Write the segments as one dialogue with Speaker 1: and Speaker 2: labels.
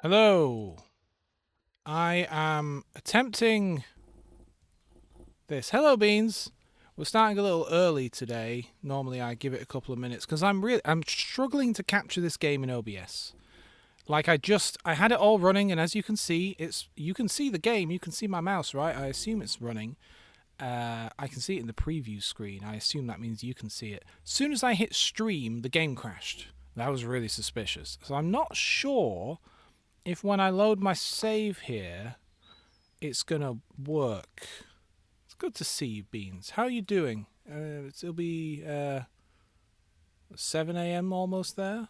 Speaker 1: Hello. I am attempting this. Hello, Beans. We're starting a little early today. Normally, I give it a couple of minutes because I'm struggling to capture this game in OBS. Like I had it all running, and as you can see, you can see the game. You can see my mouse, right? I assume it's running. I can see it in the preview screen. I assume that means you can see it. As soon as I hit stream, the game crashed. That was really suspicious. So I'm not sure if when I load my save here, it's gonna work. It's good to see you, Beans. How are you doing? It'll be 7 a.m. almost there.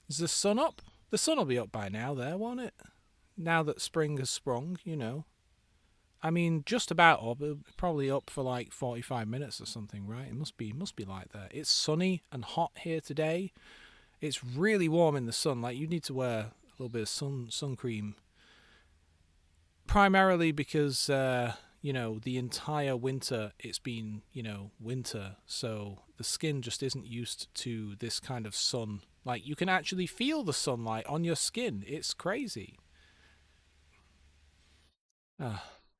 Speaker 1: Is the sun up? The sun will be up by now there, won't it? Now that spring has sprung, you know. I mean, just about up. It'll be probably up for like 45 minutes or something, right? It must be like that. It's sunny and hot here today. It's really warm in the sun. Like, you need to wear a little bit of sun cream. Primarily because the entire winter it's been, winter, so the skin just isn't used to this kind of sun. Like, you can actually feel the sunlight on your skin. It's crazy. All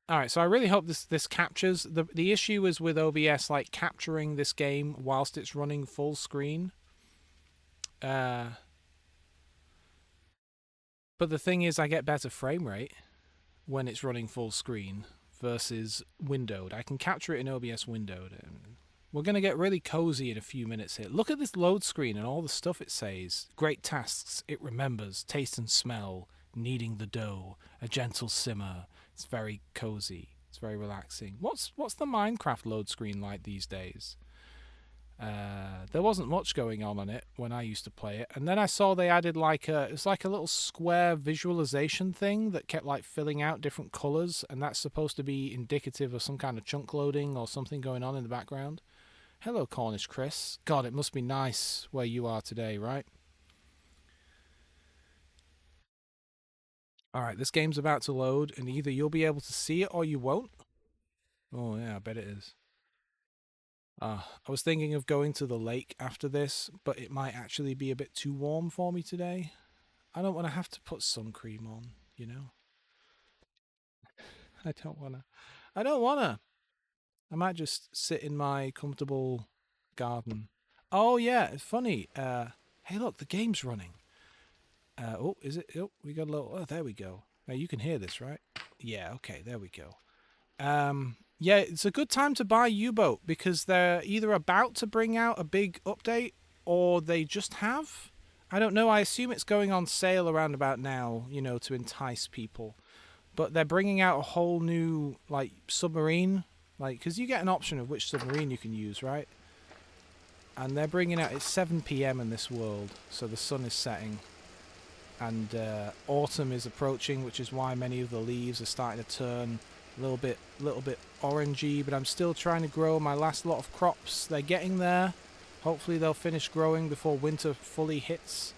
Speaker 1: right, so I really hope this captures. The issue is with OBS, like, capturing this game whilst it's running full screen. But the thing is, I get better frame rate when it's running full screen versus windowed. I can capture it in OBS windowed. We're going to get really cozy in a few minutes here. Look at this load screen and all the stuff it says. Great tasks, it remembers, taste and smell, kneading the dough, a gentle simmer. It's very cozy. It's very relaxing. What's the Minecraft load screen like these days? There wasn't much going on it when I used to play it, and then I saw they added it was like a little square visualization thing that kept like filling out different colors, and that's supposed to be indicative of some kind of chunk loading or something going on in the background. Hello, Cornish Chris. God, it must be nice where you are today, right? All right, this game's about to load, and either you'll be able to see it or you won't. Oh yeah, I bet it is. I was thinking of going to the lake after this, but it might actually be a bit too warm for me today. I don't want to have to put sun cream on, you know? I don't want to. I don't want to. I might just sit in my comfortable garden. Oh, yeah, it's funny. Hey, look, the game's running. Oh, is it? Oh, we got a little. Oh, there we go. Now you can hear this, right? Yeah, okay, there we go. Yeah, it's a good time to buy U-Boat because they're either about to bring out a big update or they just have. I don't know. I assume it's going on sale around about now, to entice people. But they're bringing out a whole new, like, submarine. Like, because you get an option of which submarine you can use, right? And they're bringing out, it's 7 p.m. in this world, so the sun is setting. And autumn is approaching, which is why many of the leaves are starting to turn a little bit orangey, but I'm still trying to grow my last lot of crops. They're getting there. Hopefully they'll finish growing before winter fully hits.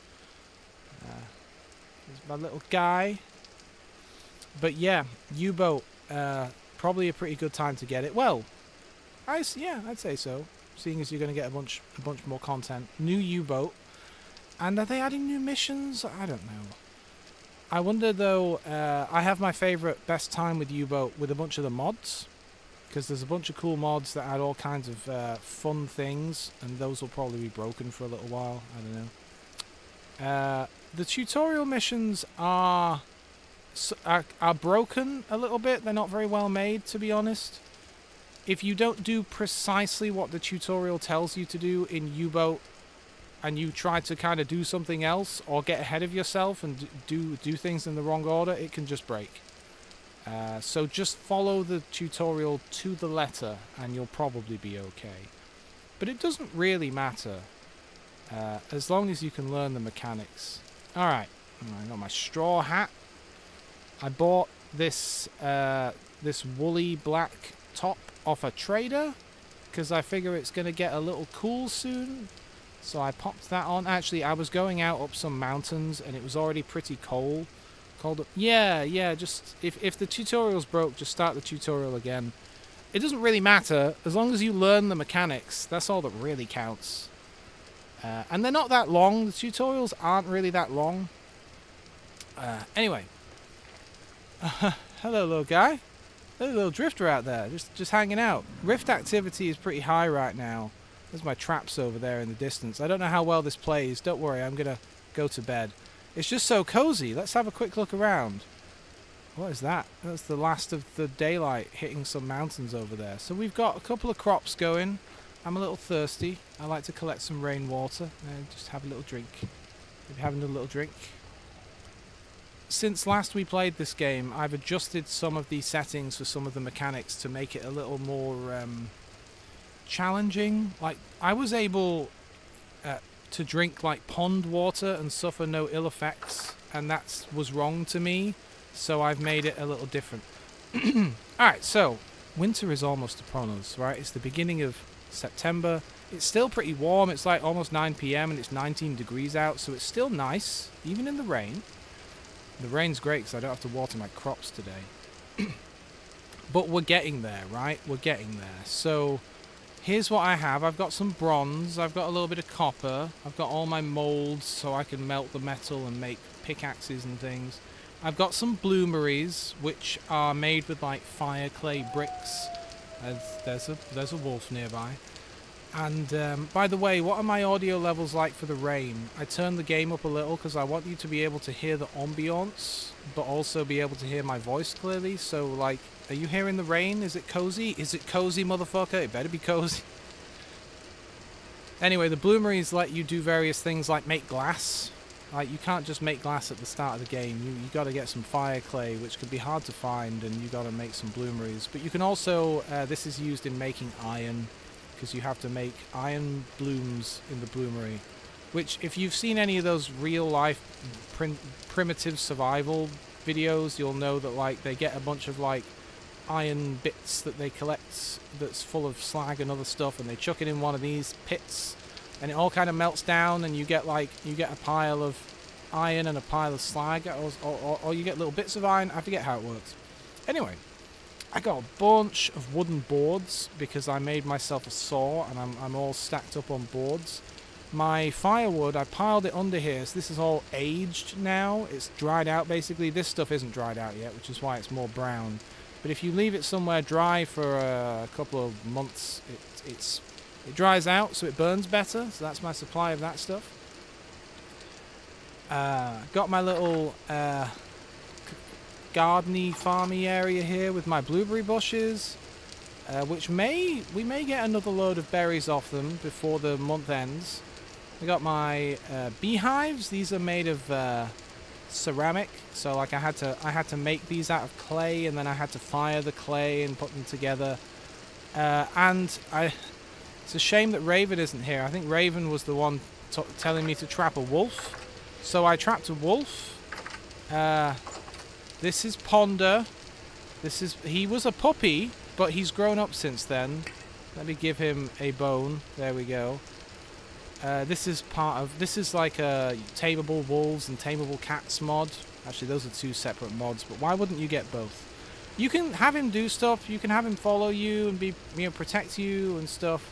Speaker 1: There's my little guy. But yeah, U-Boat, probably a pretty good time to get it. Well, I'd say so. Seeing as you're going to get a bunch more content. New U-Boat. And are they adding new missions? I don't know. I wonder, though, I have my favourite best time with U-Boat with a bunch of the mods. Because there's a bunch of cool mods that add all kinds of fun things. And those will probably be broken for a little while. I don't know. The tutorial missions are broken a little bit. They're not very well made, to be honest. If you don't do precisely what the tutorial tells you to do in U-Boat, and you try to kind of do something else or get ahead of yourself and do things in the wrong order, it can just break. So just follow the tutorial to the letter and you'll probably be okay. But it doesn't really matter as long as you can learn the mechanics. Alright, I got my straw hat. I bought this woolly black top off a trader because I figure it's going to get a little cool soon. So I popped that on. Actually, I was going out up some mountains and it was already pretty cold. Yeah, just if the tutorial's broke, just start the tutorial again. It doesn't really matter. As long as you learn the mechanics, that's all that really counts. And they're not that long. The tutorials aren't really that long. Anyway. Hello, little guy. There's a little drifter out there, just hanging out. Rift activity is pretty high right now. There's my traps over there in the distance. I don't know how well this plays. Don't worry, I'm going to go to bed. It's just so cozy. Let's have a quick look around. What is that? That's the last of the daylight hitting some mountains over there. So we've got a couple of crops going. I'm a little thirsty. I like to collect some rainwater and just have a little drink. Maybe having a little drink. Since last we played this game, I've adjusted some of the settings for some of the mechanics to make it a little more challenging. Like, I was able to drink like pond water and suffer no ill effects, and that was wrong to me, so I've made it a little different. Alright, so winter is almost upon us, right? It's the beginning of September. It's still pretty warm. It's like almost 9 PM and it's 19 degrees out, so it's still nice, even in the rain. The rain's great because I don't have to water my crops today. But we're getting there, right? We're getting there. So here's what I have. I've got some bronze. I've got a little bit of copper. I've got all my molds so I can melt the metal and make pickaxes and things. I've got some bloomeries, which are made with like fire clay bricks. There's a wolf nearby. And by the way, what are my audio levels like for the rain? I turned the game up a little because I want you to be able to hear the ambiance, but also be able to hear my voice clearly. So, like, are you hearing the rain? Is it cozy? Is it cozy, motherfucker? It better be cozy. Anyway, the bloomeries let you do various things like make glass. Like, you can't just make glass at the start of the game. You got to get some fire clay, which could be hard to find, and you got to make some bloomeries. But you can also, this is used in making iron, because you have to make iron blooms in the bloomery, which, if you've seen any of those real life primitive survival videos, you'll know that like they get a bunch of like iron bits that they collect that's full of slag and other stuff, and they chuck it in one of these pits and it all kind of melts down, and you get a pile of iron and a pile of slag, or you get little bits of iron. I forget how it works. Anyway, I got a bunch of wooden boards because I made myself a saw, and I'm all stacked up on boards. My firewood, I piled it under here, so this is all aged now. It's dried out basically. This stuff isn't dried out yet, which is why it's more brown. But if you leave it somewhere dry for a couple of months, it dries out, so it burns better. So that's my supply of that stuff. Got my little gardeny, farmy area here with my blueberry bushes, which we may get another load of berries off them before the month ends. I got my beehives. These are made of ceramic, so like I had to make these out of clay, and then I had to fire the clay and put them together. It's a shame that Raven isn't here. I think Raven was the one telling me to trap a wolf, so I trapped a wolf. This is Ponder. He was a puppy, but he's grown up since then. Let me give him a bone. There we go. This is like a tameable wolves and tameable cats mod. Actually, those are two separate mods, but why wouldn't you get both? You can have him do stuff. You can have him follow you and protect you and stuff.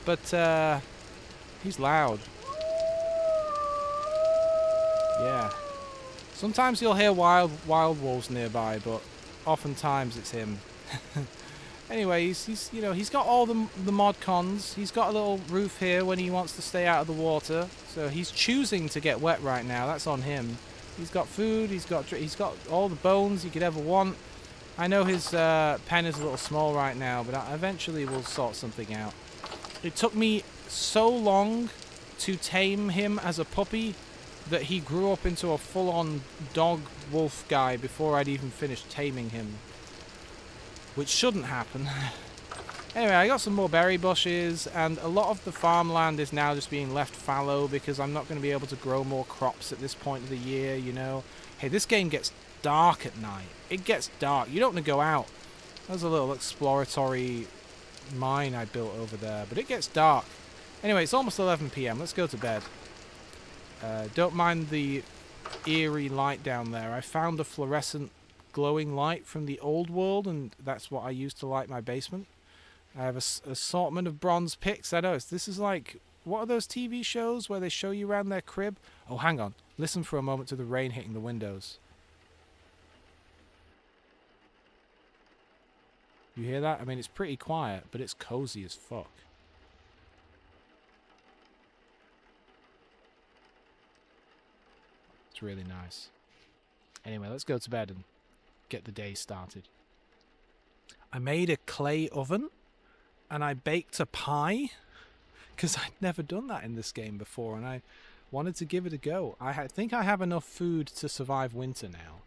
Speaker 1: But he's loud. Yeah. Sometimes you'll hear wild wolves nearby, but oftentimes it's him. Anyway, he's got all the mod cons. He's got a little roof here when he wants to stay out of the water. So he's choosing to get wet right now. That's on him. He's got food. He's got all the bones he could ever want. I know his pen is a little small right now, but eventually we'll sort something out. It took me so long to tame him as a puppy that he grew up into a full-on dog wolf guy before I'd even finished taming him, which shouldn't happen. Anyway, I got some more berry bushes, and a lot of the farmland is now just being left fallow because I'm not going to be able to grow more crops at this point of the year, you know. Hey, this game gets dark at night. It gets dark. You don't want to go out. There's a little exploratory mine I built over there, but it gets dark. Anyway, it's almost 11 PM. Let's go to bed. Don't mind the eerie light down there. I found a fluorescent glowing light from the old world, and that's what I use to light my basement. I have a assortment of bronze picks. I know this is like, what are those TV shows where they show you around their crib? Oh, hang on. Listen for a moment to the rain hitting the windows. You hear that? I mean, it's pretty quiet, but it's cozy as fuck. It's really nice. Anyway, let's go to bed and get the day started. I made a clay oven and I baked a pie because I'd never done that in this game before, and I wanted to give it a go. I think I have enough food to survive winter now,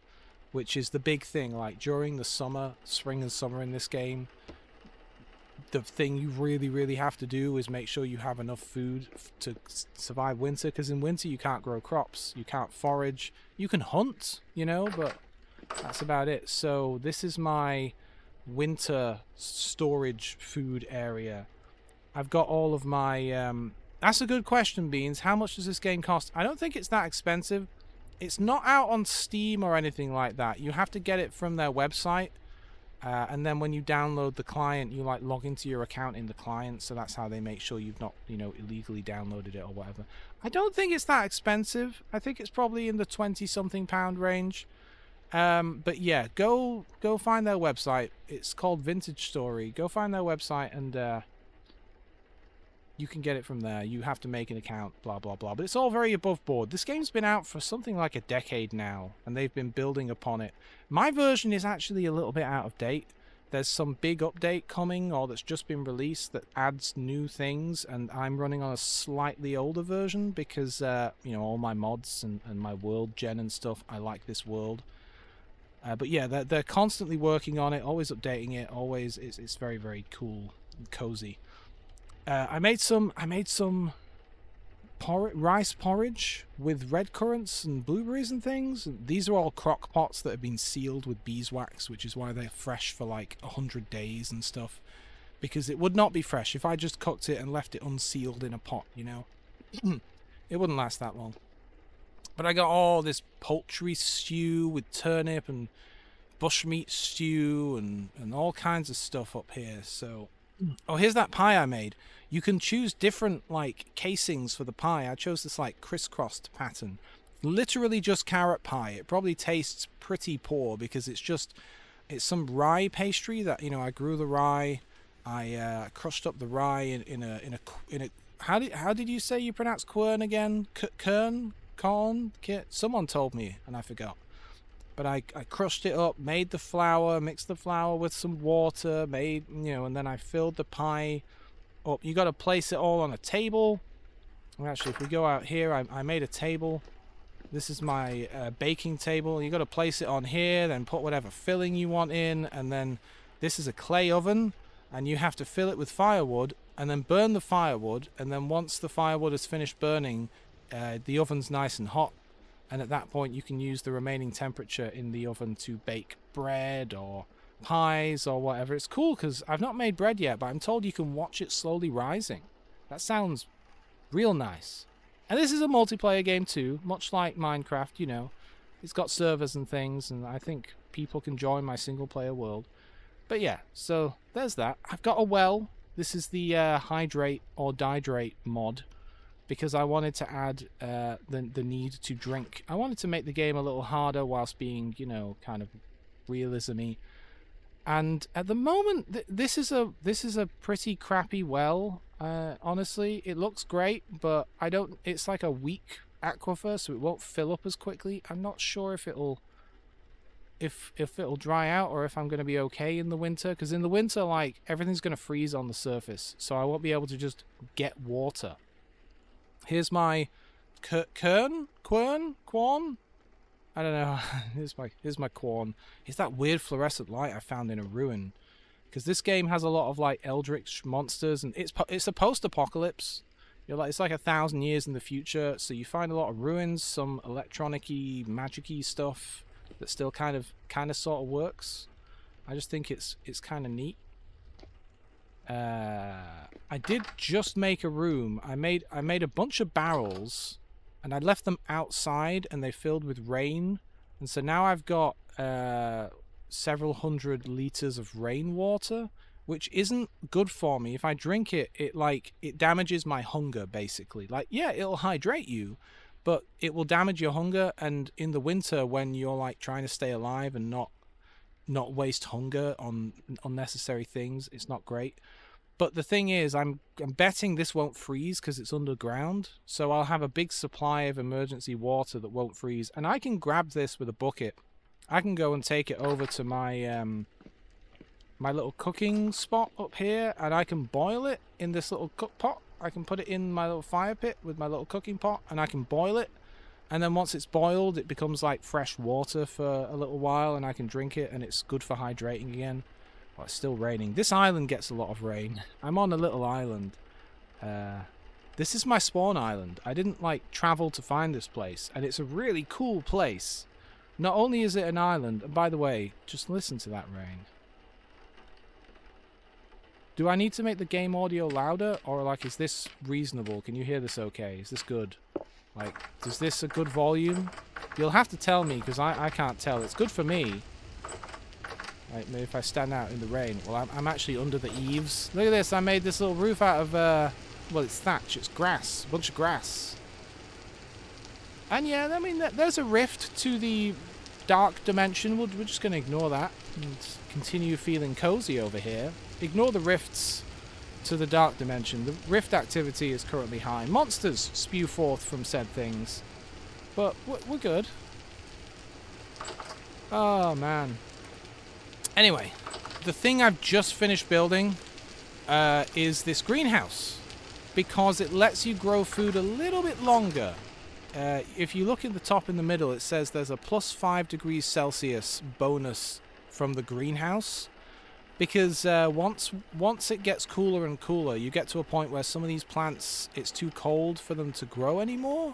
Speaker 1: which is the big thing. Like during the summer, spring and summer in this game, the thing you really have to do is make sure you have enough food to survive winter, because in winter you can't grow crops, you can't forage, you can hunt, you know, but that's about it. So this is my winter storage food area. I've got all of my that's a good question, Beans. How much does this game cost? I don't think it's that expensive. It's not out on Steam or anything like that. You have to get it from their website. And then when you download the client, you like log into your account in the client, so that's how they make sure you've not, you know, illegally downloaded it or whatever. I don't think it's that expensive. I think it's probably in the 20-something pound range. But yeah, go find their website. It's called Vintage Story. Go find their website and you can get it from there. You have to make an account, blah blah blah. But it's all very above board. This game's been out for something like a decade now, and they've been building upon it. My version is actually a little bit out of date. There's some big update coming, or that's just been released, that adds new things, and I'm running on a slightly older version because you know, all my mods and my world gen and stuff, I like this world. But yeah, they're constantly working on it, always updating it, always. It's very cool and cozy. I made some rice porridge with red currants and blueberries and things. These are all crock pots that have been sealed with beeswax, which is why they're fresh for like 100 days and stuff. Because it would not be fresh if I just cooked it and left it unsealed in a pot, you know. It wouldn't last that long. But I got all this poultry stew with turnip and bushmeat stew and all kinds of stuff up here. So, oh, here's that pie I made. You can choose different like casings for the pie. I chose this like crisscrossed pattern. Literally just carrot pie. It probably tastes pretty poor because it's some rye pastry that, you know, I grew the rye. I crushed up the rye in a how did you say you pronounce quern again? Corn? Someone told me and I forgot. But I crushed it up, made the flour, mixed the flour with some water, and then I filled the pie up. You got to place it all on a table. Well, actually, if we go out here, I made a table. This is my baking table. You got to place it on here, then put whatever filling you want in, and then this is a clay oven, and you have to fill it with firewood, and then burn the firewood, and then once the firewood has finished burning, the oven's nice and hot. And at that point, you can use the remaining temperature in the oven to bake bread or pies or whatever. It's cool because I've not made bread yet, but I'm told you can watch it slowly rising. That sounds real nice. And this is a multiplayer game too, much like Minecraft, you know. It's got servers and things, and I think people can join my single-player world. But yeah, so there's that. I've got a well. This is the hydrate or dihydrate mod, because I wanted to add the need to drink. I wanted to make the game a little harder whilst being, you know, kind of realism-y. And at the moment, this is a pretty crappy well. Honestly, it looks great, but it's like a weak aquifer, so it won't fill up as quickly. I'm not sure if it'll dry out or if I'm going to be okay in the winter, because in the winter, like, everything's going to freeze on the surface, so I won't be able to just get water. Here's my quern? I don't know. Here's my quorn. It's that weird fluorescent light I found in a ruin. Because this game has a lot of like eldritch monsters, and it's a post-apocalypse. It's like 1,000 years in the future, so you find a lot of ruins, some electronic-y, magic-y stuff that still kind of sort of works. I just think it's kind of neat. I did just make a room. I made a bunch of barrels, and I left them outside, and they filled with rain. And so now I've got several hundred liters of rainwater, which isn't good for me. If I drink it, it damages my hunger, basically. Like, yeah, it'll hydrate you, but it will damage your hunger. And in the winter, when you're like trying to stay alive and not not waste hunger on unnecessary things. It's not great. But the thing is, I'm betting this won't freeze because it's underground. So I'll have a big supply of emergency water that won't freeze. And I can grab this with a bucket. I can go and take it over to my my little cooking spot up here, and I can boil it in this little cook pot. I can put it in my little fire pit with my little cooking pot, and I can boil it. And then once it's boiled, it becomes like fresh water for a little while, and I can drink it, and it's good for hydrating again. Well, it's still raining. This island gets a lot of rain. I'm on a little island. This is my spawn island. I didn't like travel to find this place, and it's a really cool place. Not only is it an island, and by the way, just listen to that rain. Do I need to make the game audio louder, or like is this reasonable? Can you hear this okay? Is this good? Like, is this a good volume? You'll have to tell me, because I can't tell. It's good for me. Like, maybe if I stand out in the rain. Well, I'm actually under the eaves. Look at this. I made this little roof out of, well, it's thatch. It's grass. A bunch of grass. And yeah, I mean, there's a rift to the dark dimension. We're just going to ignore that and continue feeling cozy over here. Ignore the rifts to the dark dimension. The rift activity is currently high. Monsters spew forth from said things. But we're good. Oh, man. Anyway, the thing I've just finished building is this greenhouse. Because it lets you grow food a little bit longer. If you look at the top in the middle, it says there's a plus 5 degrees Celsius bonus from the greenhouse. Because once it gets cooler and cooler, you get to a point where some of these plants, it's too cold for them to grow anymore.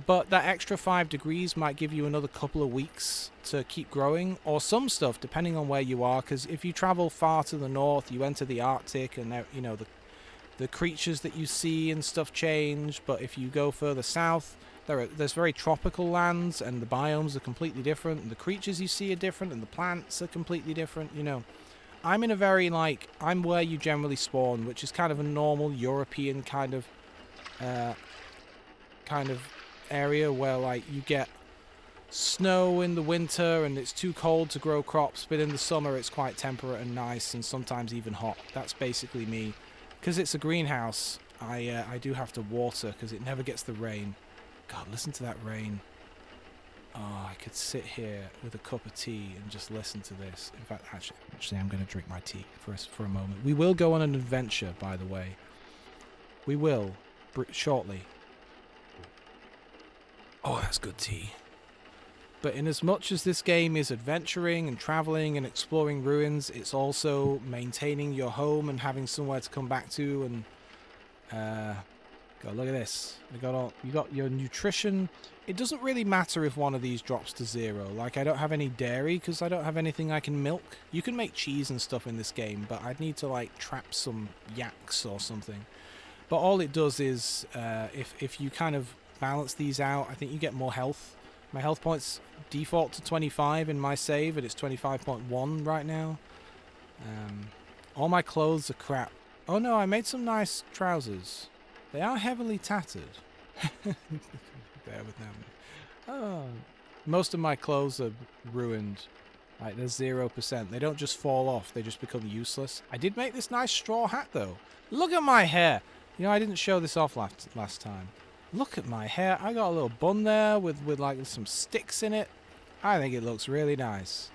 Speaker 1: But that extra 5 degrees might give you another couple of weeks to keep growing. Or some stuff, depending on where you are. Because if you travel far to the north, you enter the Arctic, and you know the creatures that you see and stuff change. But if you go further south, there's very tropical lands, and the biomes are completely different. And the creatures you see are different, and the plants are completely different, you know. I'm in a very, like, I'm where you generally spawn, which is kind of a normal European kind of area where, like, you get snow in the winter and it's too cold to grow crops, but in the summer it's quite temperate and nice and sometimes even hot. That's basically me. Because it's a greenhouse, I do have to water because it never gets the rain. God, listen to that rain. Oh, I could sit here with a cup of tea and just listen to this. In fact, actually, I'm going to drink my tea for a moment. We will go on an adventure, by the way. We will, shortly. Oh, that's good tea. But in as much as this game is adventuring and traveling and exploring ruins, it's also maintaining your home and having somewhere to come back to. And God, look at this. You got your nutrition. It doesn't really matter if one of these drops to 0. Like, I don't have any dairy because I don't have anything I can milk. You can make cheese and stuff in this game, but I'd need to, like, trap some yaks or something. But all it does is, if you kind of balance these out, I think you get more health. My health points default to 25 in my save, and it's 25.1 right now. All my clothes are crap. Oh no, I made some nice trousers. They are heavily tattered. There with them. Oh, most of my clothes are ruined. Like, there's 0%. They don't just fall off, they just become useless. I did make this nice straw hat though. Look at my hair. You know, I didn't show this off last time. Look at my hair. I got a little bun there with like some sticks in it. I think it looks really nice.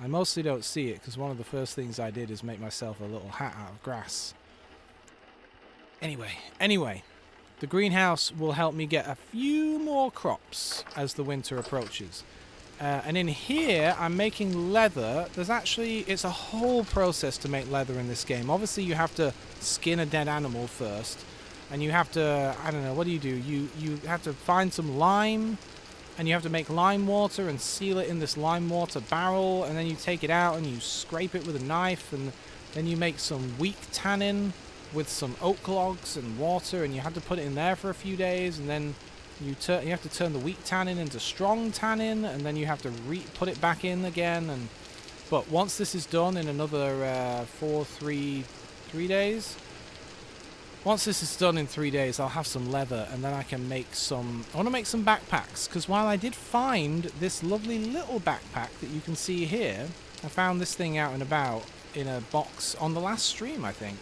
Speaker 1: I mostly don't see it because one of the first things I did is make myself a little hat out of grass. Anyway. The greenhouse will help me get a few more crops as the winter approaches. And in here, I'm making leather. It's a whole process to make leather in this game. Obviously, you have to skin a dead animal first. And you have to, I don't know, what do? You have to find some lime. And you have to make lime water and seal it in this lime water barrel. And then you take it out and you scrape it with a knife. And then you make some weak tannin with some oak logs and water, and you had to put it in there for a few days, and then you have to turn the weak tannin into strong tannin, and then you have to put it back in again. But once this is done in another 3 days, once this is done in 3 days, I'll have some leather, and then I can make some. I want to make some backpacks, because while I did find this lovely little backpack that you can see here, I found this thing out and about in a box on the last stream, I think.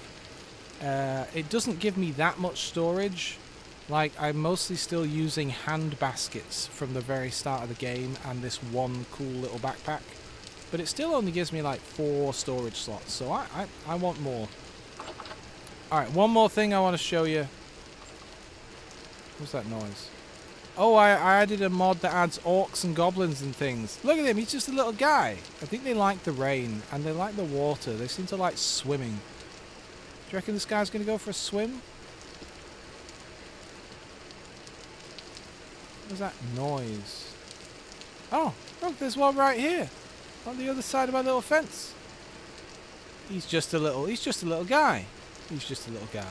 Speaker 1: It doesn't give me that much storage. Like, I'm mostly still using hand baskets from the very start of the game and this one cool little backpack. But it still only gives me like 4 storage slots, so I want more. Alright, one more thing I want to show you. What's that noise? Oh, I added a mod that adds orcs and goblins and things. Look at him, he's just a little guy. I think they like the rain and they like the water. They seem to like swimming. Do you reckon this guy's going to go for a swim? What's that noise? Oh, look, there's one right here. On the other side of my little fence. He's just a little guy. He's just a little guy.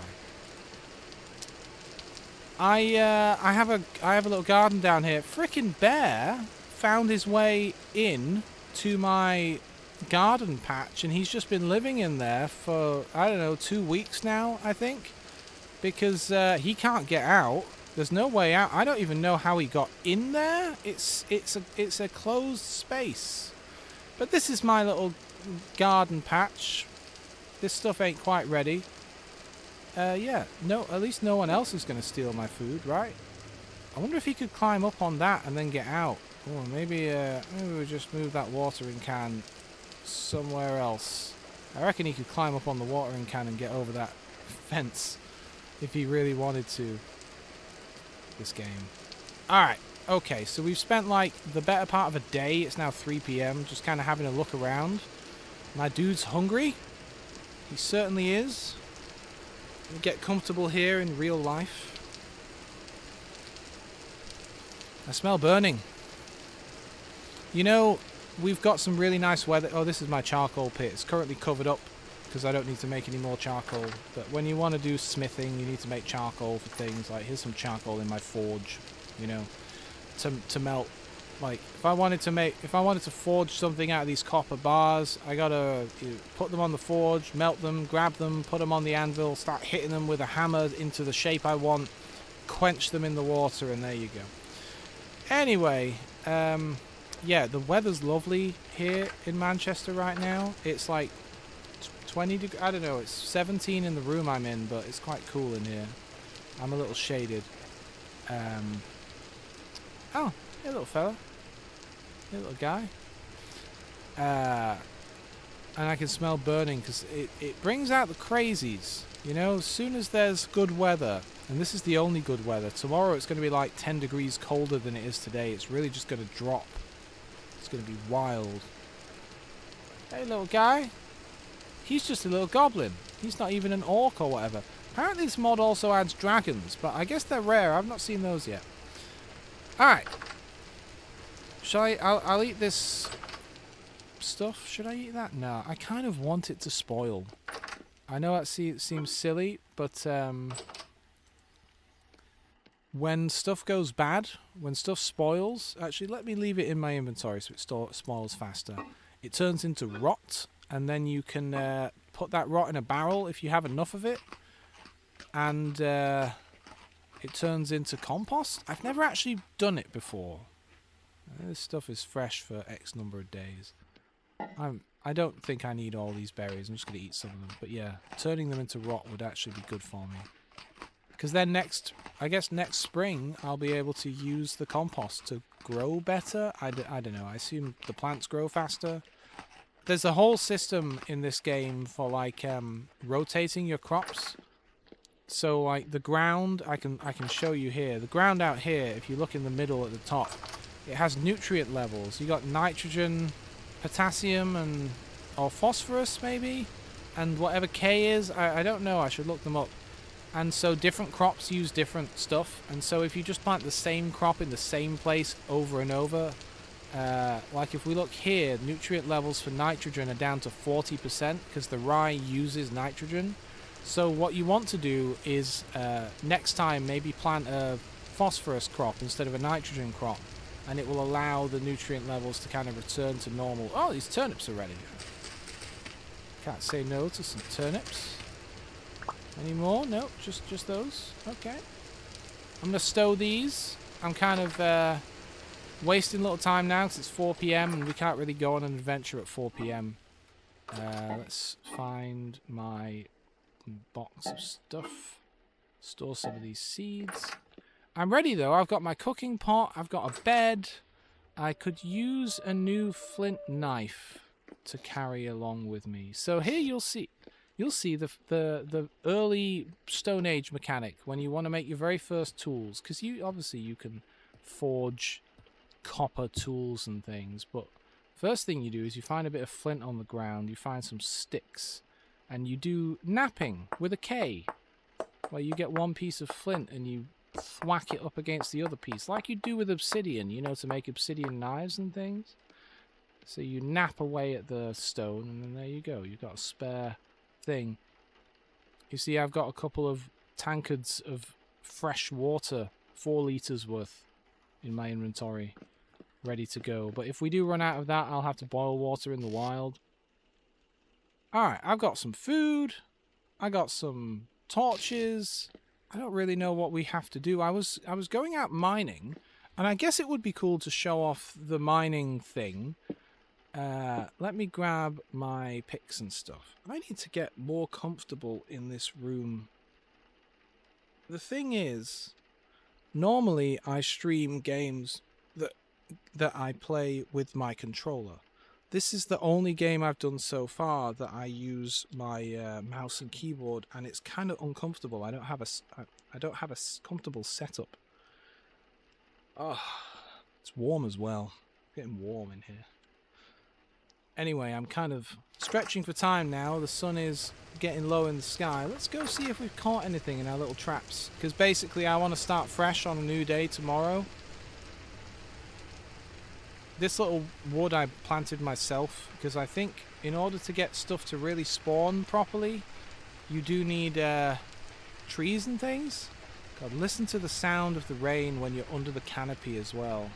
Speaker 1: I have a little garden down here. Frickin' bear found his way in to my garden patch, and he's just been living in there for, I don't know, 2 weeks now, I think, because he can't get out. There's no way out. I don't even know how he got in there. It's a closed space. But this is my little garden patch. This stuff ain't quite ready. Yeah, no, at least no one else is going to steal my food, right? I wonder if he could climb up on that and then get out. Oh, maybe we just move that watering can somewhere else. I reckon he could climb up on the watering can and get over that fence if he really wanted to. This game. Alright, okay, so we've spent like the better part of a day. It's now 3 PM, just kind of having a look around. My dude's hungry. He certainly is. Get comfortable here in real life. I smell burning. You know, we've got some really nice weather. Oh, this is my charcoal pit. It's currently covered up because I don't need to make any more charcoal. But when you want to do smithing, you need to make charcoal for things. Like, here's some charcoal in my forge, you know, to melt. Like, if I wanted to forge something out of these copper bars, I gotta put them on the forge, melt them, grab them, put them on the anvil, start hitting them with a hammer into the shape I want, quench them in the water, and there you go. Anyway, yeah, the weather's lovely here in Manchester right now. It's like 20 degrees, I don't know, it's 17 in the room I'm in, but it's quite cool in here. I'm a little shaded. Oh, hey little fella. Hey little guy. And I can smell burning because it brings out the crazies. You know, as soon as there's good weather, and this is the only good weather, tomorrow it's going to be like 10 degrees colder than it is today. It's really just going to drop. It's going to be wild. Hey little guy. He's just a little goblin. He's not even an orc or whatever. Apparently this mod also adds dragons, but I guess they're rare. I've not seen those yet. Alright. Shall I'll eat this stuff. Should I eat that? No, I kind of want it to spoil. I know that seems silly, but when stuff goes bad, when stuff spoils, actually let me leave it in my inventory so it spoils faster. It turns into rot, and then you can put that rot in a barrel if you have enough of it, and it turns into compost. I've never actually done it before. This stuff is fresh for X number of days. I don't think I need all these berries. I'm just going to eat some of them. But yeah, turning them into rot would actually be good for me. Because then I guess next spring, I'll be able to use the compost to grow better. I don't know. I assume the plants grow faster. There's a whole system in this game for like rotating your crops. So like the ground, I can show you here. The ground out here, if you look in the middle at the top, it has nutrient levels. You got nitrogen, potassium, or phosphorus maybe, and whatever K is. I don't know. I should look them up. And so different crops use different stuff. And so if you just plant the same crop in the same place over and over, like if we look here, nutrient levels for nitrogen are down to 40% because the rye uses nitrogen. So what you want to do is next time maybe plant a phosphorus crop instead of a nitrogen crop, and it will allow the nutrient levels to kind of return to normal. Oh, these turnips are ready. Can't say no to some turnips. Any more? No, just those. Okay. I'm gonna stow these. I'm kind of wasting a little time now because it's 4 p.m. and we can't really go on an adventure at 4 p.m. Let's find my box of stuff. Store some of these seeds. I'm ready though. I've got my cooking pot. I've got a bed. I could use a new flint knife to carry along with me. So here you'll see the early Stone Age mechanic when you want to make your very first tools, because you can forge copper tools and things, but first thing you do is you find a bit of flint on the ground, you find some sticks, and you do knapping with a K, where you get one piece of flint and you thwack it up against the other piece, like you do with obsidian, you know, to make obsidian knives and things. So you knap away at the stone, and then there you go. You've got a spare thing. You see, I've got a couple of tankards of fresh water, 4 liters worth, in my inventory, ready to go. But if we do run out of that, I'll have to boil water in the wild. Alright, I've got some food. I got some torches. I don't really know what we have to do. I was going out mining, and I guess it would be cool to show off the mining thing. Let me grab my picks and stuff. I need to get more comfortable in this room. The thing is, normally I stream games that I play with my controller. This is the only game I've done so far that I use my mouse and keyboard, and it's kind of uncomfortable. I don't have a comfortable setup. Oh, it's warm as well. Getting warm in here. Anyway, I'm kind of stretching for time now. The sun is getting low in the sky. Let's go see if we've caught anything in our little traps, because basically I want to start fresh on a new day tomorrow. This little wood I planted myself, because I think in order to get stuff to really spawn properly, you do need trees and things. God, listen to the sound of the rain when you're under the canopy as well.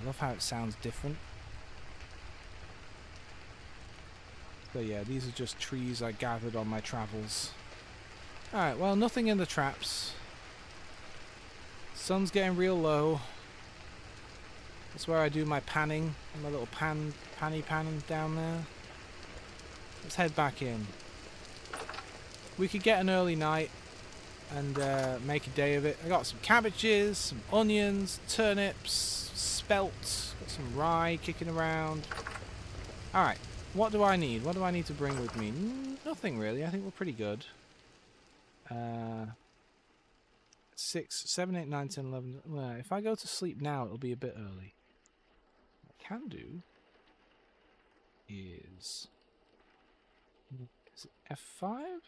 Speaker 1: I love how it sounds different. So yeah, these are just trees I gathered on my travels. Alright, well, nothing in the traps. Sun's getting real low. That's where I do my panning. My little panny pan down there. Let's head back in. We could get an early night and make a day of it. I got some cabbages, some onions, turnips, spelt, got some rye kicking around. Alright, what do I need? What do I need to bring with me? Nothing really. I think we're pretty good. 6, 7, 8, 9, 10, 11. Well, if I go to sleep now, it'll be a bit early. What I can do is it F5?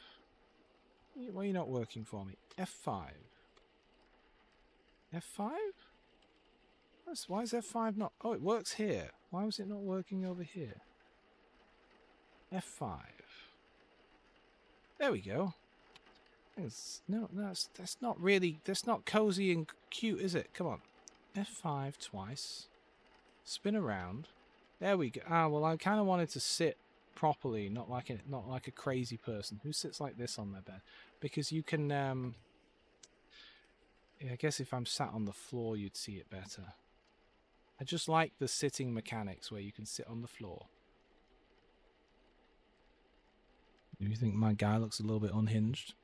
Speaker 1: Why are you not working for me? F5. F5? Why is F5 not... Oh, it works here. Why was it not working over here? F5. There we go. No, that's not really... That's not cozy and cute, is it? Come on. F5 twice. Spin around. There we go. Ah, well, I kind of wanted to sit properly, not like a crazy person who sits like this on their bed, because you can. I guess if I'm sat on the floor, you'd see it better. I just like the sitting mechanics where you can sit on the floor. Do you think my guy looks a little bit unhinged?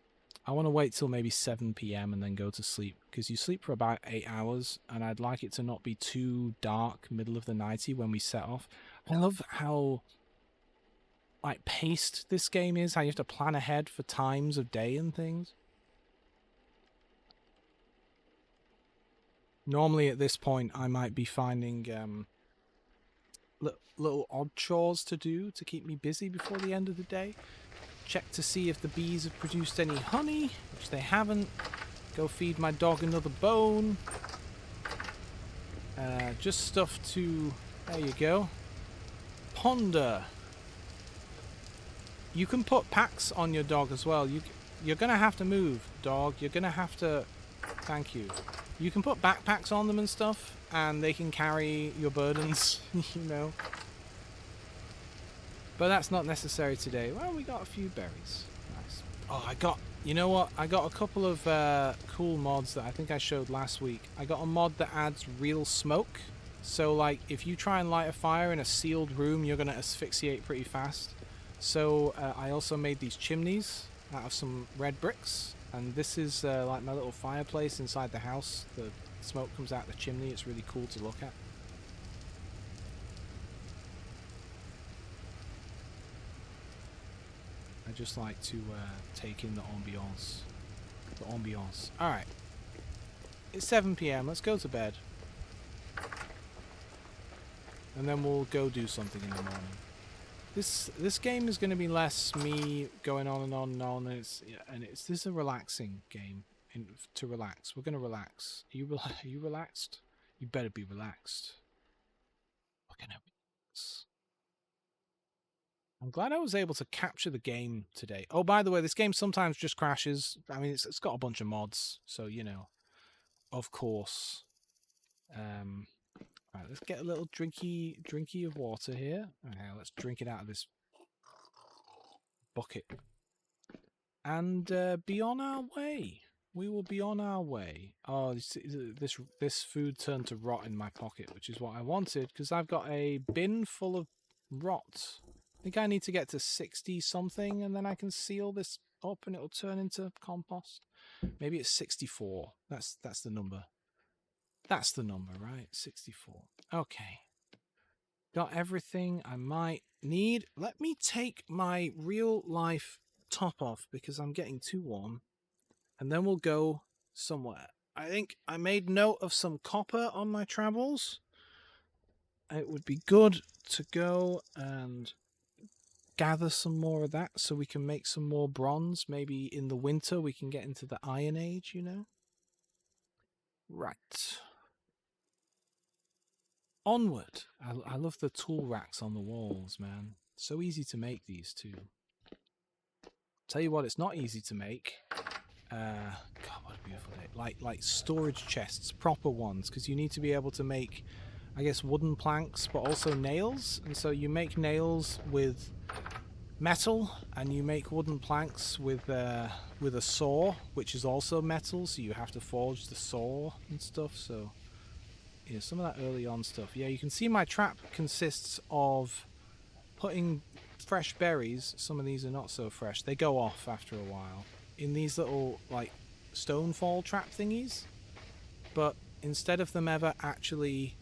Speaker 1: I want to wait till maybe 7 p.m. and then go to sleep, because you sleep for about 8 hours, and I'd like it to not be too dark, middle of the nighty when we set off. I love how like paced this game is, how you have to plan ahead for times of day and things. Normally at this point I might be finding little odd chores to do to keep me busy before the end of the day. Check to see if the bees have produced any honey, which they haven't. Go feed my dog another bone. Just stuff to... There you go. Ponder. You can put packs on your dog as well. You're going to have to move, dog. You're going to have to... Thank you. You can put backpacks on them and stuff, and they can carry your burdens, you know. But that's not necessary today. Well, we got a few berries. Nice. Oh, you know what? I got a couple of cool mods that I think I showed last week. I got a mod that adds real smoke. So, like, if you try and light a fire in a sealed room, you're going to asphyxiate pretty fast. So, I also made these chimneys out of some red bricks. And this is like my little fireplace inside the house. The smoke comes out the chimney. It's really cool to look at. I just like to take in the ambiance. The ambiance. Alright. It's 7 PM. Let's go to bed. And then we'll go do something in the morning. This game is going to be less me going on and on and on. This is a relaxing game. To relax. We're going to relax. Are you relaxed? You better be relaxed. We're going to relax. I'm glad I was able to capture the game today. Oh, by the way, this game sometimes just crashes. I mean, it's got a bunch of mods, so you know, of course. Right, let's get a little drinky of water here. Okay, let's drink it out of this bucket and be on our way. We will be on our way. Oh, this food turned to rot in my pocket, which is what I wanted because I've got a bin full of rot. I think I need to get to 60 something and then I can seal this up and it'll turn into compost. Maybe it's 64. That's the number. That's the number, right? 64. Okay. Got everything I might need. Let me take my real life top off because I'm getting too warm. And then we'll go somewhere. I think I made note of some copper on my travels. It would be good to go and gather some more of that so we can make some more bronze. Maybe in the winter we can get into the Iron Age, you know? Right. Onward. I love the tool racks on the walls, man. So easy to make these too. Tell you what, it's not easy to make. God, what a beautiful day. Like storage chests, proper ones, because you need to be able to make, I guess, wooden planks, but also nails. And so you make nails with metal, and you make wooden planks with a saw, which is also metal, so you have to forge the saw and stuff. So yeah, some of that early on stuff. Yeah, you can see my trap consists of putting fresh berries. Some of these are not so fresh. They go off after a while in these little like stonefall trap thingies, but instead of them ever actually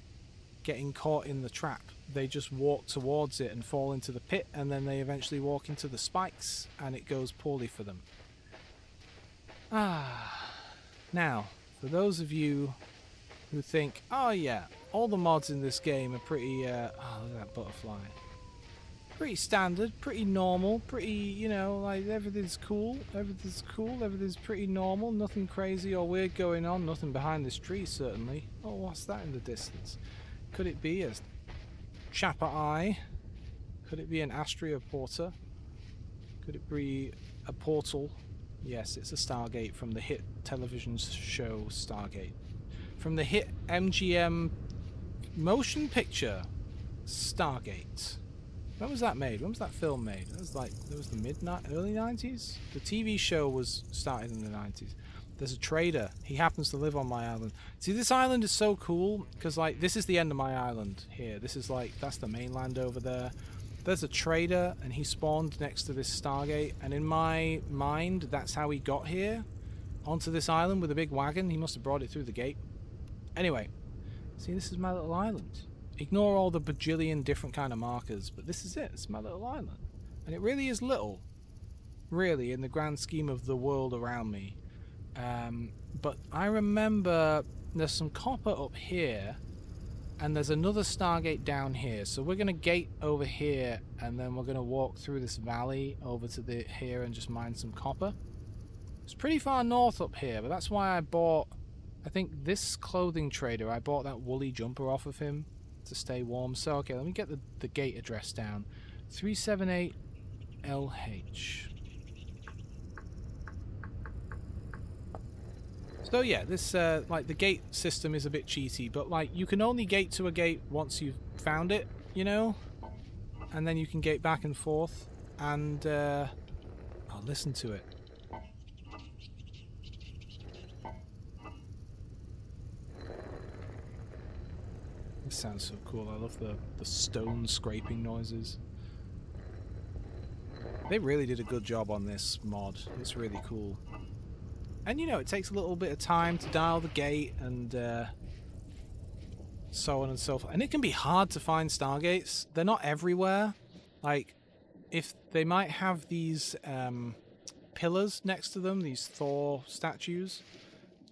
Speaker 1: getting caught in the trap, they just walk towards it and fall into the pit, and then they eventually walk into the spikes and it goes poorly for them. Now for those of you who think, oh yeah, all the mods in this game are pretty oh, look at that butterfly. Pretty standard, pretty normal, pretty, you know, like everything's cool, everything's pretty normal, nothing crazy or weird going on, nothing behind this tree certainly. Oh, what's that in the distance? Could it be a chapper eye? Could it be an Astria Porter? Could it be a portal? Yes, it's a Stargate from the hit television show Stargate. From the hit MGM motion picture Stargate. When was that made? When was that film made? That was the early 90s? The TV show was started in the 90s. There's a trader. He happens to live on my island. See, this island is so cool because, like, this is the end of my island here. This is like, that's the mainland over there. There's a trader and he spawned next to this Stargate, and in my mind, that's how he got here onto this island with a big wagon. He must have brought it through the gate. Anyway, see, this is my little island. Ignore all the bajillion different kind of markers, but this is it. It's my little island. And it really is little, really, in the grand scheme of the world around me. But I remember there's some copper up here, and there's another Stargate down here. So we're going to gate over here, and then we're going to walk through this valley over to here and just mine some copper. It's pretty far north up here, but that's why I bought, I think this clothing trader, I bought that woolly jumper off of him to stay warm. So okay, let me get the gate address down. 378 LH. So yeah, this like the gate system is a bit cheaty, but like you can only gate to a gate once you've found it, you know, and then you can gate back and forth. And oh, listen to it. This sounds so cool. I love the stone scraping noises. They really did a good job on this mod. It's really cool. And you know, it takes a little bit of time to dial the gate and so on and so forth. And it can be hard to find Stargates. They're not everywhere. Like, if they might have these pillars next to them, these Thor statues,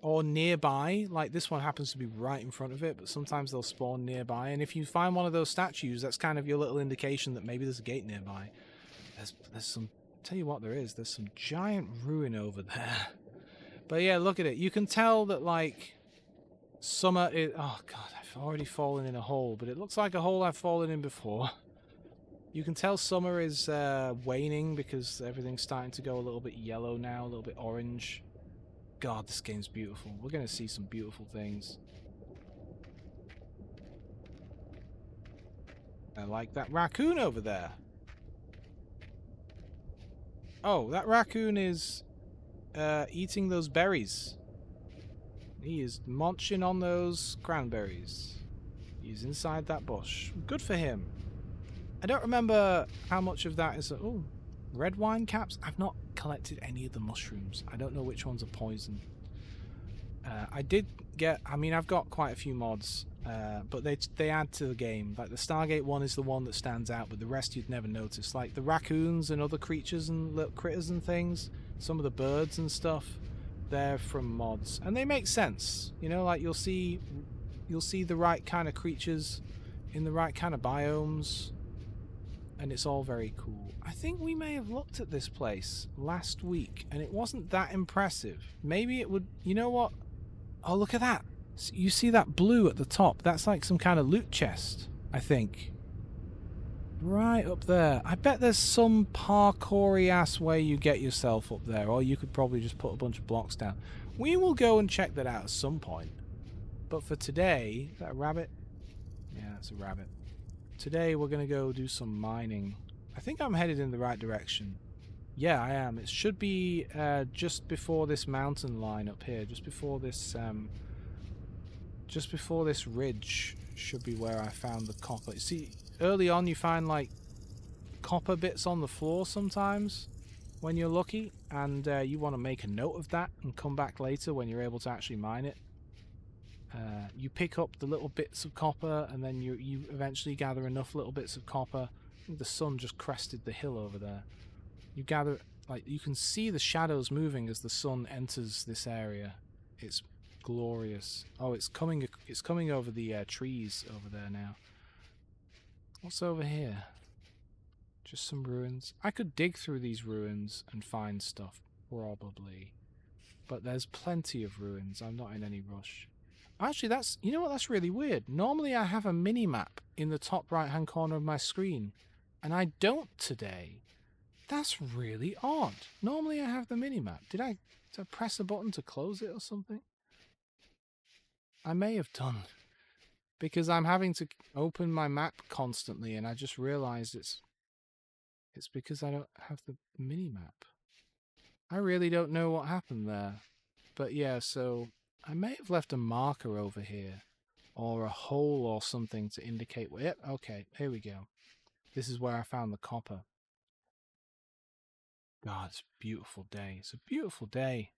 Speaker 1: or nearby. Like, this one happens to be right in front of it, but sometimes they'll spawn nearby. And if you find one of those statues, that's kind of your little indication that maybe there's a gate nearby. There's some... Tell you what there is. There's some giant ruin over there. But yeah, look at it. You can tell that, like, summer is... Oh, God, I've already fallen in a hole, but it looks like a hole I've fallen in before. You can tell summer is waning because everything's starting to go a little bit yellow now, a little bit orange. God, this game's beautiful. We're going to see some beautiful things. I like that raccoon over there. Oh, that raccoon is eating those berries. He is munching on those cranberries. He's inside that bush. Good for him. I don't remember how much of that is... Oh, red wine caps? I've not collected any of the mushrooms. I don't know which ones are poison. I did get... I mean, I've got quite a few mods, but they add to the game. Like, the Stargate one is the one that stands out, but the rest you'd never notice. Like, the raccoons and other creatures and little critters and things, some of the birds and stuff, they're from mods. And they make sense. You know, like, you'll see the right kind of creatures in the right kind of biomes, and it's all very cool. I think we may have looked at this place last week, and it wasn't that impressive. Maybe it would... You know what? Oh, look at that. You see that blue at the top? That's like some kind of loot chest, I think. Right up there. I bet there's some parkoury ass way you get yourself up there, or you could probably just put a bunch of blocks down. We will go and check that out at some point. But for today... Is that a rabbit? Yeah, it's a rabbit. Today we're going to go do some mining. I think I'm headed in the right direction. Yeah, I am. It should be just before this mountain line up here. Just before this ridge should be where I found the copper. See, early on you find like copper bits on the floor sometimes when you're lucky, and you want to make a note of that and come back later when you're able to actually mine it. You pick up the little bits of copper, and then you eventually gather enough little bits of copper. I think the sun just crested the hill over there. You gather, like, you can see the shadows moving as the sun enters this area. It's glorious. Oh, it's coming over the trees over there now. What's over here? Just some ruins. I could dig through these ruins and find stuff, probably. But there's plenty of ruins. I'm not in any rush. Actually, that's... You know what? That's really weird. Normally I have a mini-map in the top right-hand corner of my screen, and I don't today. That's really odd. Normally I have the mini-map. Did I press a button to close it or something? I may have done. Because I'm having to open my map constantly, and I just realized it's because I don't have the mini-map. I really don't know what happened there. But yeah, so I may have left a marker over here, or a hole or something to indicate where... Yep, okay, here we go. This is where I found the copper. God, it's a beautiful day. It's a beautiful day.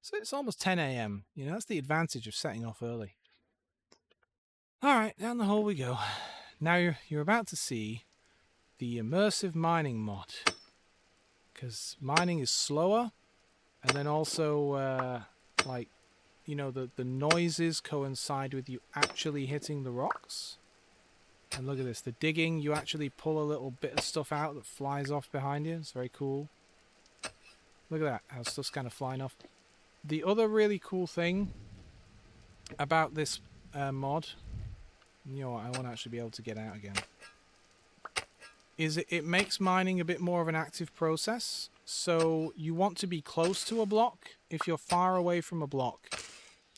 Speaker 1: So it's almost 10 a.m. You know, that's the advantage of setting off early. Alright, down the hole we go. Now you're about to see the immersive mining mod. Because mining is slower, and then also, like, you know, the noises coincide with you actually hitting the rocks. And look at this, the digging, you actually pull a little bit of stuff out that flies off behind you. It's very cool. Look at that, how stuff's kind of flying off. The other really cool thing about this mod, you know what, I won't actually be able to get out again, is it makes mining a bit more of an active process. So you want to be close to a block. If you're far away from a block,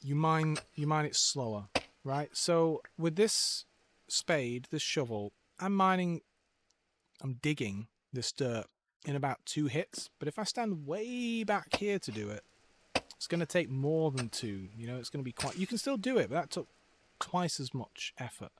Speaker 1: you mine it slower, right? So with this spade, this shovel, I'm digging this dirt in about 2 hits, but if I stand way back here to do it, it's going to take more than 2. You know, it's going to be quite... You can still do it, but that took twice as much effort.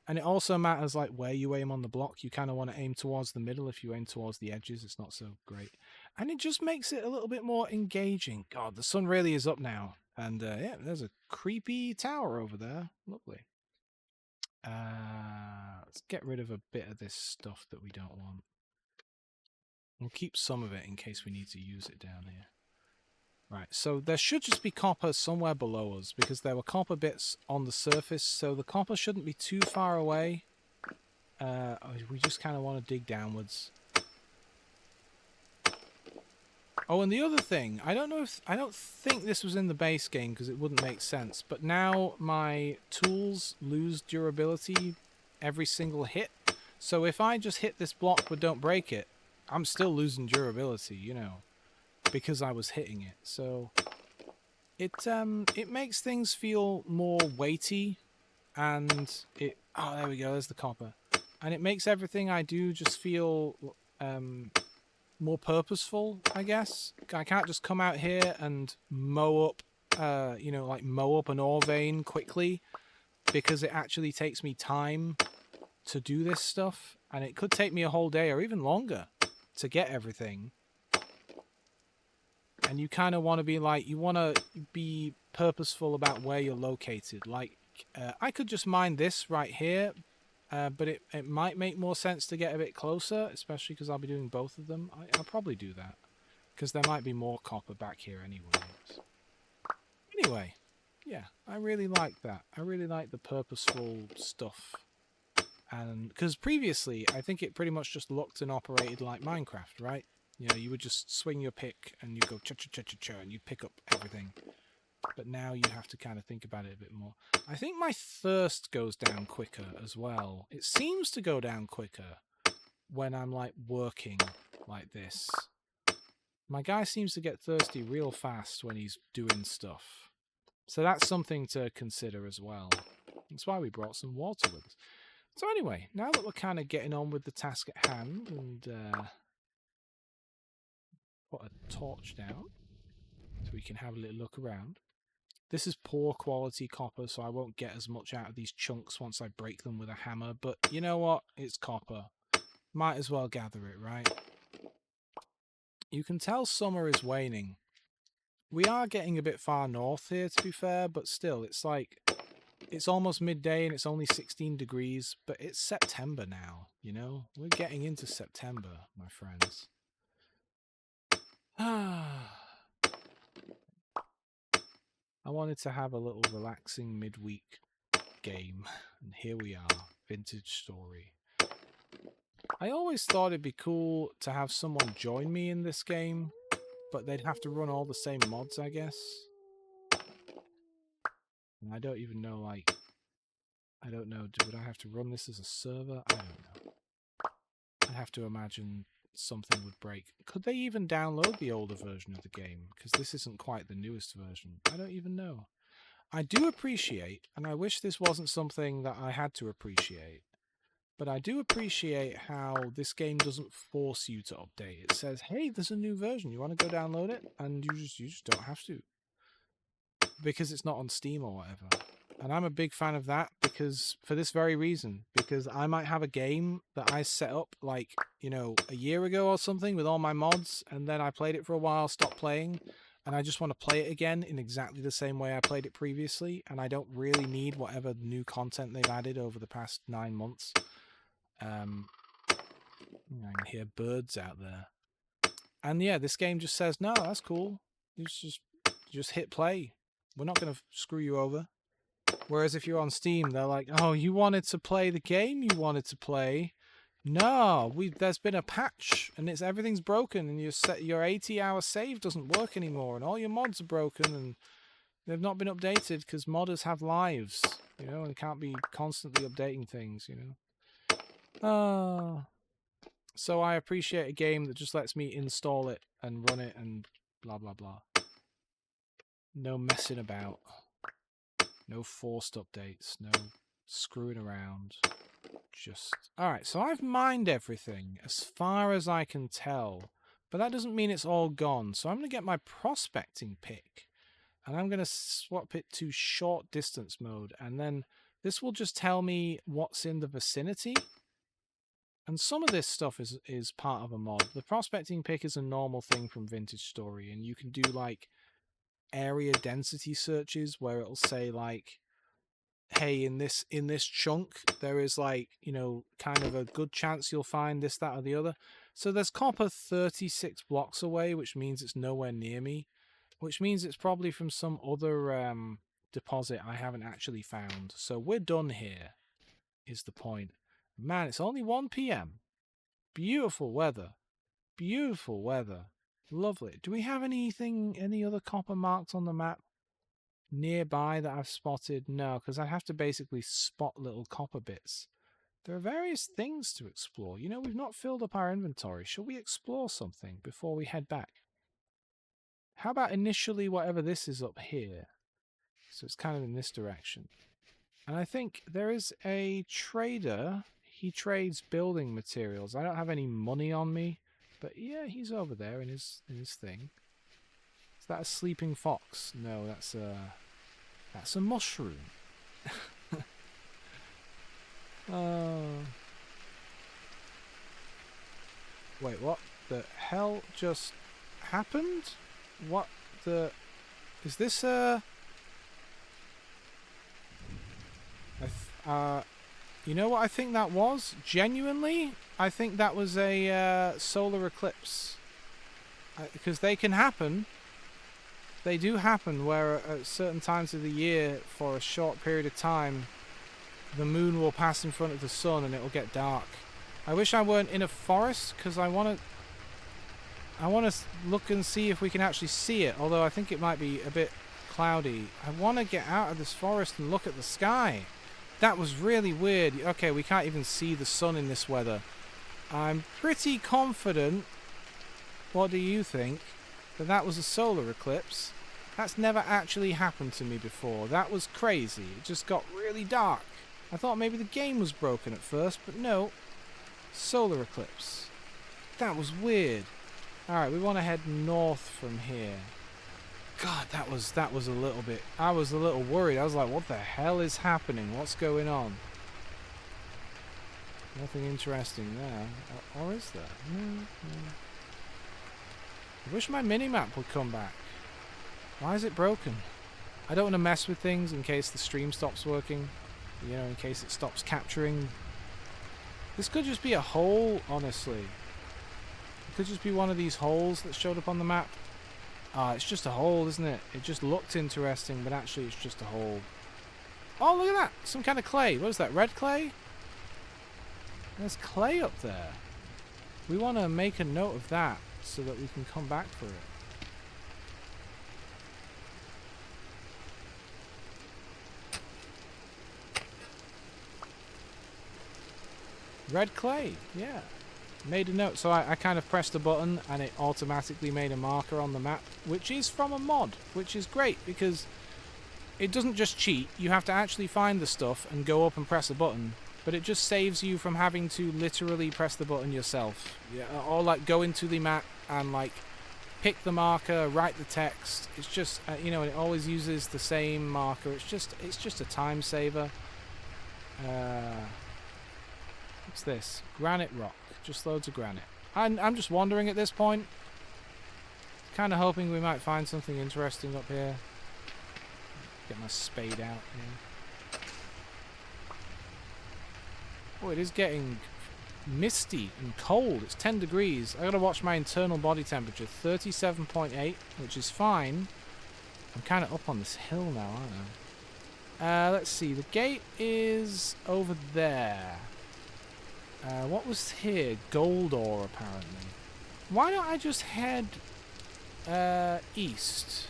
Speaker 1: And it also matters like where you aim on the block. You kind of want to aim towards the middle. If you aim towards the edges, it's not so great. And it just makes it a little bit more engaging. God, the sun really is up now. And yeah, there's a creepy tower over there. Lovely. Let's get rid of a bit of this stuff that we don't want. We'll keep some of it in case we need to use it down here. Right, so there should just be copper somewhere below us because there were copper bits on the surface, so the copper shouldn't be too far away. We just kind of want to dig downwards. Oh, and the other thing, I don't think this was in the base game because it wouldn't make sense, but now my tools lose durability every single hit. So if I just hit this block but don't break it, I'm still losing durability, you know, because I was hitting it. So it makes things feel more weighty, and oh, there we go, there's the copper. And it makes everything I do just feel more purposeful, I guess. I can't just come out here and mow up, you know, like mow up an ore vein quickly, because it actually takes me time to do this stuff, and it could take me a whole day or even longer to get everything. And you kind of want to be like, you want to be purposeful about where you're located. Like, I could just mine this right here, but it might make more sense to get a bit closer, especially because I'll be doing both of them. I'll probably do that, because there might be more copper back here anyways. Anyway, yeah, I really like that. I really like the purposeful stuff. And because previously, I think it pretty much just looked and operated like Minecraft, right? You know, you would just swing your pick and you go cha-cha-cha-cha-cha and you pick up everything. But now you have to kind of think about it a bit more. I think my thirst goes down quicker as well. It seems to go down quicker when I'm like working like this. My guy seems to get thirsty real fast when he's doing stuff. So that's something to consider as well. That's why we brought some water with us. So anyway, now that we're kind of getting on with the task at hand, and put a torch down so we can have a little look around. This is poor quality copper, so I won't get as much out of these chunks once I break them with a hammer, but you know what? It's copper. Might as well gather it, right? You can tell summer is waning. We are getting a bit far north here, to be fair, but still, it's like, it's almost midday and it's only 16 degrees, but it's September now, you know? We're getting into September, my friends. I wanted to have a little relaxing midweek game, and here we are, vintage story. I always thought it'd be cool to have someone join me in this game, but they'd have to run all the same mods, I guess. And I don't even know, like, I don't know, would I have to run this as a server? I don't know. I have to imagine something would break. Could they even download the older version of the game? Because this isn't quite the newest version. I don't even know. I do appreciate, and I wish this wasn't something that I had to appreciate, but I do appreciate how this game doesn't force you to update. It says, hey, there's a new version. You want to go download it? And you just don't have to, because it's not on Steam or whatever. And I'm a big fan of that, because for this very reason, because I might have a game that I set up like, you know, a year ago or something with all my mods, and then I played it for a while, stopped playing, and I just want to play it again in exactly the same way I played it previously, and I don't really need whatever new content they've added over the past 9 months. I can hear birds out there. And yeah, this game just says, no, that's cool. You just hit play. We're not going to screw you over. Whereas if you're on Steam, they're like, oh, you wanted to play the game you wanted to play? No, there's been a patch and everything's broken, and your 80-hour save doesn't work anymore, and all your mods are broken and they've not been updated because modders have lives, you know, and can't be constantly updating things, you know. So I appreciate a game that just lets me install it and run it and blah blah blah. No messing about. No forced updates, no screwing around. Just... Alright, so I've mined everything as far as I can tell, but that doesn't mean it's all gone. So I'm going to get my prospecting pick, and I'm going to swap it to short distance mode, and then This will just tell me what's in the vicinity. And some of this stuff is part of a mod. The prospecting pick is a normal thing from Vintage Story, and you can do like area density searches where it'll say like, hey, in this chunk there is like, you know, kind of a good chance you'll find this, that, or the other. So there's copper 36 blocks away, which means it's nowhere near me, which means it's probably from some other deposit I haven't actually found. So we're done here, is the point. Man, it's only 1 p.m. Beautiful weather. Beautiful weather. Lovely. Do we have any other copper marks on the map nearby that I've spotted? No, because I have to basically spot little copper bits. There are various things to explore. You know, we've not filled up our inventory. Shall we explore something before we head back? How about initially whatever this is up here? So it's kind of in this direction. And I think there is a trader. He trades building materials. I don't have any money on me, but yeah, he's over there in his thing. Is that a sleeping fox? No, that's a mushroom. Wait, what the hell just happened? What the... Is this you know what I think that was? Genuinely, I think that was a solar eclipse. Because they can happen. They do happen where at certain times of the year, for a short period of time, the moon will pass in front of the sun and it will get dark. I wish I weren't in a forest, because I want to look and see if we can actually see it, although I think it might be a bit cloudy. I want to get out of this forest and look at the sky. That was really weird. Okay, we can't even see the sun in this weather. I'm pretty confident, what do you think, that was a solar eclipse. That's never actually happened to me before. That was crazy. It just got really dark. I thought maybe the game was broken at first, but no. Solar eclipse. That was weird. Alright, we want to head north from here. God, that was a little bit... I was a little worried. I was like, what the hell is happening? What's going on? Nothing interesting there. Or is there? No. I wish my minimap would come back. Why is it broken? I don't want to mess with things in case the stream stops working. You know, in case it stops capturing. This could just be a hole, honestly. It could just be one of these holes that showed up on the map. Ah, it's just a hole, isn't it? It just looked interesting, but actually it's just a hole. Oh, look at that! Some kind of clay. What is that, red clay? There's clay up there. We want to make a note of that so that we can come back for it. Red clay, yeah. Made a note, so I kind of pressed a button and it automatically made a marker on the map, which is from a mod, which is great because it doesn't just cheat. You have to actually find the stuff and go up and press a button, but it just saves you from having to literally press the button yourself. Yeah, or like go into the map and like pick the marker, write the text. It's just you know, it always uses the same marker. It's just a time saver. What's this? Granite rock. Just loads of granite. I'm just wandering at this point. Kind of hoping we might find something interesting up here. Get my spade out here. Oh, it is getting misty and cold. It's 10 degrees. I gotta watch my internal body temperature. 37.8, which is fine. I'm kind of up on this hill now, aren't I? Let's see. The gate is over there. What was here? Gold ore, apparently. Why don't I just head east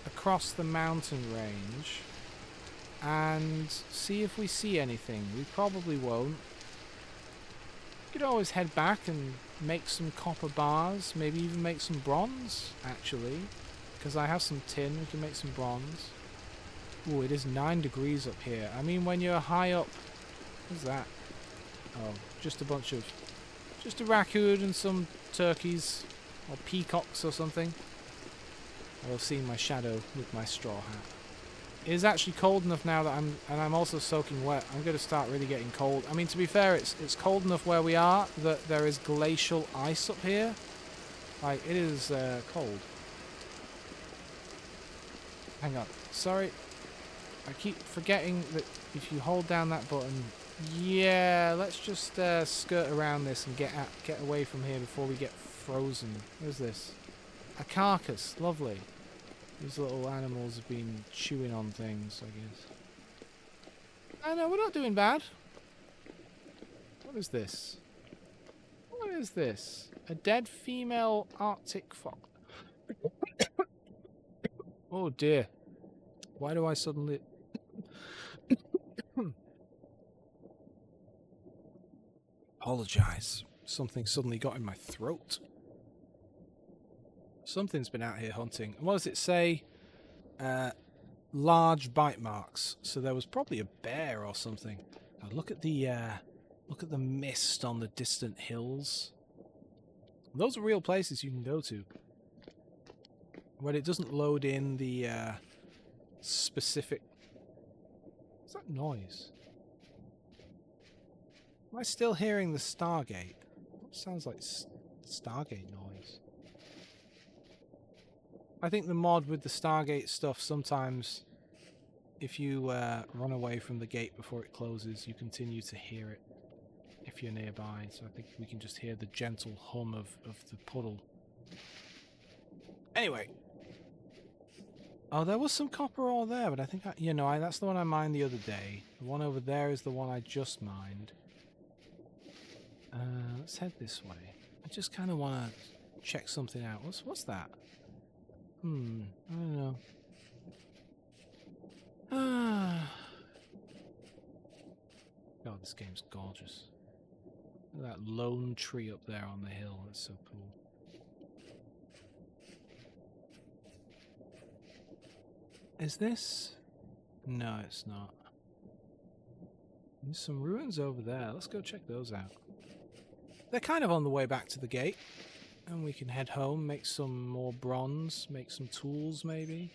Speaker 1: across the mountain range and see if we see anything? We probably won't. We could always head back and make some copper bars, maybe even make some bronze, actually, because I have some tin. We can make some bronze. Ooh, it is 9 degrees up here. I mean, when you're high up... What's that? Oh, just a raccoon and some turkeys, or peacocks or something. I've seen my shadow with my straw hat. It is actually cold enough now that I'm also soaking wet. I'm going to start really getting cold. I mean, to be fair, it's cold enough where we are that there is glacial ice up here. Like, it is cold. Hang on. Sorry. I keep forgetting that if you hold down that button... Yeah, let's just skirt around this and get away from here before we get frozen. What is this? A carcass. Lovely. These little animals have been chewing on things, I guess. Oh no, we're not doing bad. What is this? What is this? A dead female Arctic fox. Oh dear. Why do I suddenly... Apologise. Something suddenly got in my throat. Something's been out here hunting. And what does it say? Large bite marks. So there was probably a bear or something. Now look at the mist on the distant hills. Those are real places you can go to. When it doesn't load in the specific... What's that noise? Am I still hearing the Stargate? It sounds like Stargate noise. I think the mod with the Stargate stuff, sometimes if you run away from the gate before it closes, you continue to hear it if you're nearby. So I think we can just hear the gentle hum of the puddle. Anyway. Oh, there was some copper ore there, but I think, that's the one I mined the other day. The one over there is the one I just mined. Let's head this way. I just kind of want to check something out. What's that? I don't know. God, this game's gorgeous. Look at that lone tree up there on the hill. It's so cool. Is this? No, it's not. There's some ruins over there. Let's go check those out. They're kind of on the way back to the gate. And we can head home, make some more bronze, make some tools maybe.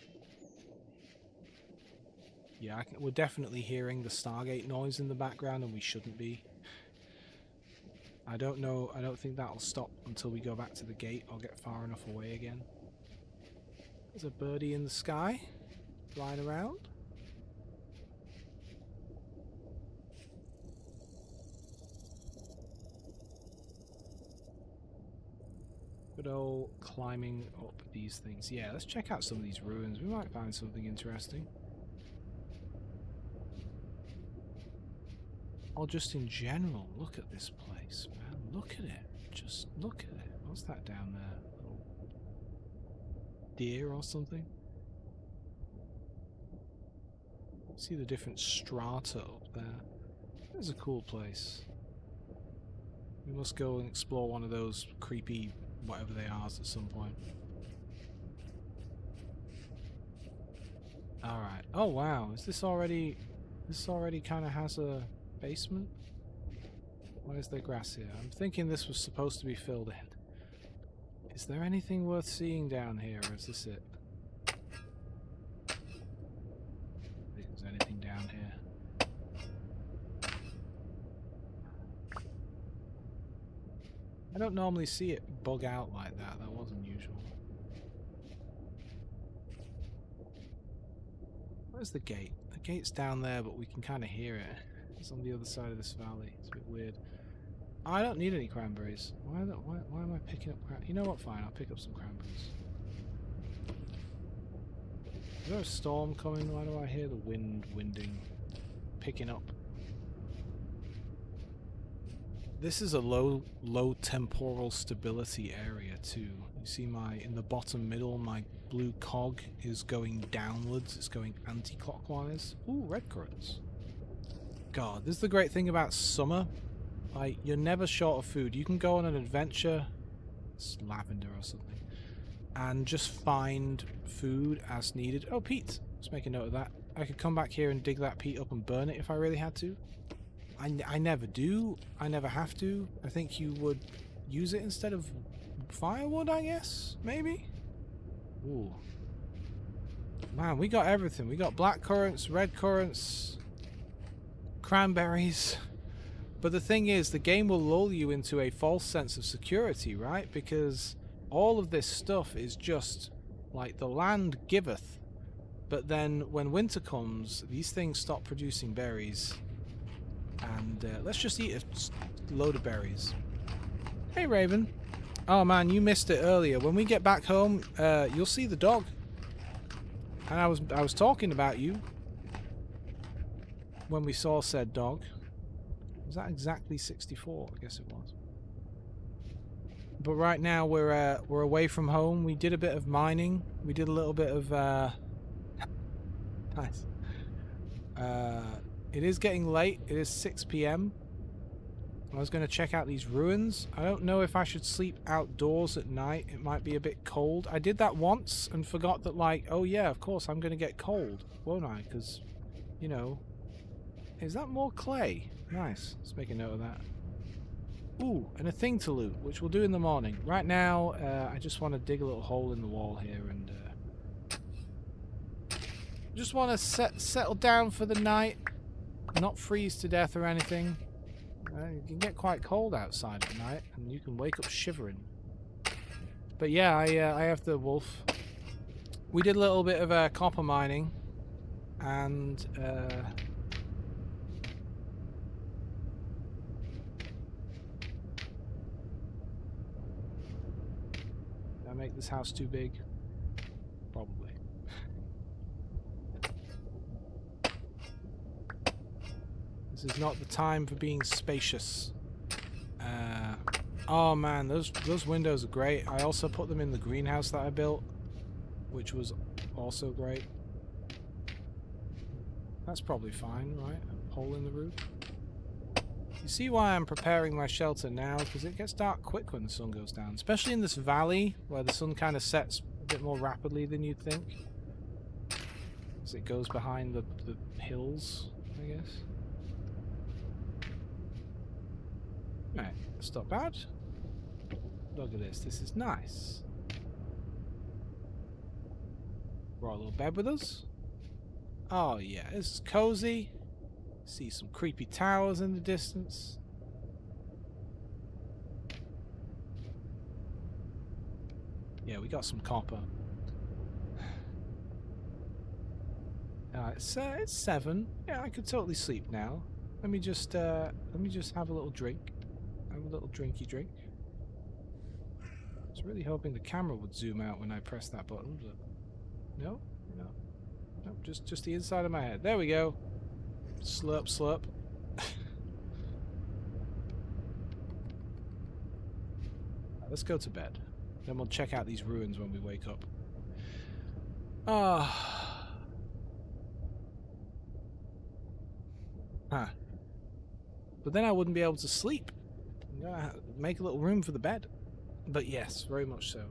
Speaker 1: Yeah, we're definitely hearing the Stargate noise in the background, and we shouldn't be. I don't know, I don't think that'll stop until we go back to the gate or get far enough away again. There's a birdie in the sky, flying around. Good old climbing up these things. Yeah, let's check out some of these ruins. We might find something interesting. Or just in general, look at this place, man. Look at it. Just look at it. What's that down there? A little deer or something? See the different strata up there. It's a cool place. We must go and explore one of those creepy whatever they are at some point. Alright. Oh wow, is this already... This already kind of has a basement? Why is there grass here? I'm thinking this was supposed to be filled in. Is there anything worth seeing down here, or is this it? Is there anything down here? I don't normally see it bug out like that. That wasn't usual. Where's the gate? The gate's down there, but we can kind of hear it. It's on the other side of this valley. It's a bit weird. I don't need any cranberries. Why am I picking up cranberries? You know what? Fine, I'll pick up some cranberries. Is there a storm coming? Why do I hear the wind winding? Picking up. This is a low temporal stability area too. You see in the bottom middle, my blue cog is going downwards. It's going anti-clockwise. Ooh, red currants. God, this is the great thing about summer. Like, you're never short of food. You can go on an adventure, it's lavender or something, and just find food as needed. Oh, peat. Let's make a note of that. I could come back here and dig that peat up and burn it if I really had to. I never do. I never have to. I think you would use it instead of firewood, I guess? Maybe? Ooh. Man, we got everything. We got black currants, red currants, cranberries. But the thing is, the game will lull you into a false sense of security, right? Because all of this stuff is just like the land giveth. But then when winter comes, these things stop producing berries. And let's just eat a load of berries. Hey, Raven. Oh man, you missed it earlier. When we get back home, you'll see the dog. And I was talking about you when we saw said dog. Was that exactly 64? I guess it was. But right now we're away from home. We did a bit of mining. We did a little bit of nice. It is getting late. It is 6 p.m. I was going to check out these ruins. I don't know if I should sleep outdoors at night. It might be a bit cold. I did that once and forgot that, like, oh yeah, of course I'm going to get cold, won't I? Because, you know... Is that more clay? Nice. Let's make a note of that. Ooh, and a thing to loot, which we'll do in the morning. Right now, I just want to dig a little hole in the wall here and... just want to settle down for the night. Not freeze to death or anything. It can get quite cold outside at night, and you can wake up shivering. But yeah, I have the wolf. We did a little bit of copper mining, and did I make this house too big? Probably. This is not the time for being spacious. Oh man, those windows are great. I also put them in the greenhouse that I built, which was also great. That's probably fine, right? A hole in the roof. You see why I'm preparing my shelter now? Because it gets dark quick when the sun goes down. Especially in this valley, where the sun kind of sets a bit more rapidly than you'd think. As it goes behind the hills, I guess. Right, that's not bad. Look at this, this is nice. Brought a little bed with us. Oh yeah, this is cozy. See some creepy towers in the distance. Yeah, we got some copper. It's 7. Yeah, I could totally sleep now. Let me just have a little drink. Have a little drinky drink. I was really hoping the camera would zoom out when I press that button, but no, just the inside of my head. There we go. Slurp, slurp. Right, let's go to bed. Then we'll check out these ruins when we wake up. Ah. Huh. But then I wouldn't be able to sleep. I'm gonna make a little room for the bed. But yes, very much so.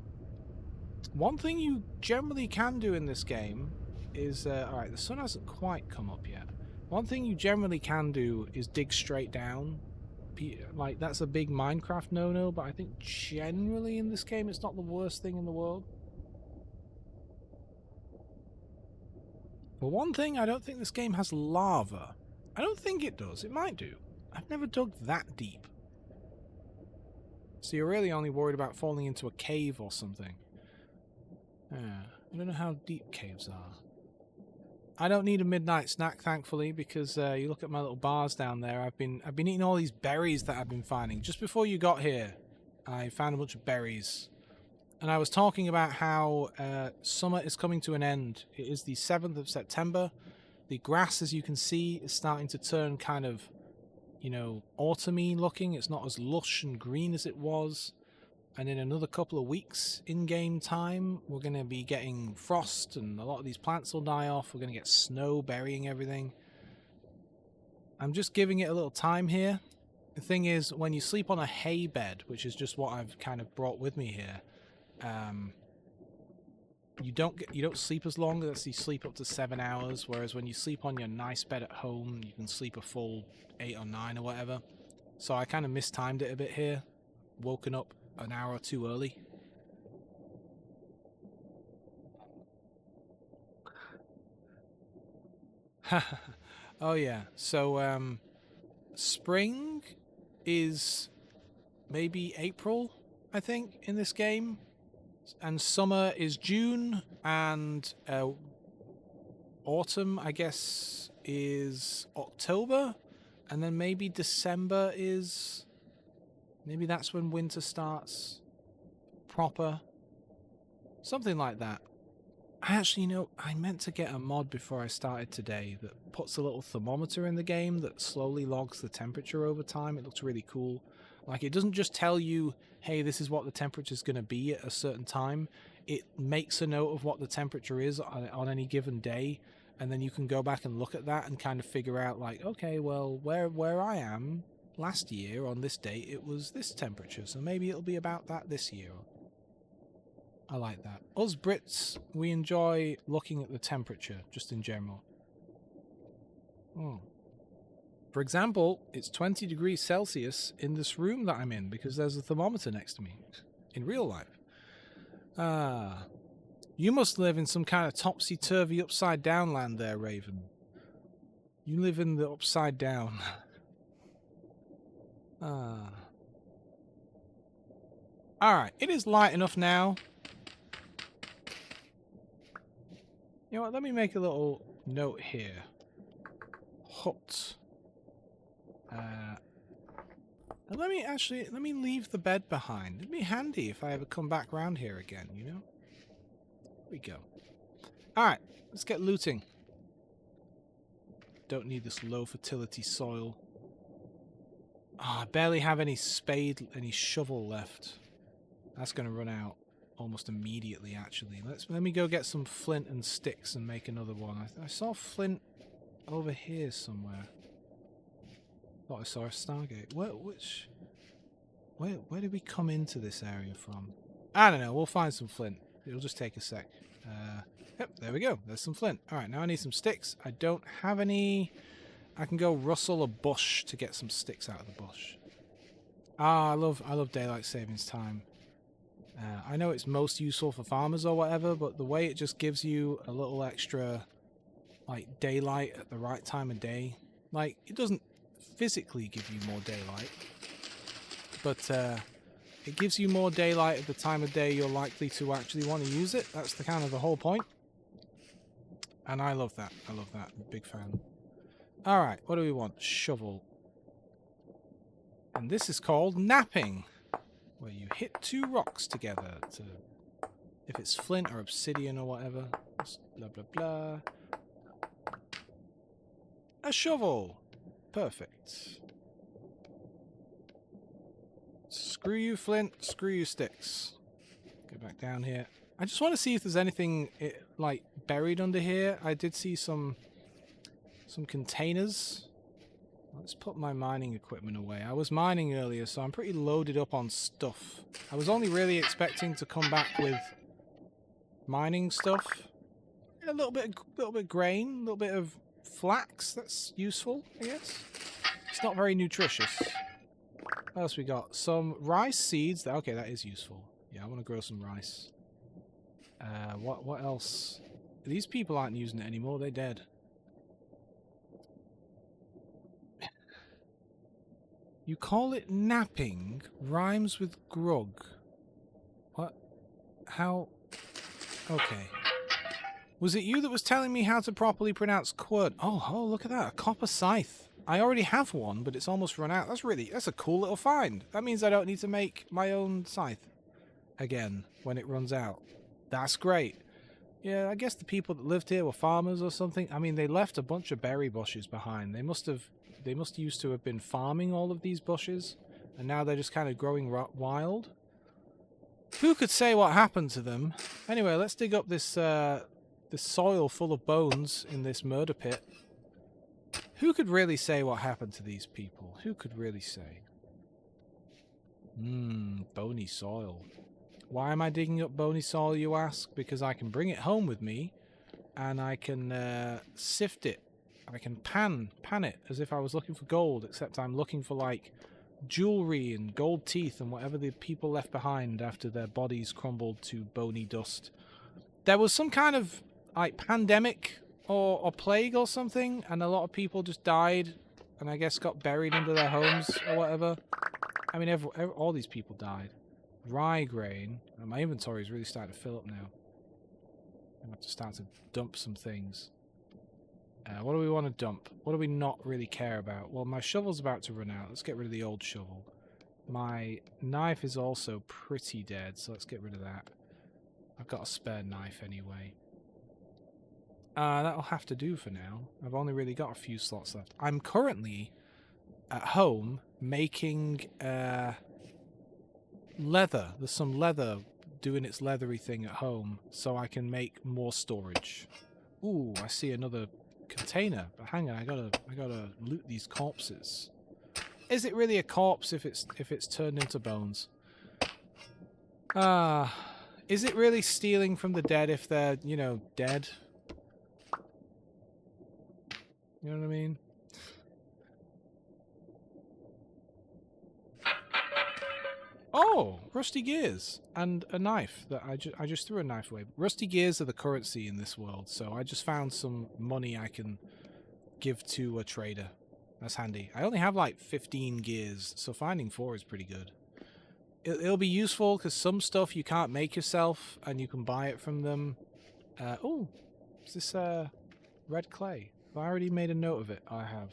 Speaker 1: One thing you generally can do in this game is... alright, the sun hasn't quite come up yet. One thing you generally can do is dig straight down. Like, that's a big Minecraft no-no, but I think generally in this game it's not the worst thing in the world. For one thing, I don't think this game has lava. I don't think it does. It might do. I've never dug that deep. So you're really only worried about falling into a cave or something. I don't know how deep caves are. I don't need a midnight snack, thankfully, because you look at my little bars down there. I've been eating all these berries that I've been finding. Just before you got here, I found a bunch of berries. And I was talking about how summer is coming to an end. It is the 7th of September. The grass, as you can see, is starting to turn kind of, you know, autumny looking. It's not as lush and green as it was. And in another couple of weeks, in-game time, we're going to be getting frost and a lot of these plants will die off. We're going to get snow burying everything. I'm just giving it a little time here. The thing is, when you sleep on a hay bed, which is just what I've kind of brought with me here, you don't sleep as long. You sleep up to 7 hours, whereas when you sleep on your nice bed at home, you can sleep a full 8 or 9 or whatever. So I kind of mistimed it a bit here. Woken up an hour or two early. Oh yeah. So spring is maybe April, I think, in this game, and summer is June, and autumn, I guess, is October, and then maybe December is maybe that's when winter starts proper, something like that. Actually, I meant to get a mod before I started today that puts a little thermometer in the game that slowly logs the temperature over time. It looks really cool. Like, it doesn't just tell you, hey, this is what the temperature is going to be at a certain time. It makes a note of what the temperature is on any given day, and then you can go back and look at that and kind of figure out, like, okay, well, where I am last year on this date, it was this temperature, so maybe it'll be about that this year. I like that. Us Brits, we enjoy looking at the temperature, just in general. For example, it's 20 degrees Celsius in this room that I'm in because there's a thermometer next to me in real life. You must live in some kind of topsy-turvy upside-down land there, Raven. You live in the upside down. Alright, it is light enough now. You know what, let me make a little note here. Hut. And let me leave the bed behind. It'd be handy if I ever come back round here again, you know? Here we go. Alright, let's get looting. Don't need this low fertility soil. I barely have any shovel left. That's going to run out almost immediately, actually. Let me go get some flint and sticks and make another one. I saw flint over here somewhere. Thought I saw a Stargate. Where did we come into this area from? I don't know. We'll find some flint. It'll just take a sec. Yep, there we go. There's some flint. Alright, now I need some sticks. I don't have any. I can go rustle a bush to get some sticks out of the bush. I love daylight savings time. I know it's most useful for farmers or whatever, but the way it just gives you a little extra, like, daylight at the right time of day. Like, it doesn't physically give you more daylight, but it gives you more daylight at the time of day you're likely to actually want to use it. That's the kind of the whole point. And I love that. I'm a big fan. Alright, what do we want? Shovel. And this is called napping, where you hit two rocks together to, if it's flint or obsidian or whatever, just blah blah blah. A shovel. Perfect. Screw you, flint. Screw you, sticks. Go back down here. I just want to see if there's anything like buried under here. I did see some containers. Let's put my mining equipment away. I was mining earlier, so I'm pretty loaded up on stuff. I was only really expecting to come back with mining stuff. A little bit of grain, a little bit of flax. That's useful, I guess. It's not very nutritious. What else we got? Some rice seeds. Okay, that is useful. Yeah, I want to grow some rice. What else? These people aren't using it anymore. They're dead. You call it napping, rhymes with grug. What? How? Okay. Was it you that was telling me how to properly pronounce quird? Oh, look at that. A copper scythe. I already have one, but it's almost run out. That's a cool little find. That means I don't need to make my own scythe again when it runs out. That's great. Yeah, I guess the people that lived here were farmers or something. I mean, they left a bunch of berry bushes behind. They must used to have been farming all of these bushes, and now they're just kind of growing wild. Who could say what happened to them? Anyway, let's dig up this soil full of bones in this murder pit. Who could really say what happened to these people? Who could really say? Bony soil. Why am I digging up bony soil, you ask? Because I can bring it home with me, and I can sift it. I can pan it as if I was looking for gold, except I'm looking for, like, jewelry and gold teeth and whatever the people left behind after their bodies crumbled to bony dust. There was some kind of, like, pandemic or plague or something, and a lot of people just died, and I guess got buried under their homes or whatever. I mean, all these people died. Rye grain. My inventory is really starting to fill up now. I have to start to dump some things. What do we want to dump? What do we not really care about? Well, my shovel's about to run out. Let's get rid of the old shovel. My knife is also pretty dead, so let's get rid of that. I've got a spare knife anyway. That'll have to do for now. I've only really got a few slots left. I'm currently at home making leather. There's some leather doing its leathery thing at home, so I can make more storage. Ooh, I see another container. But hang on, I gotta loot these corpses. Is it really a corpse if it's turned into bones? Is it really stealing from the dead if they're, you know, dead? You know what I mean? Oh, rusty gears and a knife that I just threw a knife away. Rusty gears are the currency in this world, so I just found some money I can give to a trader. That's handy. I only have like 15 gears, so finding 4 is pretty good. It'll be useful because some stuff you can't make yourself and you can buy it from them. Oh, is this red clay? Have I already made a note of it? I have.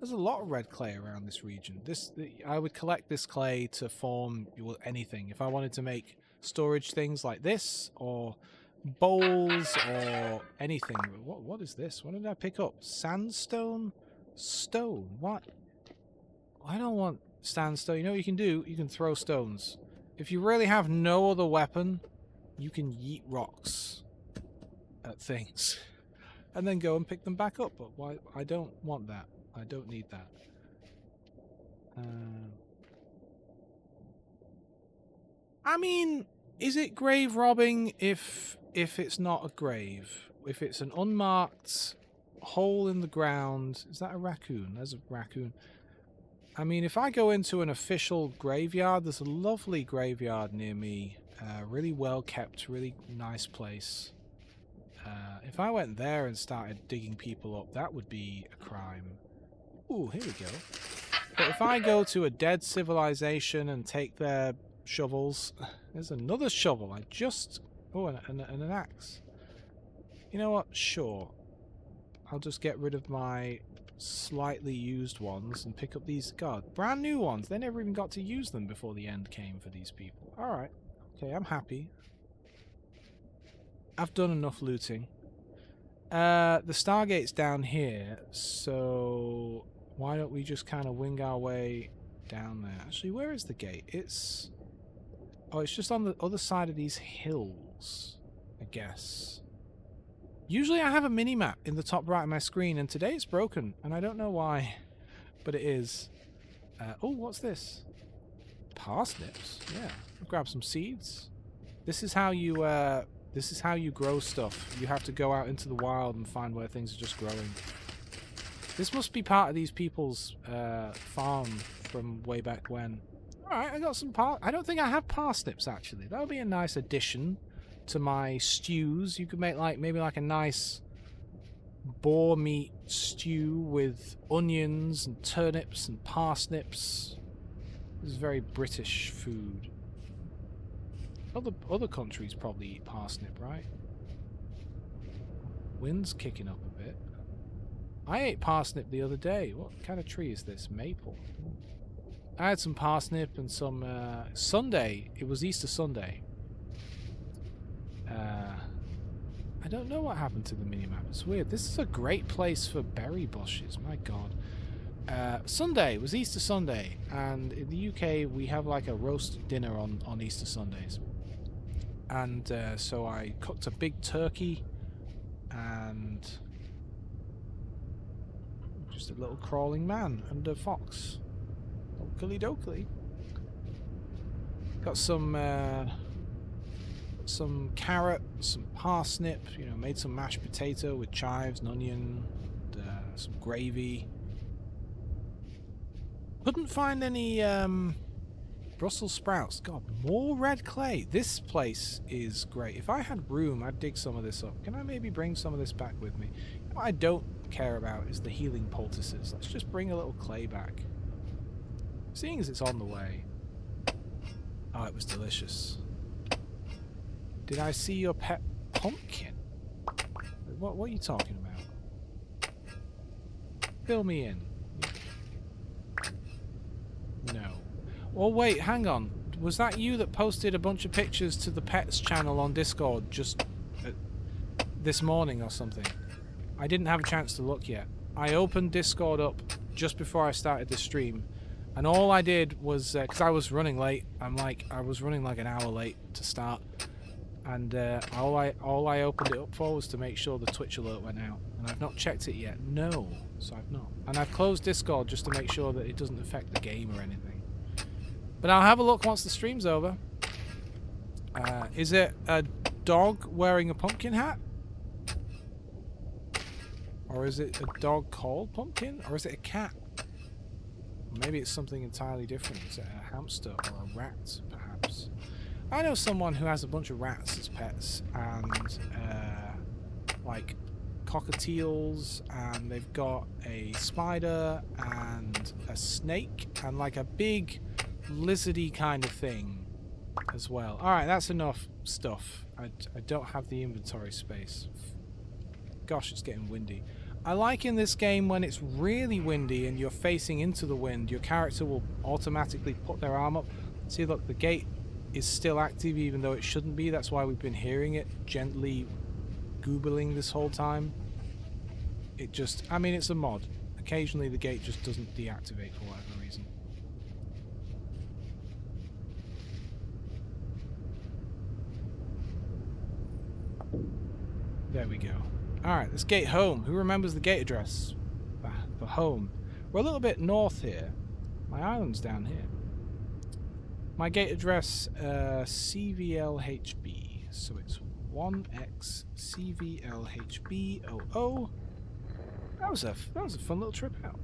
Speaker 1: There's a lot of red clay around this region. I would collect this clay to form anything. If I wanted to make storage things like this, or bowls, or anything. What is this? What did I pick up? Sandstone? Stone? What? I don't want sandstone. You know what you can do? You can throw stones. If you really have no other weapon, you can yeet rocks at things. And then go and pick them back up. But why? I don't want that. I don't need that. I mean, is it grave robbing if it's not a grave? If it's an unmarked hole in the ground? Is that a raccoon? There's a raccoon. I mean, if I go into an official graveyard, there's a lovely graveyard near me. Really well kept, really nice place. If I went there and started digging people up, that would be a crime. Ooh, here we go. But if I go to a dead civilization and take their shovels... There's another shovel. Oh, and an axe. You know what? Sure. I'll just get rid of my slightly used ones and pick up these... God, brand new ones. They never even got to use them before the end came for these people. Alright. Okay, I'm happy. I've done enough looting. The Stargate's down here, so why don't we just kind of wing our way down there? Actually, where is the gate? It's just on the other side of these hills, I guess. Usually I have a mini-map in the top right of my screen, and today it's broken, and I don't know why, but it is. Oh, what's this? Parsnips. Yeah, I'll grab some seeds. This is how you grow stuff. You have to go out into the wild and find where things are just growing. This must be part of these people's farm from way back when. Alright, I got some I don't think I have parsnips, actually. That would be a nice addition to my stews. You could make maybe like a nice boar meat stew with onions and turnips and parsnips. This is very British food. Other countries probably eat parsnip, right? Wind's kicking up a bit. I ate parsnip the other day. What kind of tree is this? Maple. I had some parsnip and some Sunday. It was Easter Sunday. I don't know what happened to the minimap. It's weird. This is a great place for berry bushes. My God. Sunday. It was Easter Sunday. And in the UK, we have like a roast dinner on Easter Sundays. And so I cooked a big turkey and just a little crawling man and a fox. Oakley dokley. Got some carrot, some parsnip, you know, made some mashed potato with chives and onion, and, some gravy. Couldn't find any Brussels sprouts. God, more red clay. This place is great. If I had room, I'd dig some of this up. Can I maybe bring some of this back with me? What I don't care about is the healing poultices. Let's just bring a little clay back. Seeing as it's on the way. Oh, it was delicious. Did I see your pet pumpkin? What are you talking about? Fill me in. No. Oh, wait, hang on. Was that you that posted a bunch of pictures to the Pets channel on Discord just this morning or something? I didn't have a chance to look yet. I opened Discord up just before I started the stream, and all I did was, because I was running late, I was running like an hour late to start, and all I opened it up for was to make sure the Twitch alert went out, and I've not checked it yet. No, so I've not. And I've closed Discord just to make sure that it doesn't affect the game or anything. But I'll have a look once the stream's over. Is it a dog wearing a pumpkin hat? Or is it a dog called Pumpkin? Or is it a cat? Or maybe it's something entirely different. Is it a hamster or a rat, perhaps? I know someone who has a bunch of rats as pets, and like cockatiels, and they've got a spider and a snake and like a big lizardy kind of thing as well. Alright, that's enough stuff. I don't have the inventory space. Gosh, it's getting windy. I like in this game when it's really windy and you're facing into the wind, your character will automatically put their arm up. See, look, the gate is still active even though it shouldn't be. That's why we've been hearing it gently googling this whole time. It just, I mean, it's a mod. Occasionally the gate just doesn't deactivate for whatever reason. There we go. Alright, let's gate home. Who remembers the gate address for home? We're a little bit north here. My island's down here. My gate address, CVLHB. So it's 1X CVLHB00. That was a fun little trip out.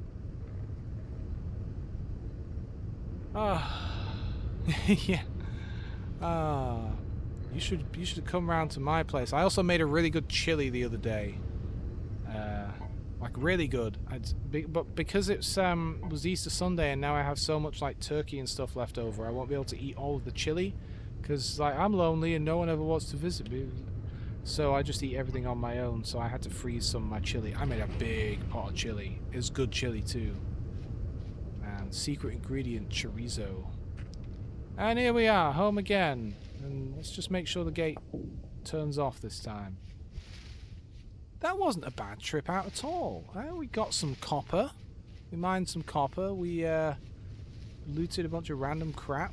Speaker 1: Yeah. You should come round to my place. I also made a really good chili the other day. Like really good. But because it's was Easter Sunday and now I have so much like turkey and stuff left over, I won't be able to eat all of the chili because like I'm lonely and no one ever wants to visit me. So I just eat everything on my own. So I had to freeze some of my chili. I made a big pot of chili. It was good chili too. And secret ingredient chorizo. And here we are, home again. And let's just make sure the gate turns off this time. That wasn't a bad trip out at all. We got some copper. We mined some copper. We looted a bunch of random crap.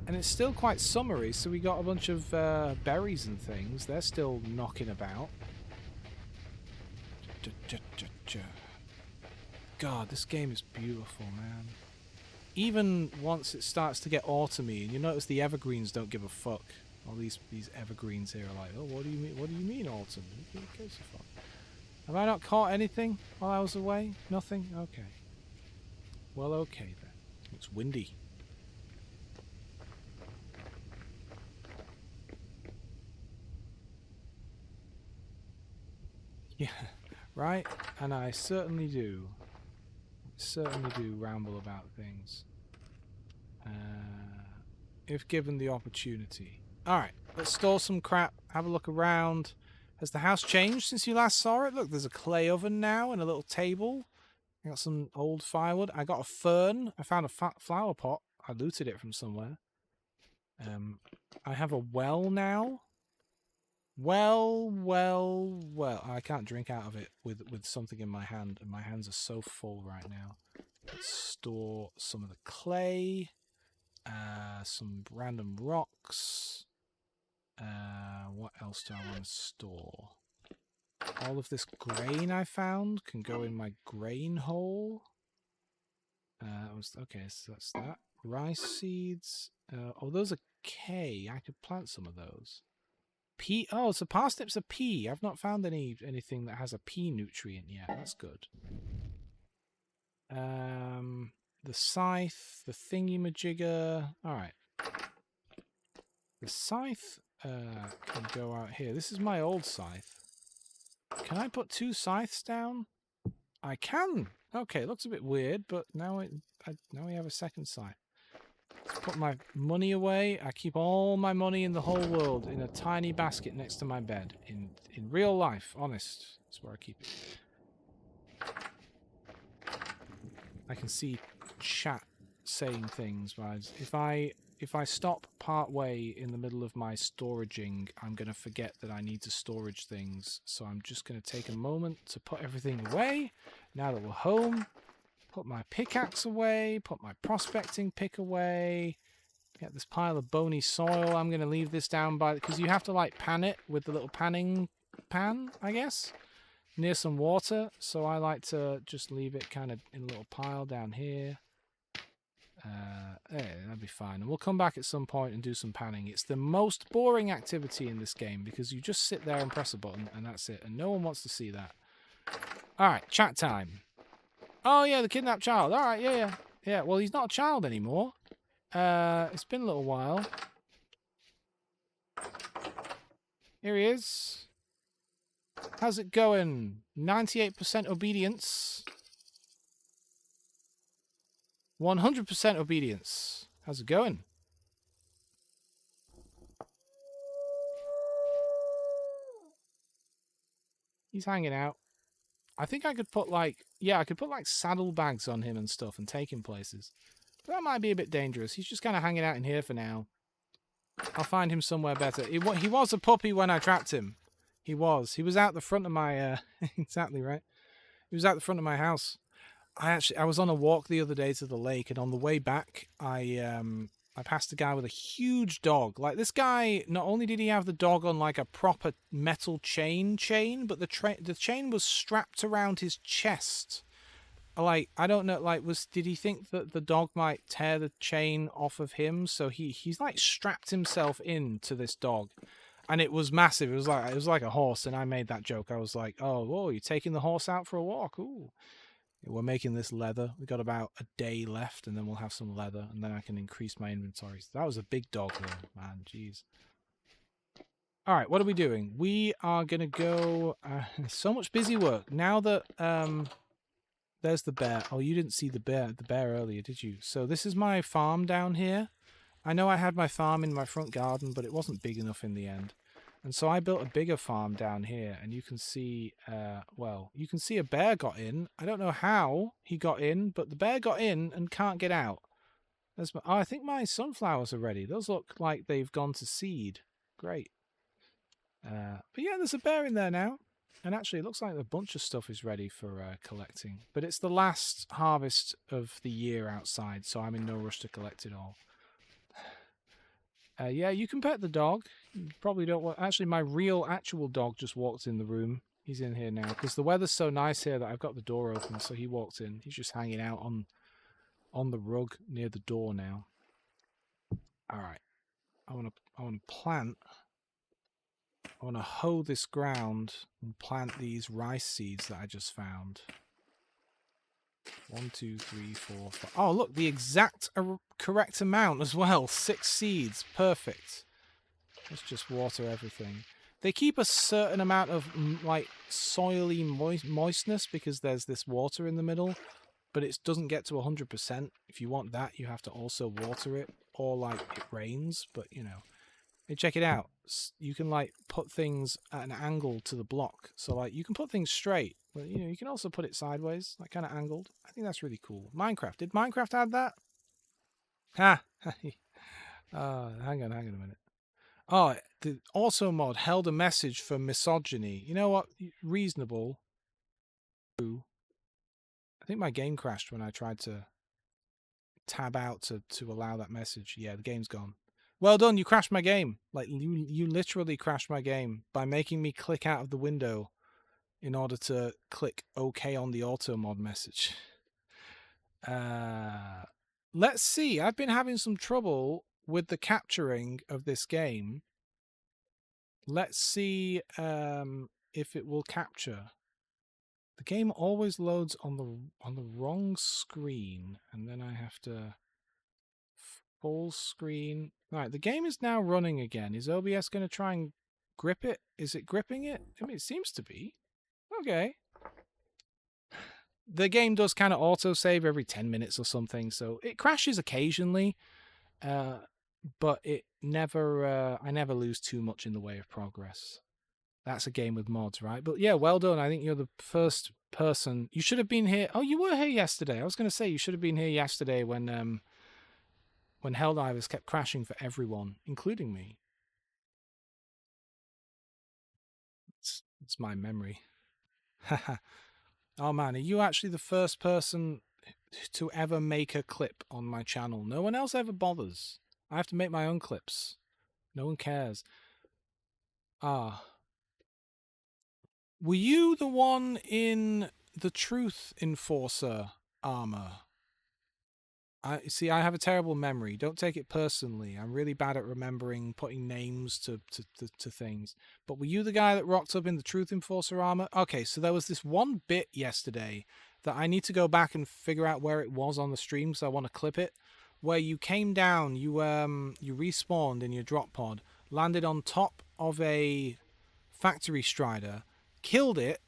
Speaker 1: And it's still quite summery, so we got a bunch of berries and things. They're still knocking about. God, this game is beautiful, man. Even once it starts to get autumny, and you notice the evergreens don't give a fuck. All these evergreens here are like, oh, what do you mean? What do you mean autumn? Who gives a fuck? Have I not caught anything while I was away? Nothing? Okay. Well, okay then. It's windy. Yeah, right? And I certainly do. Certainly do ramble about things. If given the opportunity. Alright, let's store some crap, have a look around. Has the house changed since you last saw it? Look, there's a clay oven now and a little table. I got some old firewood. I got a fern. I found a flower pot. I looted it from somewhere. I have a well now. Well. I can't drink out of it with something in my hand, and my hands are so full right now. Let's store some of the clay, some random rocks. What else do I want to store? All of this grain I found can go in my grain hole. Okay, so that's that. Rice seeds. Oh, those are K. I could plant some of those. P. Oh, so parsnips are P. I've not found anything that has a P nutrient yet. That's good. the scythe, the thingy-majigger. All right. The scythe can go out here. This is my old scythe. Can I put 2 scythes down? I can. Okay, it looks a bit weird, but now now we have a second scythe. Let's put my money away. I keep all my money in the whole world in a tiny basket next to my bed. In real life, honest. That's where I keep it. I can see chat saying things, but if I stop part way in the middle of my storaging, I'm going to forget that I need to storage things. So I'm just going to take a moment to put everything away. Now that we're home, put my pickaxe away, put my prospecting pick away, get this pile of bony soil. I'm going to leave this down by, because you have to like pan it with the little panning pan, I guess, near some water. So I like to just leave it kind of in a little pile down here. That'd be fine. And we'll come back at some point and do some panning. It's the most boring activity in this game because you just sit there and press a button and that's it. And no one wants to see that. All right, chat time. Oh, yeah, the kidnapped child. All right, yeah. Yeah, well, he's not a child anymore. It's been a little while. Here he is. How's it going? 98% obedience. 100% obedience. How's it going? He's hanging out. I think I could put like, I could put like saddlebags on him and stuff and take him places. But that might be a bit dangerous. He's just kind of hanging out in here for now. I'll find him somewhere better. He was a puppy when I trapped him. He was. He was out the front of my, exactly right. He was out the front of my house. I was on a walk the other day to the lake, and on the way back, I passed a guy with a huge dog. Like, this guy, not only did he have the dog on like a proper metal chain, but the chain was strapped around his chest. Like, I don't know, like, did he think that the dog might tear the chain off of him? So he's like strapped himself in to this dog. And it was massive. It was like a horse, and I made that joke. I was like, "Oh, whoa, you're taking the horse out for a walk? Ooh." We're making this leather. We've got about a day left, and then we'll have some leather, and then I can increase my inventory. So that was a big dog, though, man. Jeez. All right, what are we doing? We are going to go... so much busy work. Now that... there's the bear. Oh, you didn't see the bear earlier, did you? So this is my farm down here. I know I had my farm in my front garden, but it wasn't big enough in the end. And so I built a bigger farm down here, and you can see, you can see a bear got in. I don't know how he got in, but the bear got in and can't get out. I think my sunflowers are ready. Those look like they've gone to seed. Great. But yeah, there's a bear in there now. And actually, it looks like a bunch of stuff is ready for collecting. But it's the last harvest of the year outside, so I'm in no rush to collect it all. Yeah, you can pet the dog. You probably don't want... Actually, my actual dog just walked in the room. He's in here now. Because the weather's so nice here that I've got the door open, so he walked in. He's just hanging out on the rug near the door now. All right. I want to plant... I want to hoe this ground and plant these rice seeds that I just found. 1, 2, 3, 4, 5. Oh, look, the exact correct amount as well. 6 seeds. Perfect. Let's just water everything. They keep a certain amount of, like, soily moistness because there's this water in the middle, but it doesn't get to 100%. If you want that, you have to also water it, or, like, it rains, but, you know. Hey, check it out. You can, like, put things at an angle to the block. So, like, you can put things straight, but, you know, you can also put it sideways, like, kind of angled. I think that's really cool. Minecraft. Did Minecraft add that? Ha! Hang on a minute. Oh, the also mod held a message for misogyny. You know what? Reasonable. I think my game crashed when I tried to tab out to allow that message. Yeah, the game's gone. Well done, you crashed my game. Like, you literally crashed my game by making me click out of the window in order to click OK on the auto mod message. Let's see. I've been having some trouble with the capturing of this game. Let's see if it will capture. The game always loads on the wrong screen, and then I have to full screen. Right, the game is now running again. Is OBS going to try and grip it? Is it gripping it? I mean, it seems to be. Okay. The game does kind of autosave every 10 minutes or something, so it crashes occasionally, but it never. I never lose too much in the way of progress. That's a game with mods, right? But yeah, well done. I think you're the first person. You should have been here. Oh, you were here yesterday. I was going to say you should have been here yesterday when Helldivers kept crashing for everyone, including me. It's my memory. Oh man, are you actually the first person to ever make a clip on my channel? No one else ever bothers. I have to make my own clips. No one cares. Ah. Were you the one in the Truth Enforcer armor? I have a terrible memory. Don't take it personally. I'm really bad at remembering putting names to things. But were you the guy that rocked up in the Truth Enforcer armor? Okay, so there was this one bit yesterday that I need to go back and figure out where it was on the stream, so I want to clip it. Where you came down, you respawned in your drop pod, landed on top of a factory strider, killed it,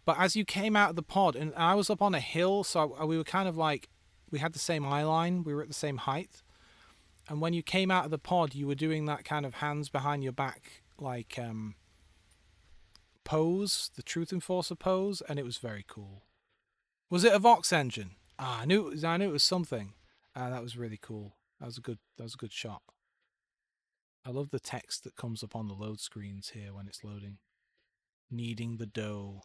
Speaker 1: but as you came out of the pod, and I was up on a hill, so we were kind of like, we had the same eye line, we were at the same height, and when you came out of the pod, you were doing that kind of hands behind your back, like, pose, the Truth Enforcer pose, and it was very cool. Was it a Vox engine? I knew it was something. That was really cool. That was a good shot. I love the text that comes up on the load screens here when it's loading. Kneading the dough,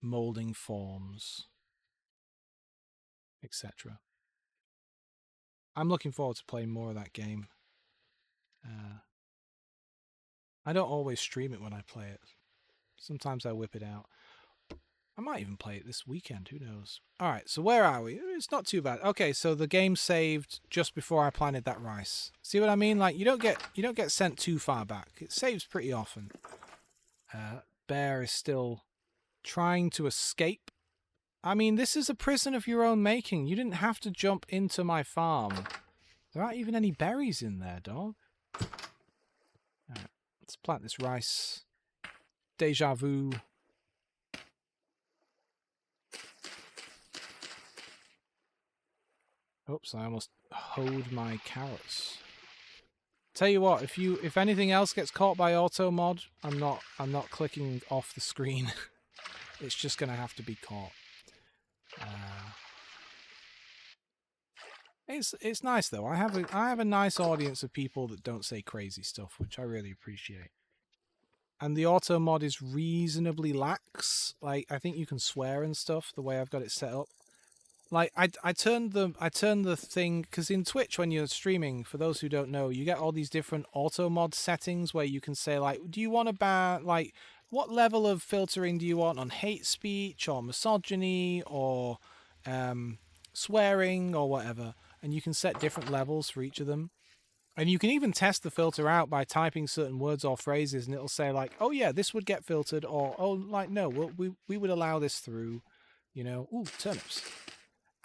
Speaker 1: molding forms, etc. I'm looking forward to playing more of that game. I don't always stream it when I play it. Sometimes I whip it out. I might even play it this weekend, who knows. Alright, so where are we? It's not too bad. Okay, so the game saved just before I planted that rice. See what I mean? Like, you don't get sent too far back. It saves pretty often. Bear is still trying to escape. I mean, this is a prison of your own making. You didn't have to jump into my farm. There aren't even any berries in there, dog. Alright, let's plant this rice. Deja vu. Oops, I almost hoed my carrots. Tell you what, if anything else gets caught by auto mod, I'm not clicking off the screen. It's just gonna have to be caught. It's nice though. I have a nice audience of people that don't say crazy stuff, which I really appreciate. And the auto mod is reasonably lax. Like, I think you can swear and stuff the way I've got it set up. Like, I turned the thing, because in Twitch when you're streaming, for those who don't know, you get all these different auto mod settings where you can say, like, do you want to ban, like, what level of filtering do you want on hate speech or misogyny or swearing or whatever, and you can set different levels for each of them. And you can even test the filter out by typing certain words or phrases, and it'll say, like, oh yeah, this would get filtered, or oh, like, no, we would allow this through, you know. Ooh, turnips.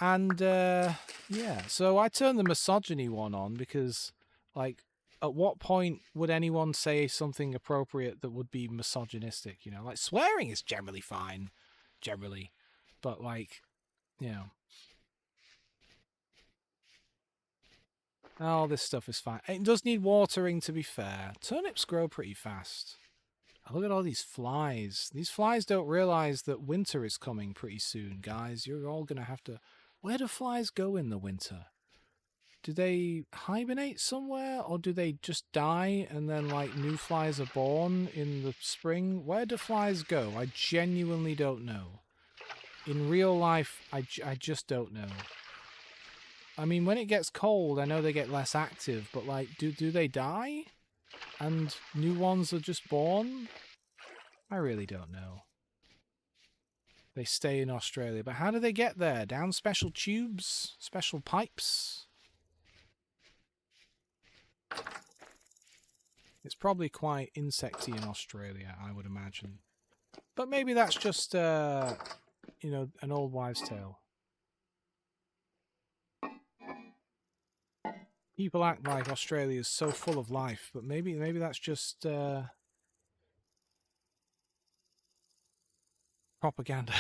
Speaker 1: And yeah, so I turned the misogyny one on because, like, at what point would anyone say something appropriate that would be misogynistic? You know, like, swearing is generally fine, generally, but, like, you know, all this stuff is fine. It does need watering, to be fair. Turnips grow pretty fast. Look at all these flies. These flies don't realize that winter is coming pretty soon, guys. You're all going to have to... Where do flies go in the winter? Do they hibernate somewhere, or do they just die and then, like, new flies are born in the spring? Where do flies go? I genuinely don't know. In real life, I just don't know. I mean, when it gets cold, I know they get less active, but, like, do they die? And new ones are just born? I really don't know. They stay in Australia, but how do they get there? Down special tubes? Special pipes? It's probably quite insecty in Australia, I would imagine. But maybe that's just you know, an old wives' tale. People act like Australia is so full of life, but maybe that's just propaganda.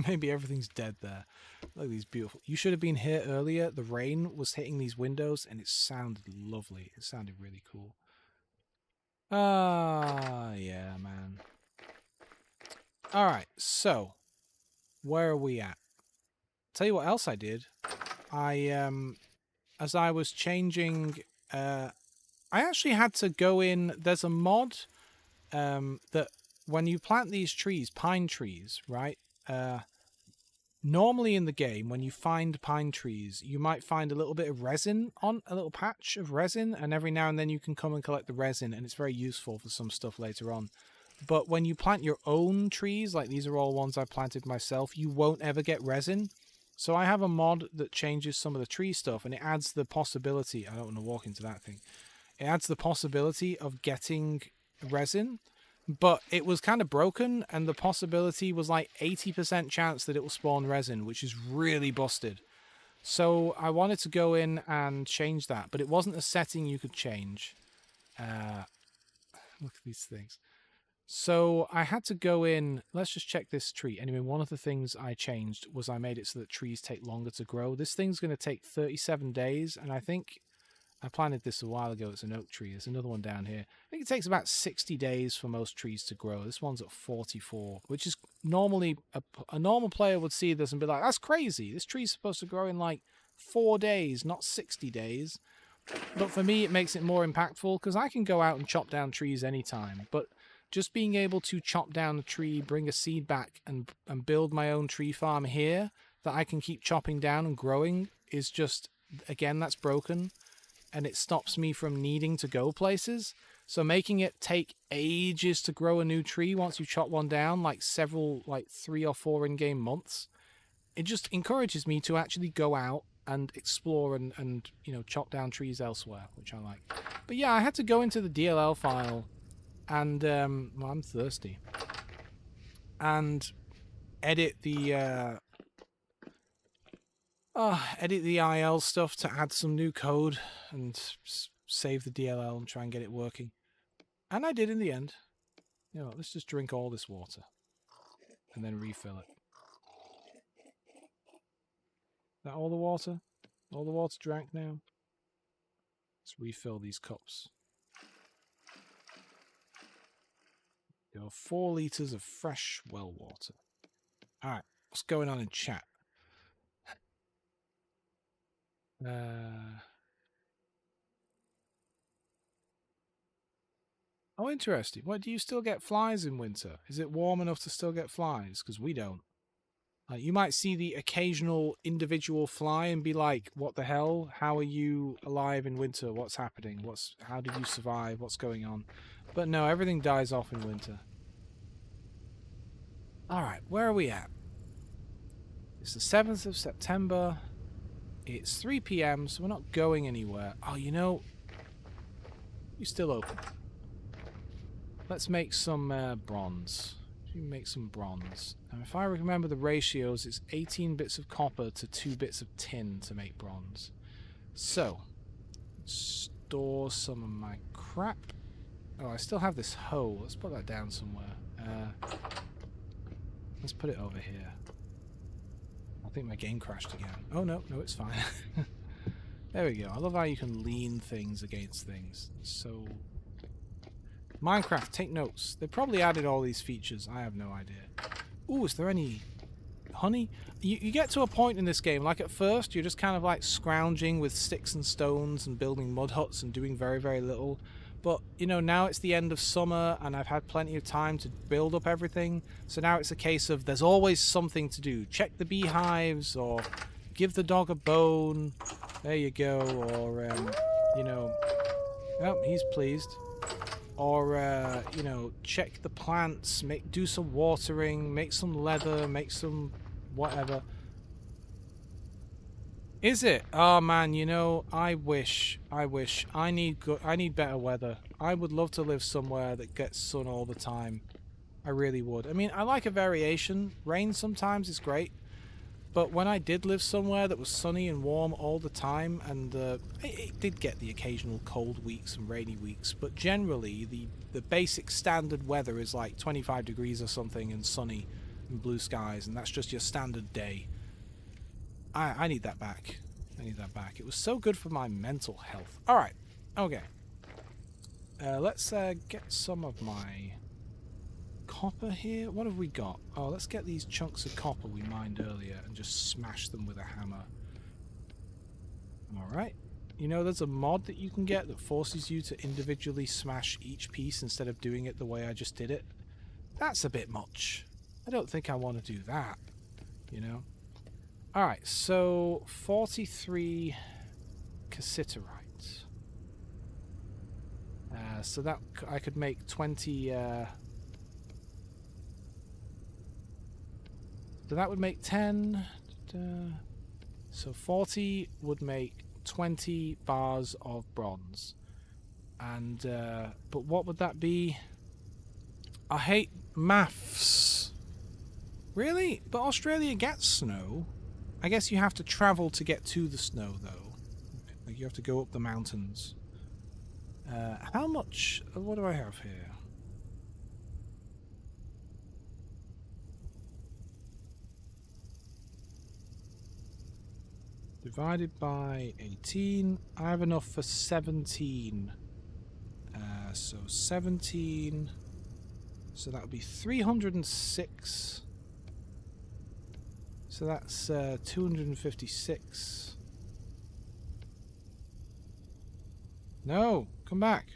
Speaker 1: Maybe everything's dead there. Look at these beautiful. You should have been here earlier. The rain was hitting these windows, and it sounded lovely. It sounded really cool. Ah, yeah, man. All right, so where are we at? Tell you what else I did. As I was changing, I actually had to go in. There's a mod that when you plant these trees, pine trees, right? Normally in the game, when you find pine trees, you might find a little bit of resin on a little patch of resin, and every now and then you can come and collect the resin, and it's very useful for some stuff later on. But when you plant your own trees, like these are all ones I planted myself, you won't ever get resin. So I have a mod that changes some of the tree stuff, and it adds the possibility. I don't want to walk into that thing. It adds the possibility of getting resin, but it was kind of broken, and the possibility was like 80% chance that it will spawn resin, which is really busted. So I wanted to go in and change that, but it wasn't a setting you could change. Look at these things. So I had to go in. Let's just check this tree. Anyway, one of the things I changed was I made it so that trees take longer to grow. This thing's going to take 37 days, and I think I planted this a while ago. It's an oak tree. There's another one down here. I think it takes about 60 days for most trees to grow. This one's at 44, which is normally a normal player would see this and be like, that's crazy. This tree's supposed to grow in like 4 days, not 60 days. But for me, it makes it more impactful because I can go out and chop down trees anytime. But just being able to chop down a tree, bring a seed back, and build my own tree farm here that I can keep chopping down and growing is just, again, that's broken. And it stops me from needing to go places. So making it take ages to grow a new tree once you chop one down, like 3 or 4 in-game months, it just encourages me to actually go out and explore and you know, chop down trees elsewhere, which I like. But yeah, I had to go into the DLL file and well, I'm thirsty, and edit the IL stuff to add some new code and save the DLL and try and get it working. And I did in the end. You know, let's just drink all this water and then refill it. Is that all the water? All the water drank now? Let's refill these cups. There are 4 litres of fresh well water. Alright, what's going on in chat? Oh, interesting. What, do you still get flies in winter? Is it warm enough to still get flies? Because we don't. You might see the occasional individual fly and be like, what the hell? How are you alive in winter? What's happening? How did you survive? What's going on? But no, everything dies off in winter. Alright, where are we at? It's the 7th of September. It's 3 PM, so we're not going anywhere. Oh, you know, you're still open. Let's make some bronze. Make some bronze. And if I remember the ratios, it's 18 bits of copper to 2 bits of tin to make bronze. So, store some of my crap. Oh, I still have this hoe. Let's put that down somewhere. Let's put it over here. I think my game crashed again. Oh, no, it's fine. There we go. I love how you can lean things against things. So, Minecraft, take notes. They probably added all these features. I have no idea. Ooh, is there any honey? You get to a point in this game, like at first, you're just kind of like scrounging with sticks and stones and building mud huts and doing very, very little. But, you know, now it's the end of summer and I've had plenty of time to build up everything. So now it's a case of there's always something to do. Check the beehives or give the dog a bone. There you go. Or, you know, oh, he's pleased. Or, you know, check the plants, do some watering, make some leather, make some whatever. Is it? Oh man, you know, I wish. I need better weather. I would love to live somewhere that gets sun all the time. I really would. I mean, I like a variation. Rain sometimes is great. But when I did live somewhere that was sunny and warm all the time, and it did get the occasional cold weeks and rainy weeks, but generally the basic standard weather is like 25 degrees or something and sunny and blue skies, and that's just your standard day. I need that back. I need that back. It was so good for my mental health. All right. Okay. Let's get some of my copper here. What have we got? Oh, let's get these chunks of copper we mined earlier and just smash them with a hammer. Alright. You know, there's a mod that you can get that forces you to individually smash each piece instead of doing it the way I just did it. That's a bit much. I don't think I want to do that, you know? Alright, so 43 cassiterite. So that I could make 20... So that would make 10. So 40 would make 20 bars of bronze. And, but what would that be? I hate maths. Really? But Australia gets snow. I guess you have to travel to get to the snow, though. Like, you have to go up the mountains. How much? What do I have here? Divided by 18. I have enough for 17. So 17. So that would be 306. So that's 256. No, come back.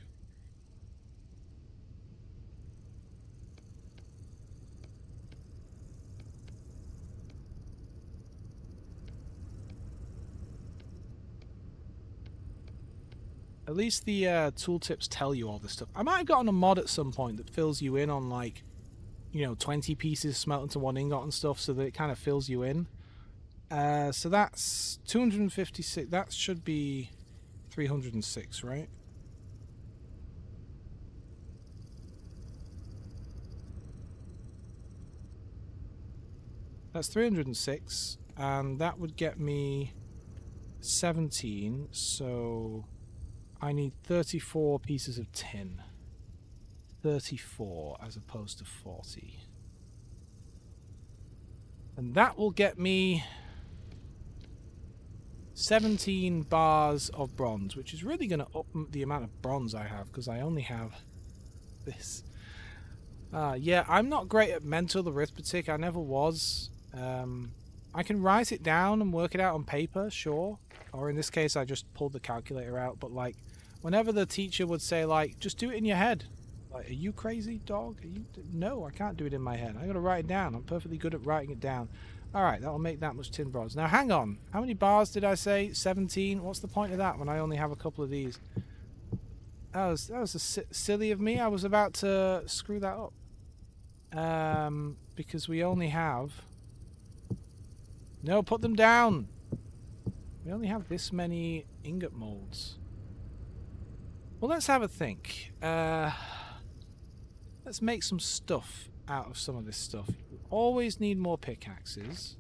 Speaker 1: At least the tooltips tell you all this stuff. I might have gotten a mod at some point that fills you in on, like, you know, 20 pieces smelt into one ingot and stuff, so that it kind of fills you in. So that's 256. That should be 306, right? That's 306, and that would get me 17, so I need 34 pieces of tin. 34 as opposed to 40. And that will get me 17 bars of bronze, which is really going to up the amount of bronze I have, because I only have this. Yeah, I'm not great at mental arithmetic. I never was. I can write it down and work it out on paper, sure. Or in this case, I just pulled the calculator out. But, like, whenever the teacher would say, like, just do it in your head. Like, are you crazy, dog? No, I can't do it in my head. I got to write it down. I'm perfectly good at writing it down. All right, that'll make that much tin bronze. Now, hang on. How many bars did I say? 17? What's the point of that when I only have a couple of these? That was silly of me. I was about to screw that up. Because we only have... No, put them down! We only have this many ingot molds. Well, let's have a think. Let's make some stuff out of some of this stuff. We always need more pickaxes.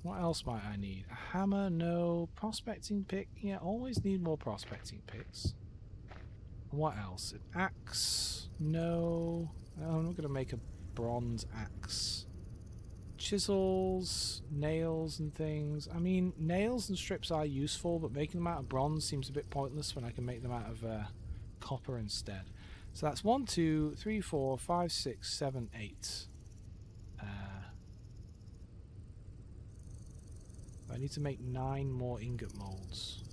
Speaker 1: What else might I need? A hammer? No. Prospecting pick? Yeah, always need more prospecting picks. What else? An axe? No. I'm not going to make a bronze axe. Chisels, nails and things. I mean, nails and strips are useful, but making them out of bronze seems a bit pointless when I can make them out of copper instead. So that's 1, 2, 3, 4, 5, 6, 7, 8. I need to make 9 more ingot molds.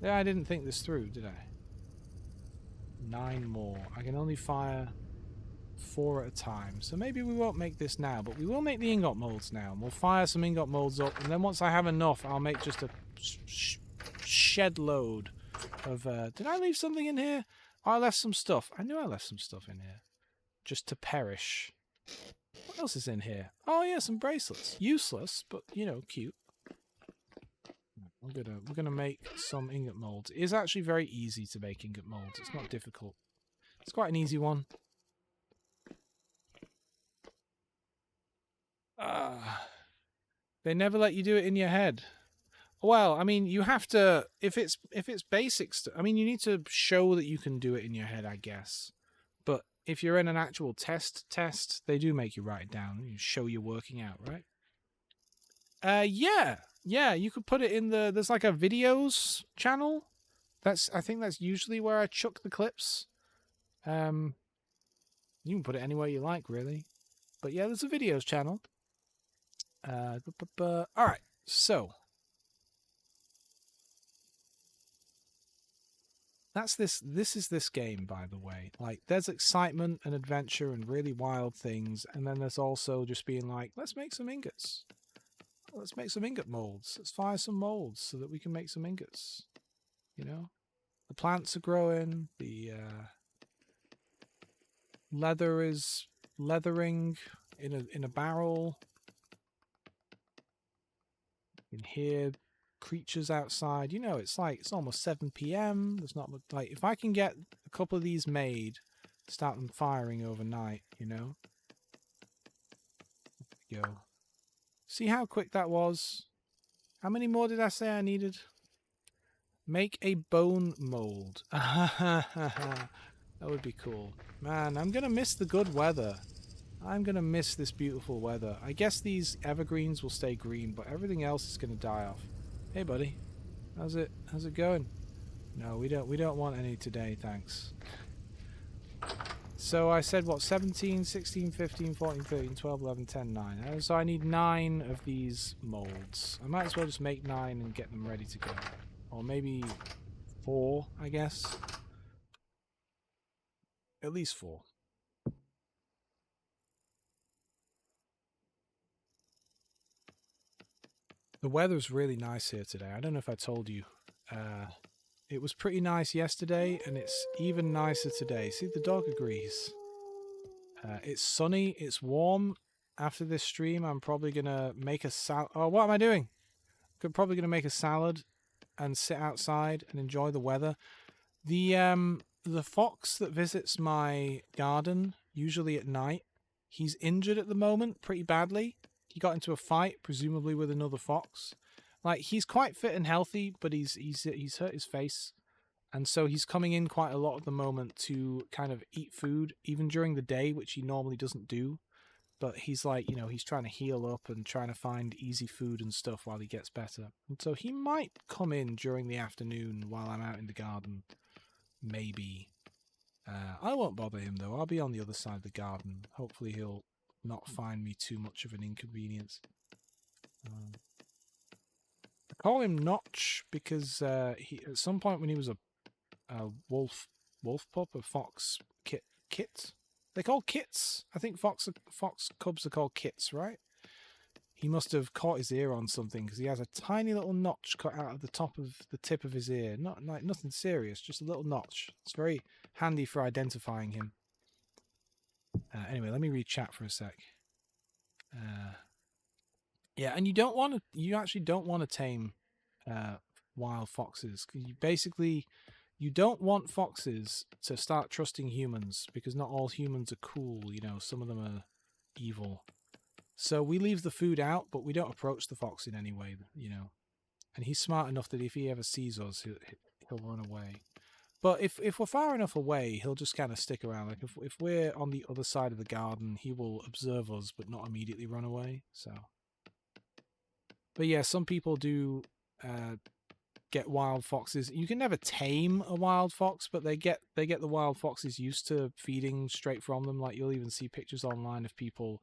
Speaker 1: Yeah, I didn't think this through, did I? 9 more. I can only fire 4 at a time. So maybe we won't make this now, but we will make the ingot molds now. And we'll fire some ingot molds up, and then once I have enough, I'll make just a shed load of... did I leave something in here? Oh, I left some stuff. I knew I left some stuff in here. Just to perish. What else is in here? Oh, yeah, some bracelets. Useless, but, you know, cute. we're gonna make some ingot molds. It is actually very easy to make ingot molds. It's not difficult. It's quite an easy one. They never let you do it in your head. Well, I mean, you have to if it's basics. I mean, you need to show that you can do it in your head, I guess. But if you're in an actual test, they do make you write it down. You show you're working out, right? Yeah. You could put it in there's like a videos channel. I think that's usually where I chuck the clips. You can put it anywhere you like, really. But yeah, there's a videos channel. All right, so that's this. This is this game, by the way. Like, there's excitement and adventure and really wild things, and then there's also just being like, let's make some ingots. Let's make some ingot molds. Let's fire some molds so that we can make some ingots. You know, the plants are growing. The leather is leathering in a barrel. You can hear creatures outside. You know, it's almost 7 p.m. There's not much, like, if I can get a couple of these made, start them firing overnight, you know. Go. See how quick that was? How many more did I say I needed? Make a bone mold. That would be cool. Man, I'm gonna miss the good weather. I'm gonna miss this beautiful weather. I guess these evergreens will stay green, but everything else is gonna die off. Hey, buddy. How's it going? No, we don't want any today, thanks. So I said, what, 17, 16, 15, 14, 13, 12, 11, 10, 9. So I need 9 of these molds. I might as well just make 9 and get them ready to go. Or maybe 4, I guess. At least 4. The weather's really nice here today. I don't know if I told you. It was pretty nice yesterday, and it's even nicer today. See, the dog agrees. It's sunny. It's warm. After this stream, I'm probably going to make a salad. Oh, what am I doing? I'm probably going to make a salad and sit outside and enjoy the weather. The fox that visits my garden, usually at night, he's injured at the moment pretty badly. He got into a fight, presumably with another fox. Like, he's quite fit and healthy, but he's hurt his face. And so he's coming in quite a lot at the moment to kind of eat food, even during the day, which he normally doesn't do. But he's like, you know, he's trying to heal up and trying to find easy food and stuff while he gets better. And so he might come in during the afternoon while I'm out in the garden. Maybe. I won't bother him, though. I'll be on the other side of the garden. Hopefully he'll not find me too much of an inconvenience. I call him Notch because he, at some point when he was a wolf pup, a fox kit. They're called kits. I think fox cubs are called kits, right? He must have caught his ear on something because he has a tiny little notch cut out of the tip of his ear. Not like nothing serious, just a little notch. It's very handy for identifying him. Anyway, let me read chat for a sec. Yeah, and you actually don't want to tame wild foxes. You don't want foxes to start trusting humans because not all humans are cool. You know, some of them are evil. So we leave the food out, but we don't approach the fox in any way, you know. And he's smart enough that if he ever sees us, he'll run away. But if we're far enough away, he'll just kind of stick around. Like if we're on the other side of the garden, he will observe us, but not immediately run away. So, but yeah, some people do get wild foxes. You can never tame a wild fox, but they get the wild foxes used to feeding straight from them. Like, you'll even see pictures online of people.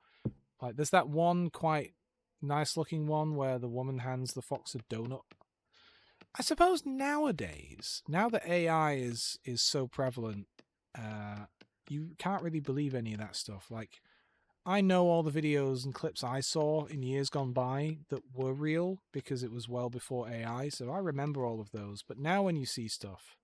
Speaker 1: Like, there's that one quite nice looking one where the woman hands the fox a donut. I suppose nowadays, now that AI is so prevalent, you can't really believe any of that stuff. Like, I know all the videos and clips I saw in years gone by that were real because it was well before AI, so I remember all of those. But now when you see stuff...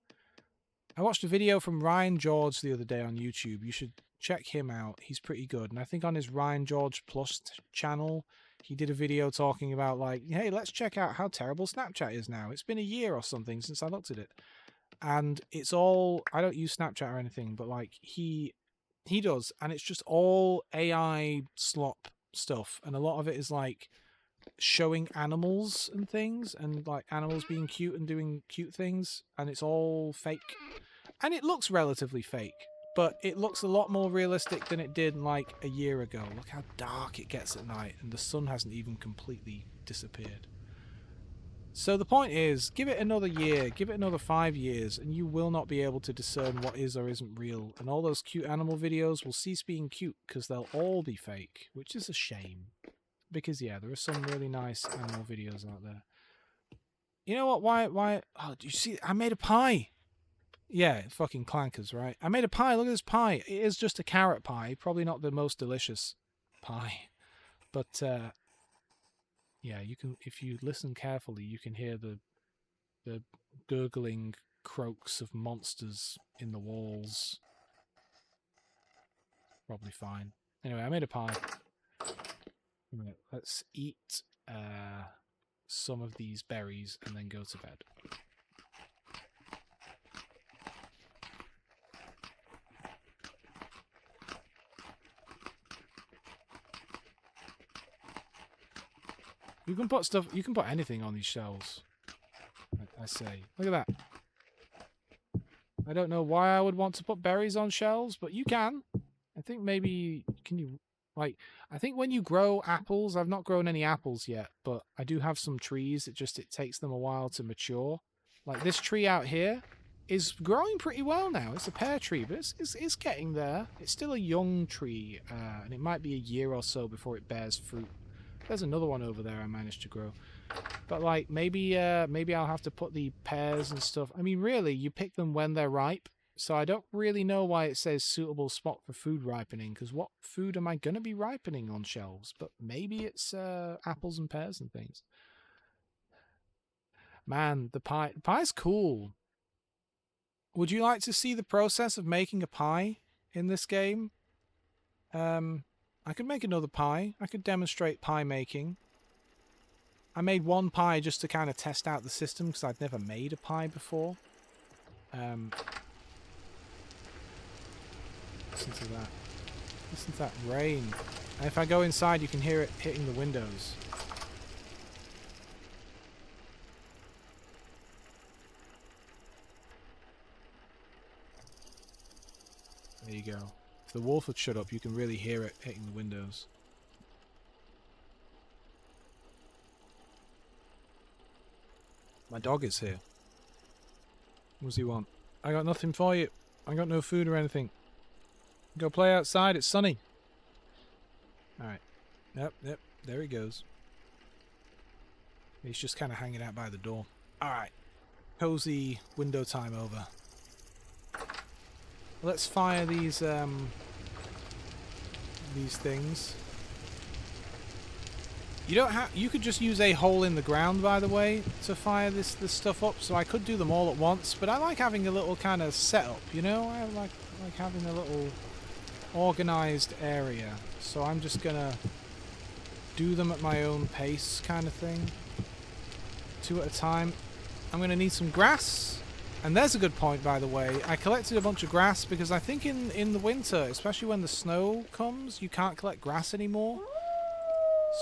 Speaker 1: I watched a video from Ryan George the other day on YouTube. You should check him out. He's pretty good. And I think on his Ryan George Plus channel, he did a video talking about like, hey, let's check out how terrible Snapchat is now. It's been a year or something since I looked at it. And it's all, I don't use Snapchat or anything, but like he does, and it's just all AI slop stuff, and a lot of it is like showing animals and things, and like animals being cute and doing cute things, and it's all fake. And it looks relatively fake, but it looks a lot more realistic than it did like a year ago. Look how dark it gets at night, and the sun hasn't even completely disappeared. So the point is, give it another year, give it another 5 years, and you will not be able to discern what is or isn't real. And all those cute animal videos will cease being cute because they'll all be fake, which is a shame. Because, yeah, there are some really nice animal videos out there. You know what? Why? Oh, do you see? I made a pie. Yeah, fucking clankers, right? I made a pie. Look at this pie. It is just a carrot pie. Probably not the most delicious pie. But, yeah, you can, if you listen carefully, you can hear the gurgling croaks of monsters in the walls. Probably fine. Anyway, I made a pie. Let's eat some of these berries and then go to bed. You can put stuff, you can put anything on these shelves. I say. Look at that. I don't know why I would want to put berries on shelves, but you can. I think maybe, can you, like, I think when you grow apples, I've not grown any apples yet, but I do have some trees. It takes them a while to mature. Like this tree out here is growing pretty well now. It's a pear tree, but it's getting there. It's still a young tree, and it might be a year or so before it bears fruit. There's another one over there I managed to grow. But like maybe I'll have to put the pears and stuff. I mean, really, you pick them when they're ripe. So I don't really know why it says suitable spot for food ripening, because what food am I going to be ripening on shelves? But maybe it's apples and pears and things. Man, the pie's cool. Would you like to see the process of making a pie in this game? I could make another pie. I could demonstrate pie making. I made one pie just to kind of test out the system because I'd never made a pie before. Listen to that. Listen to that rain. And if I go inside, you can hear it hitting the windows. There you go. If the wolf had shut up, you can really hear it hitting the windows. My dog is here. What does he want? I got nothing for you. I got no food or anything. Go play outside. It's sunny. Alright. Yep. There he goes. He's just kind of hanging out by the door. Alright. Cozy window time over. Let's fire these things. You don't have. You could just use a hole in the ground, by the way, to fire this stuff up. So I could do them all at once, but I like having a little kind of setup. You know, I like having a little organized area. So I'm just gonna do them at my own pace, kind of thing. 2 at a time. I'm gonna need some grass. And there's a good point, by the way. I collected a bunch of grass because I think in the winter, especially when the snow comes, you can't collect grass anymore.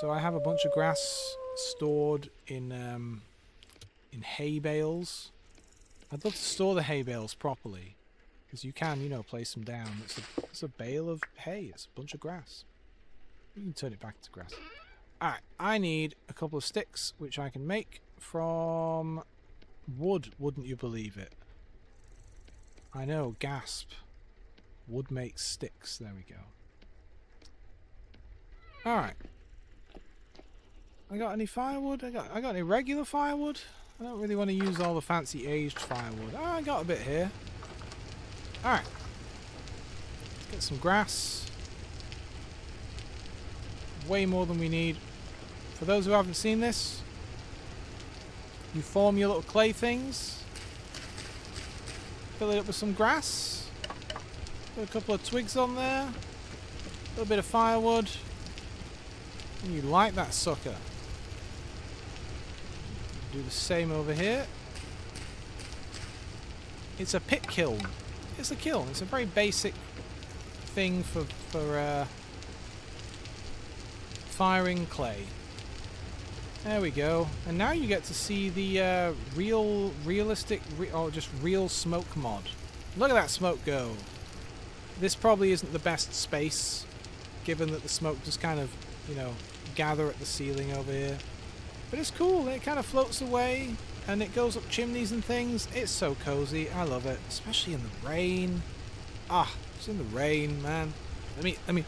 Speaker 1: So I have a bunch of grass stored in hay bales. I'd love to store the hay bales properly, because you can, you know, place them down. It's a bale of hay. It's a bunch of grass. You can turn it back to grass. Alright, I need a couple of sticks, which I can make from wood, wouldn't you believe it? I know, gasp. Wood makes sticks. There we go. Alright. I got any firewood? I got any regular firewood? I don't really want to use all the fancy aged firewood. Oh, I got a bit here. Alright. Let's get some grass. Way more than we need. For those who haven't seen this, you form your little clay things. Fill it up with some grass. Put a couple of twigs on there. A little bit of firewood. And you like that sucker. Do the same over here. It's a pit kiln. It's a kiln. It's a very basic thing for firing clay. There we go. And now you get to see the realistic, or just real smoke mod. Look at that smoke go. This probably isn't the best space, given that the smoke just kind of, you know, gather at the ceiling over here. But it's cool. It kind of floats away, and it goes up chimneys and things. It's so cozy. I love it, especially in the rain. Ah, it's in the rain, man. Let me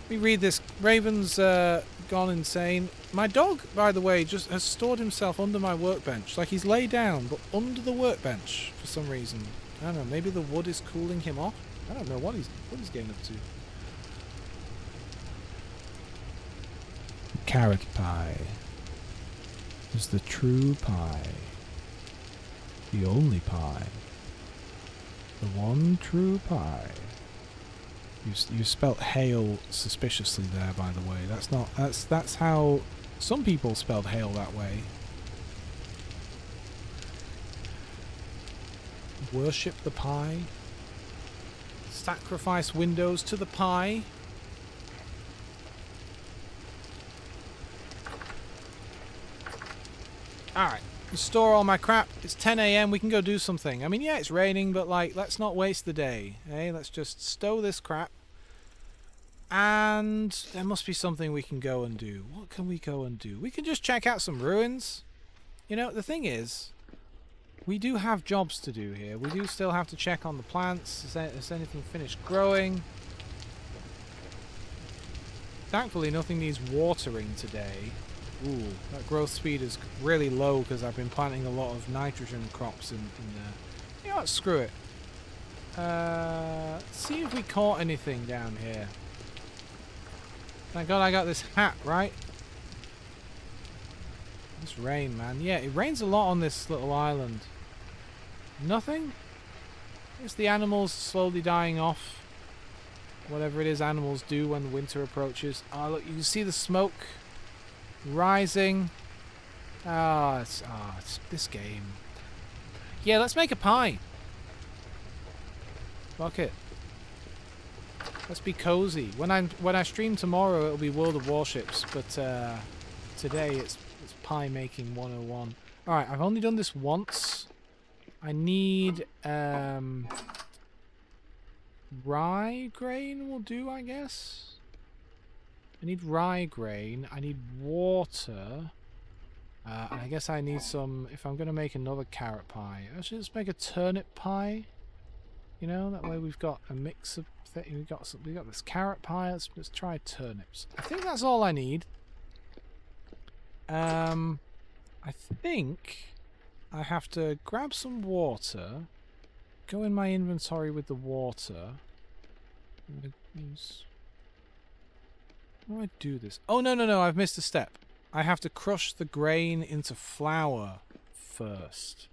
Speaker 1: read this. Raven's gone insane. My dog, by the way, just has stored himself under my workbench. Like, he's laid down, but under the workbench for some reason. I don't know. Maybe the wood is cooling him off. I don't know what he's getting up to. Carrot pie is the true pie. The only pie. The one true pie. You spelt hail suspiciously there, by the way. That's how some people spelled hail that way. Worship the pie. Sacrifice windows to the pie. Alright, store all my crap. It's 10 AM, we can go do something. I mean, yeah, it's raining, but like, let's not waste the day. Hey, let's just stow this crap. And there must be something we can go and do. What can we go and do? We can just check out some ruins. You know, the thing is, we do have jobs to do here. We do still have to check on the plants. Is anything finished growing? Thankfully, nothing needs watering today. Ooh, that growth speed is really low because I've been planting a lot of nitrogen crops in there. You know what, screw it. Let's see if we caught anything down here. Thank God I got this hat, right? This rain, man. Yeah, it rains a lot on this little island. Nothing? I guess the animals slowly dying off. Whatever it is animals do when winter approaches. Oh, look, you can see the smoke rising. It's this game. Yeah, let's make a pie. Fuck it. Let's be cozy. When I stream tomorrow, it'll be World of Warships, but today it's pie making 101. All right, I've only done this once. I need rye grain will do, I guess. I need rye grain. I need water. And I guess I need some, if I'm going to make another carrot pie. Actually, let's make a turnip pie. You know, that way we've got a mix of things. We got this carrot pie. Let's try turnips. I think that's all I need. I think I have to grab some water. Go in my inventory with the water. I'm gonna use... How do I do this? Oh, no, I've missed a step. I have to crush the grain into flour first.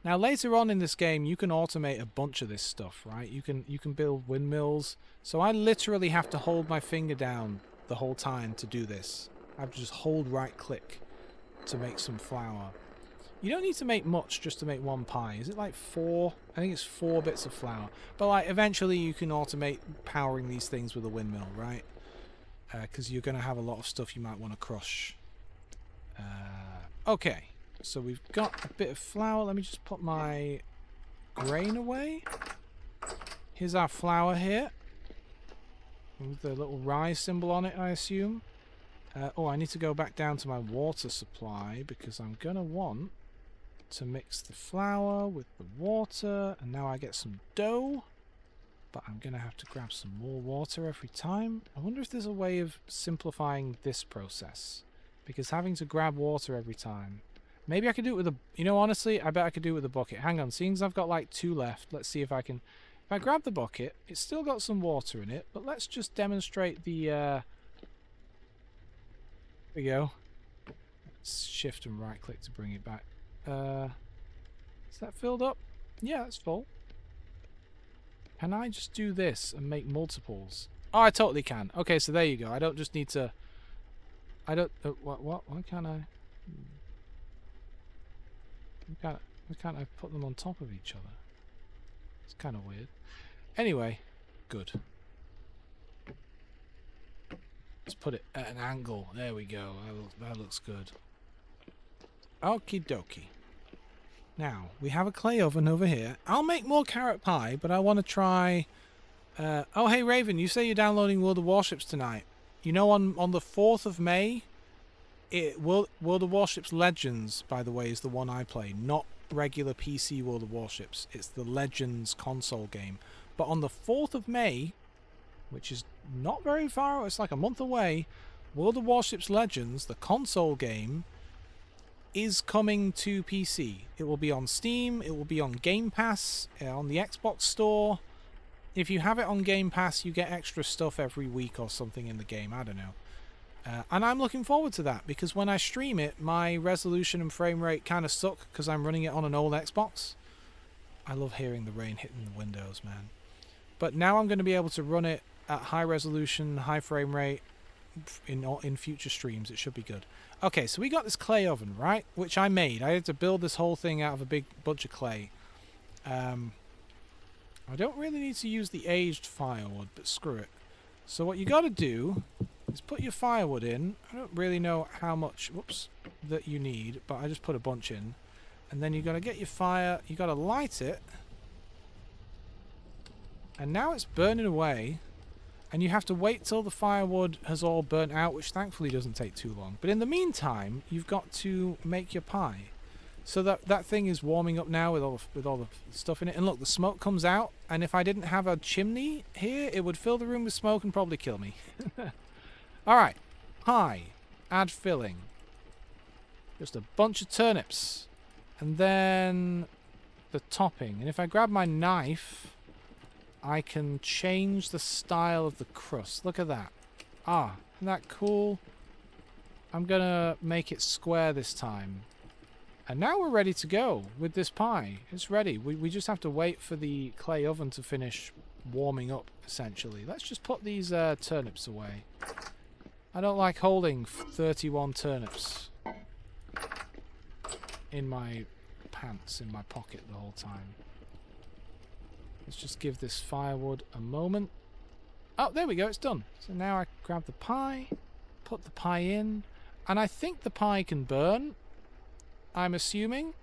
Speaker 1: Now, later on in this game, you can automate a bunch of this stuff, right? You can build windmills. So I literally have to hold my finger down the whole time to do this. I have to just hold right-click to make some flour. You don't need to make much just to make one pie. Is it like 4? I think it's 4 bits of flour. But like eventually you can automate powering these things with a windmill, right? Because you're going to have a lot of stuff you might want to crush. Okay, so we've got a bit of flour. Let me just put my grain away. Here's our flour here. With the little rye symbol on it, I assume. Oh, I need to go back down to my water supply because I'm going to want to mix the flour with the water. And now I get some dough. But I'm going to have to grab some more water every time. I wonder if there's a way of simplifying this process. Because having to grab water every time... Maybe I could do it with a... You know, honestly, I bet I could do it with a bucket. Hang on, seeing as I've got like 2 left, let's see if I can... If I grab the bucket, it's still got some water in it. But let's just demonstrate the... Here we go. Let's shift and right click to bring it back. Is that filled up? Yeah, it's full. Can I just do this and make multiples? Oh, I totally can. Okay, so there you go. I don't just need to I don't... what? Why can't I... Why can't I put them on top of each other? It's kind of weird. Anyway, good. Let's put it at an angle. There we go. That looks good. Okie dokie. Now, we have a clay oven over here. I'll make more carrot pie, but I want to try... oh, hey, Raven, you say you're downloading World of Warships tonight. You know, on the 4th of May, World of Warships Legends, by the way, is the one I play. Not regular PC World of Warships. It's the Legends console game. But on the 4th of May, which is not very far, it's like a month away, World of Warships Legends, the console game, is coming to PC. It will be on Steam, it will be on Game Pass, on the Xbox Store. If you have it on Game Pass, you get extra stuff every week or something in the game, I don't know. And I'm looking forward to that, because when I stream it, my resolution and frame rate kind of suck, because I'm running it on an old Xbox. I love hearing the rain hitting the windows, man. But now I'm going to be able to run it at high resolution, high frame rate in future streams. It should be good. Okay, so we got this clay oven, right? Which I made. I had to build this whole thing out of a big bunch of clay. I don't really need to use the aged firewood, but screw it. So what you got to do is put your firewood in. I don't really know how much, whoops, that you need, but I just put a bunch in. And then you got to get your fire, you got to light it. And now it's burning away. And you have to wait till the firewood has all burnt out, which thankfully doesn't take too long. But in the meantime, you've got to make your pie. So that thing is warming up now with all the stuff in it. And look, the smoke comes out. And if I didn't have a chimney here, it would fill the room with smoke and probably kill me. Alright. Pie. Add filling. Just a bunch of turnips. And then the topping. And if I grab my knife, I can change the style of the crust. Look at that. Ah, isn't that cool? I'm going to make it square this time. And now we're ready to go with this pie. It's ready. We just have to wait for the clay oven to finish warming up, essentially. Let's just put these turnips away. I don't like holding 31 turnips in my pants, in my pocket the whole time. Let's just give this firewood a moment. Oh, there we go. It's done. So now I grab the pie, put the pie in, and I think the pie can burn. I'm assuming.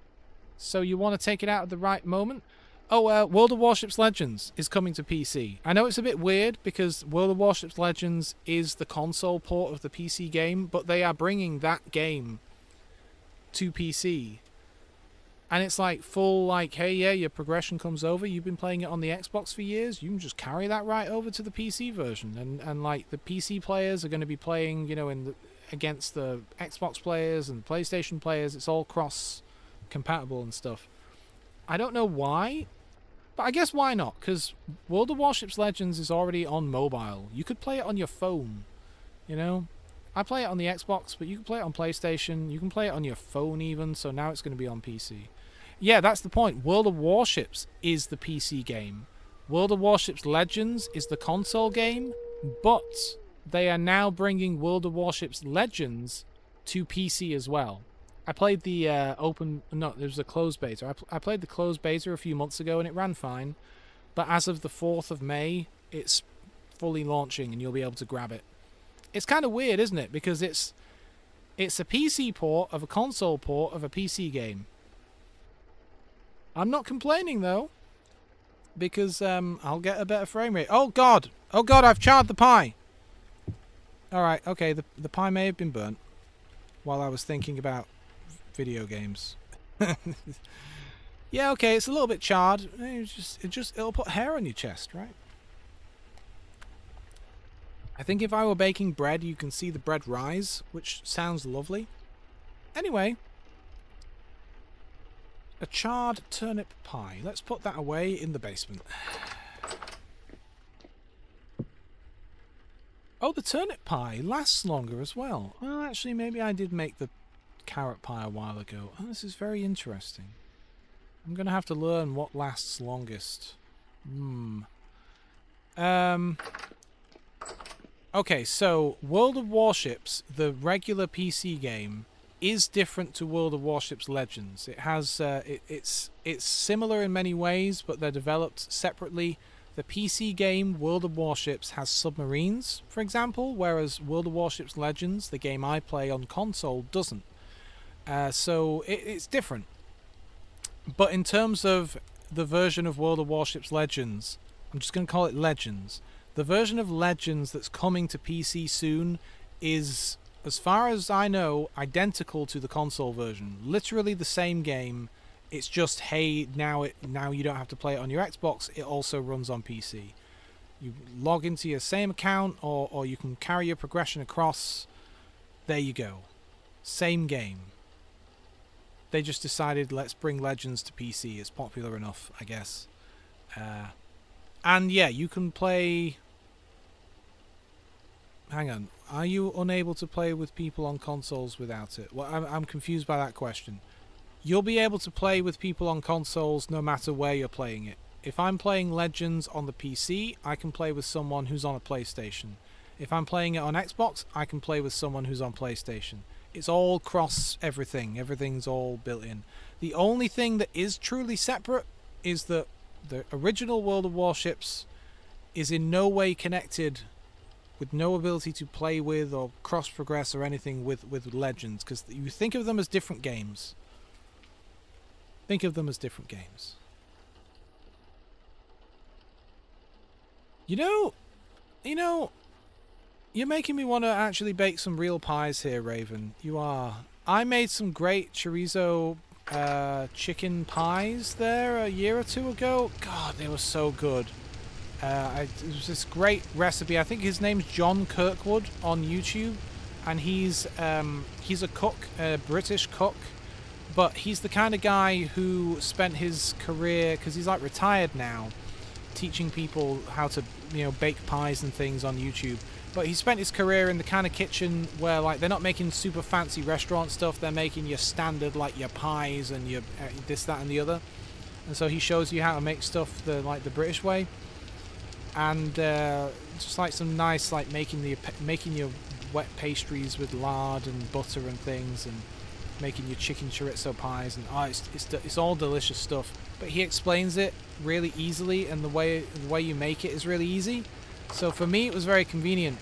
Speaker 1: So you want to take it out at the right moment. Oh, World of Warships Legends is coming to PC. I know it's a bit weird because World of Warships Legends is the console port of the PC game, but they are bringing that game to PC. And it's like full, like, hey, yeah, your progression comes over. You've been playing it on the Xbox for years. You can just carry that right over to the PC version. And like, the PC players are going to be playing, you know, against the Xbox players and PlayStation players. It's all cross-compatible and stuff. I don't know why, but I guess why not? Because World of Warships Legends is already on mobile. You could play it on your phone, you know? I play it on the Xbox, but you can play it on PlayStation. You can play it on your phone even, so now it's going to be on PC. Yeah, that's the point. World of Warships is the PC game. World of Warships Legends is the console game, but they are now bringing World of Warships Legends to PC as well. I played the there's a closed beta. I played the closed beta a few months ago and it ran fine. But as of the 4th of May, it's fully launching and you'll be able to grab it. It's kind of weird, isn't it? Because it's a PC port of a console port of a PC game. I'm not complaining though, because I'll get a better frame rate. Oh god! Oh god, I've charred the pie! Alright, okay, the pie may have been burnt while I was thinking about video games. Yeah, okay, it's a little bit charred. It'll put hair on your chest, right? I think if I were baking bread, you can see the bread rise, which sounds lovely. Anyway, a charred turnip pie. Let's put that away in the basement. Oh, the turnip pie lasts longer as well. Well, actually, maybe I did make the carrot pie a while ago. Oh, this is very interesting. I'm going to have to learn what lasts longest. Okay, so World of Warships, the regular PC game, is different to World of Warships Legends. It has it's similar in many ways, but they're developed separately. The PC game World of Warships has submarines, for example, whereas World of Warships Legends, the game I play on console, doesn't. So it's different. But in terms of the version of World of Warships Legends, I'm just going to call it Legends. The version of Legends that's coming to PC soon is, as far as I know, identical to the console version. Literally the same game. It's just, hey, now you don't have to play it on your Xbox. It also runs on PC. You log into your same account, or you can carry your progression across. There you go. Same game. They just decided, let's bring Legends to PC. It's popular enough, I guess. And yeah, you can play... Hang on. Are you unable to play with people on consoles without it? Well, I'm confused by that question. You'll be able to play with people on consoles no matter where you're playing it. If I'm playing Legends on the PC, I can play with someone who's on a PlayStation. If I'm playing it on Xbox, I can play with someone who's on PlayStation. It's all cross everything. Everything's all built in. The only thing that is truly separate is that the original World of Warships is in no way connected, with no ability to play with or cross progress or anything with Legends, because you think of them as different games. Think of them as different games. You know, you're making me want to actually bake some real pies here, Raven. You are. I made some great chorizo chicken pies there a year or two ago. God, they were so good. It was this great recipe. I think his name's John Kirkwood on YouTube, and he's a cook, a British cook, but he's the kind of guy who spent his career, because he's like retired now, teaching people how to bake pies and things on YouTube. But he spent his career in the kind of kitchen where, like, they're not making super fancy restaurant stuff. They're making your standard, like, your pies and your this, that, and the other. And so he shows you how to make stuff the British way. And just like some nice, like, making your wet pastries with lard and butter and things, and making your chicken chorizo pies, and it's all delicious stuff. But he explains it really easily, and the way you make it is really easy. So for me, it was very convenient.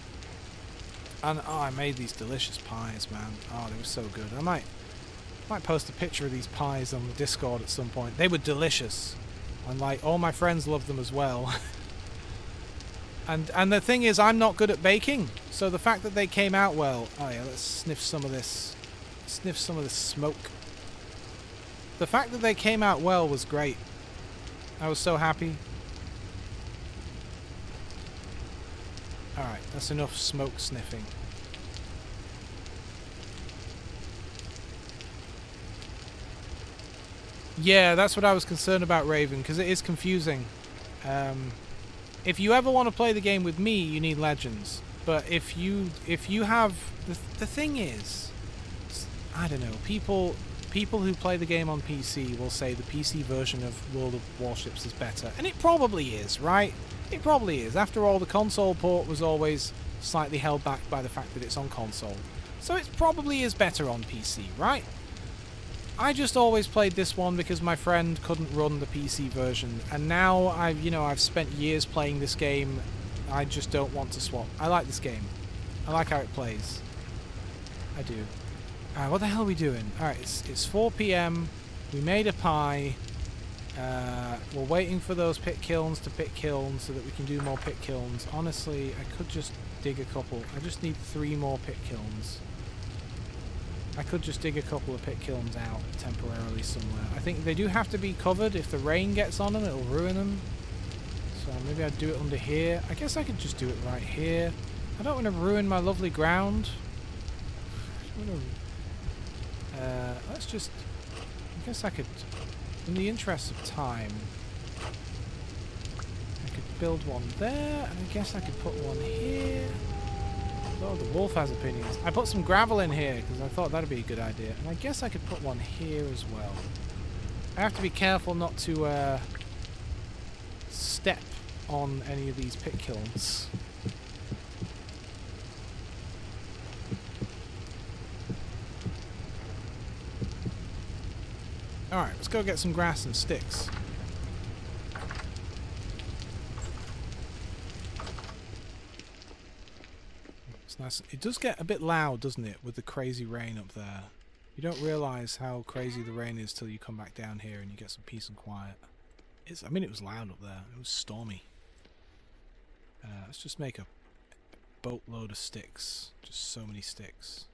Speaker 1: And I made these delicious pies, man. Oh, they were so good. I might post a picture of these pies on the Discord at some point. They were delicious, and like all my friends loved them as well. And the thing is, I'm not good at baking, so the fact that they came out well. Oh yeah, let's sniff some of this. Sniff some of this smoke. The fact that they came out well was great. I was so happy. Alright, that's enough smoke sniffing. Yeah, that's what I was concerned about, Raven, because it is confusing. If you ever want to play the game with me, you need Legends. But if you have... The thing is... I don't know, people who play the game on PC will say the PC version of World of Warships is better. And it probably is, right? It probably is. After all, the console port was always slightly held back by the fact that it's on console. So it probably is better on PC, right? I just always played this one because my friend couldn't run the PC version. And now I've spent years playing this game. I just don't want to swap. I like this game. I like how it plays. I do. Alright, what the hell are we doing? Alright, it's 4 PM. We made a pie. We're waiting for those pit kilns to pit kilns so that we can do more pit kilns. Honestly, I could just dig a couple. I just need 3 more pit kilns. I could just dig a couple of pit kilns out temporarily somewhere. I think they do have to be covered. If the rain gets on them, it'll ruin them. So maybe I'd do it under here. I guess I could just do it right here. I don't want to ruin my lovely ground. Let's just... I guess I could... In the interest of time, I could build one there, and I guess I could put one here. Oh, the wolf has opinions. I put some gravel in here, because I thought that'd be a good idea. And I guess I could put one here as well. I have to be careful not to step on any of these pit kilns. Alright, let's go get some grass and sticks. It's nice. It does get a bit loud, doesn't it, with the crazy rain up there. You don't realise how crazy the rain is till you come back down here and you get some peace and quiet. I mean, it was loud up there. It was stormy. Let's just make a boatload of sticks. Just so many sticks.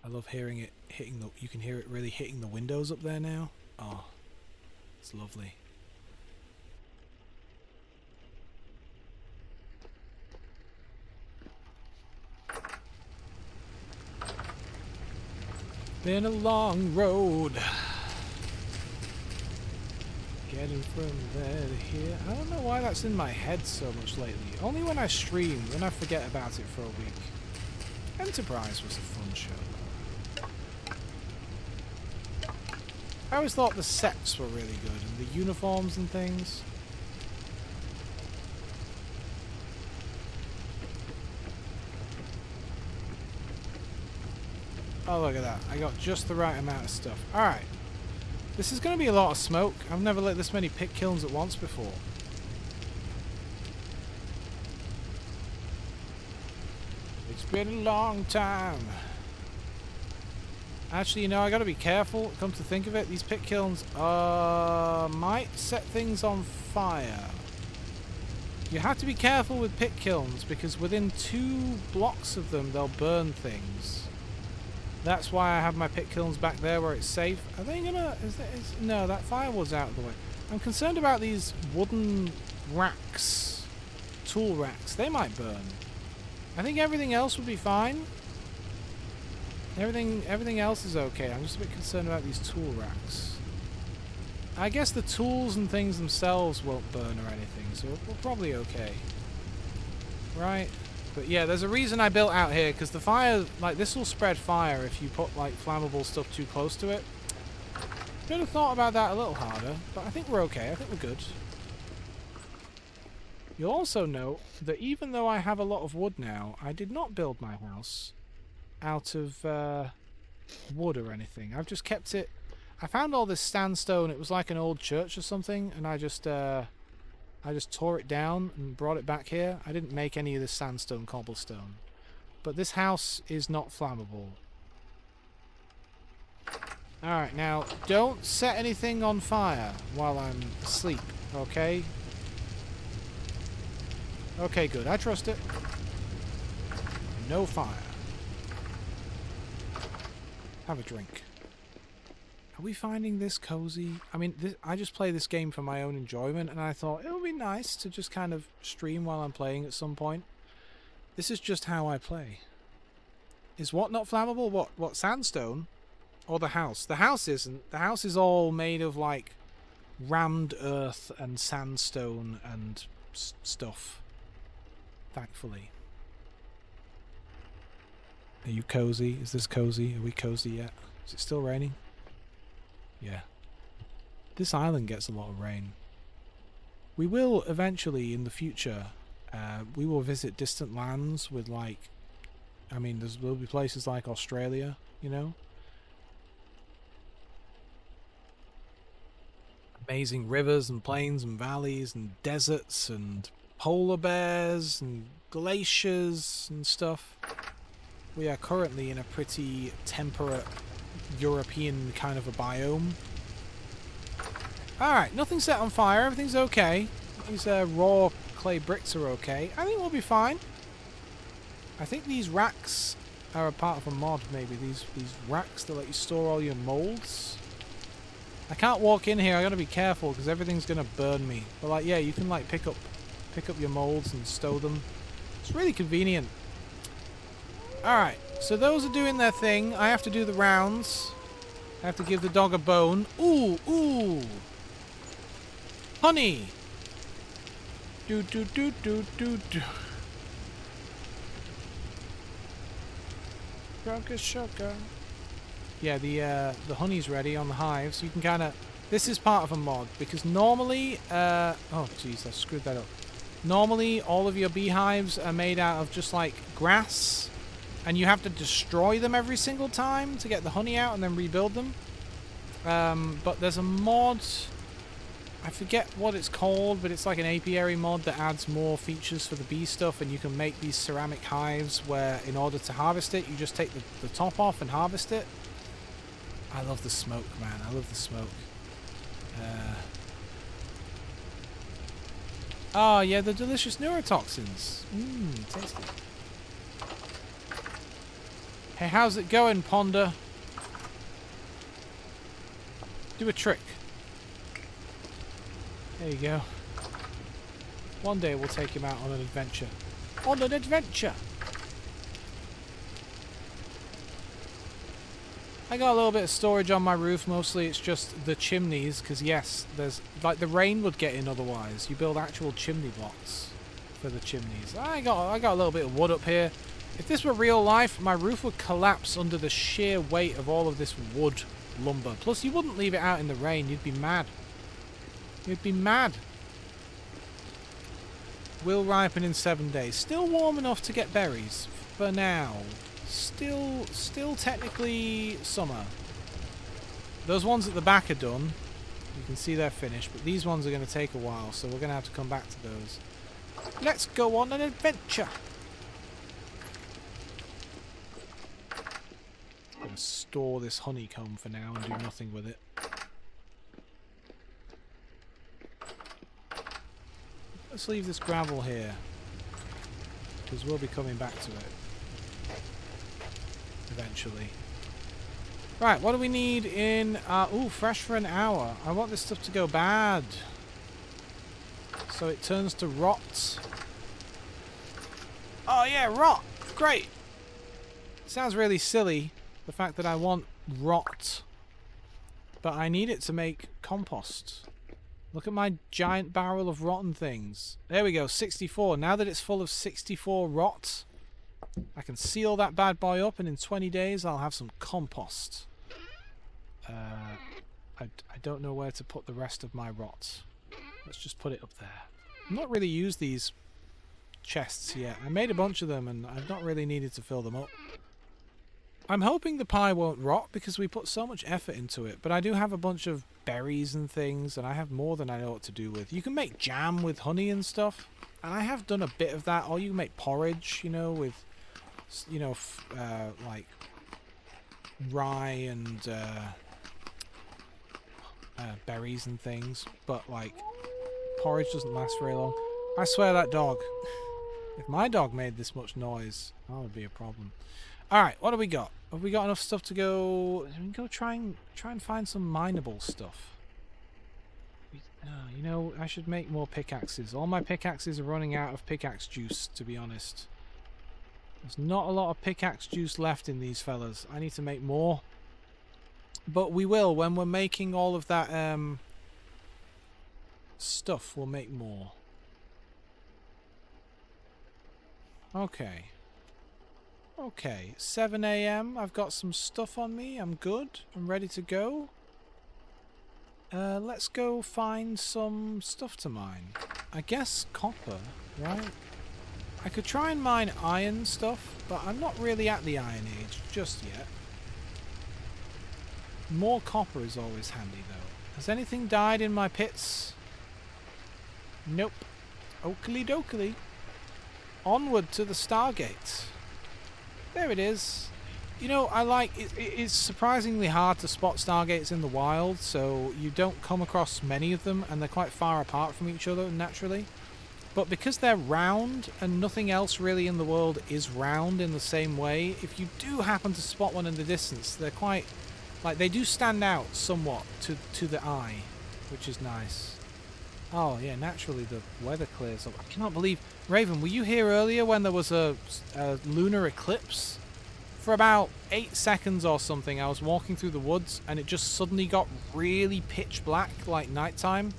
Speaker 1: I love hearing it hitting the... You can hear it really hitting the windows up there now. Oh, it's lovely. Been a long road. Getting from there to here. I don't know why that's in my head so much lately. Only when I stream, when I forget about it for a week. Enterprise was a fun show. I always thought the sets were really good, and the uniforms and things. Oh, look at that. I got just the right amount of stuff. Alright. This is going to be a lot of smoke. I've never lit this many pit kilns at once before. It's been a long time. Actually, you know, I got to be careful. Come to think of it, these pit kilns might set things on fire. You have to be careful with pit kilns because within 2 blocks of them, they'll burn things. That's why I have my pit kilns back there where it's safe. Are they gonna... no, that firewood's out of the way. I'm concerned about these wooden racks. Tool racks. They might burn. I think everything else would be fine. Everything else is okay. I'm just a bit concerned about these tool racks. I guess the tools and things themselves won't burn or anything, so we're probably okay. Right? But yeah, there's a reason I built out here, because the fire, like, this will spread fire if you put, like, flammable stuff too close to it. Should have thought about that a little harder, but I think we're okay. I think we're good. You'll also note that even though I have a lot of wood now, I did not build my house out of wood or anything. I've just kept it... I found all this sandstone. It was like an old church or something, and I just tore it down and brought it back here. I didn't make any of this sandstone cobblestone. But this house is not flammable. Alright, now, don't set anything on fire while I'm asleep, okay? Okay, good. I trust it. No fire. Have a drink. Are we finding this cozy? I mean, I just play this game for my own enjoyment, and I thought it would be nice to just kind of stream while I'm playing at some point. This is just how I play. Is what not flammable? What, sandstone? Or the house? The house isn't. The house is all made of, like, rammed earth and sandstone and stuff. Thankfully. Are you cozy? Is this cozy? Are we cozy yet? Is it still raining? Yeah. This island gets a lot of rain. We will eventually, in the future, we will visit distant lands with, like... I mean, there'll be places like Australia, you know? Amazing rivers and plains and valleys and deserts and polar bears and glaciers and stuff. We are currently in a pretty temperate European kind of a biome. Alright, nothing's set on fire, everything's okay. These raw clay bricks are okay. I think we'll be fine. I think these racks are a part of a mod, maybe. These racks that let you store all your molds. I can't walk in here, I gotta be careful because everything's gonna burn me. But like, yeah, you can like pick up your molds and stow them. It's really convenient. Alright, so those are doing their thing. I have to do the rounds. I have to give the dog a bone. Ooh, ooh. Honey. Do do do do do do. Sugar, sugar. Yeah, the honey's ready on the hive, so you can kind of... This is part of a mod, because normally... oh, jeez, I screwed that up. Normally, all of your beehives are made out of just, like, grass and you have to destroy them every single time to get the honey out and then rebuild them. But there's a mod, I forget what it's called, but it's like an apiary mod that adds more features for the bee stuff, and you can make these ceramic hives where in order to harvest it, you just take the top off and harvest it. I love the smoke, man. I love the smoke. Oh, yeah, the delicious neurotoxins. Mmm, tasty. Hey, how's it going, Ponder? Do a trick. There you go. One day we'll take him out on an adventure. On an adventure! I got a little bit of storage on my roof. Mostly it's just the chimneys, because yes, there's like the rain would get in otherwise. You build actual chimney blocks for the chimneys. I got a little bit of wood up here. If this were real life, my roof would collapse under the sheer weight of all of this wood lumber. Plus, you wouldn't leave it out in the rain. You'd be mad. You'd be mad. Will ripen in 7 days. Still warm enough to get berries for now. Still technically summer. Those ones at the back are done. You can see they're finished, but these ones are going to take a while, so we're going to have to come back to those. Let's go on an adventure. I'm going to store this honeycomb for now and do nothing with it. Let's leave this gravel here, because we'll be coming back to it eventually. Right, what do we need in... ooh, fresh for an hour. I want this stuff to go bad. So it turns to rot. Oh yeah, rot! Great! Sounds really silly, the fact that I want rot. But I need it to make compost. Look at my giant barrel of rotten things. There we go, 64. Now that it's full of 64 rot, I can seal that bad boy up, and in 20 days I'll have some compost. I don't know where to put the rest of my rot. Let's just put it up there. I've not really used these chests yet. I made a bunch of them and I've not really needed to fill them up. I'm hoping the pie won't rot because we put so much effort into it, but I do have a bunch of berries and things, and I have more than I know what to do with. You can make jam with honey and stuff, and I have done a bit of that. Or you can make porridge, you know, with, you know, like rye and berries and things, but like porridge doesn't last very long. I swear that dog, if my dog made this much noise, that would be a problem. Alright, what do we got? Have we got enough stuff to go... We can go try and find some mineable stuff. You know, I should make more pickaxes. All my pickaxes are running out of pickaxe juice, to be honest. There's not a lot of pickaxe juice left in these fellas. I need to make more. But we will, when we're making all of that stuff, we'll make more. Okay. Okay, 7 AM. I've got some stuff on me. I'm good. I'm ready to go. Let's go find some stuff to mine. I guess copper, right? I could try and mine iron stuff, but I'm not really at the Iron Age just yet. More copper is always handy, though. Has anything died in my pits? Nope. Oakley dokley. Onward to the Stargate. There it is. You know, I like it. It's surprisingly hard to spot Stargates in the wild, so you don't come across many of them, and they're quite far apart from each other naturally. But because they're round, and nothing else really in the world is round in the same way, if you do happen to spot one in the distance, they're quite... like, they do stand out somewhat to the eye, which is nice. Oh, yeah, naturally the weather clears up. I cannot believe... Raven, were you here earlier when there was a lunar eclipse? For about 8 seconds or something, I was walking through the woods, and it just suddenly got really pitch black, like nighttime.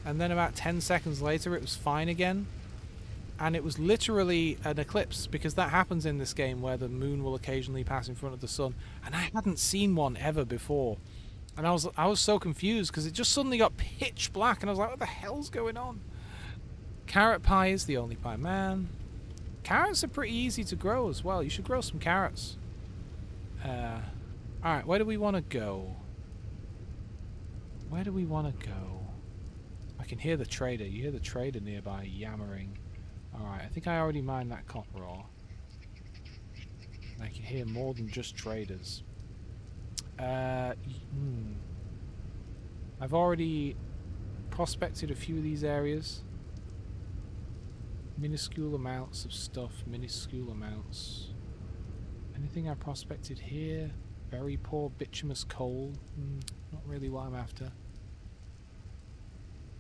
Speaker 1: And then about 10 seconds later, it was fine again. And it was literally an eclipse, because that happens in this game, where the moon will occasionally pass in front of the sun. And I hadn't seen one ever before. And I was so confused, because it just suddenly got pitch black, and I was like, what the hell's going on? Carrot pie is the only pie. Man, Carrots are pretty easy to grow as well. You should grow some carrots. Alright, where do we want to go? Where do we want to go? I can hear the trader. You hear the trader nearby yammering. Alright, I think I already mined that copper ore. I can hear more than just traders. I've already prospected a few of these areas. Minuscule amounts of stuff, minuscule amounts. Anything I prospected here? Very poor bituminous coal. Not really what I'm after.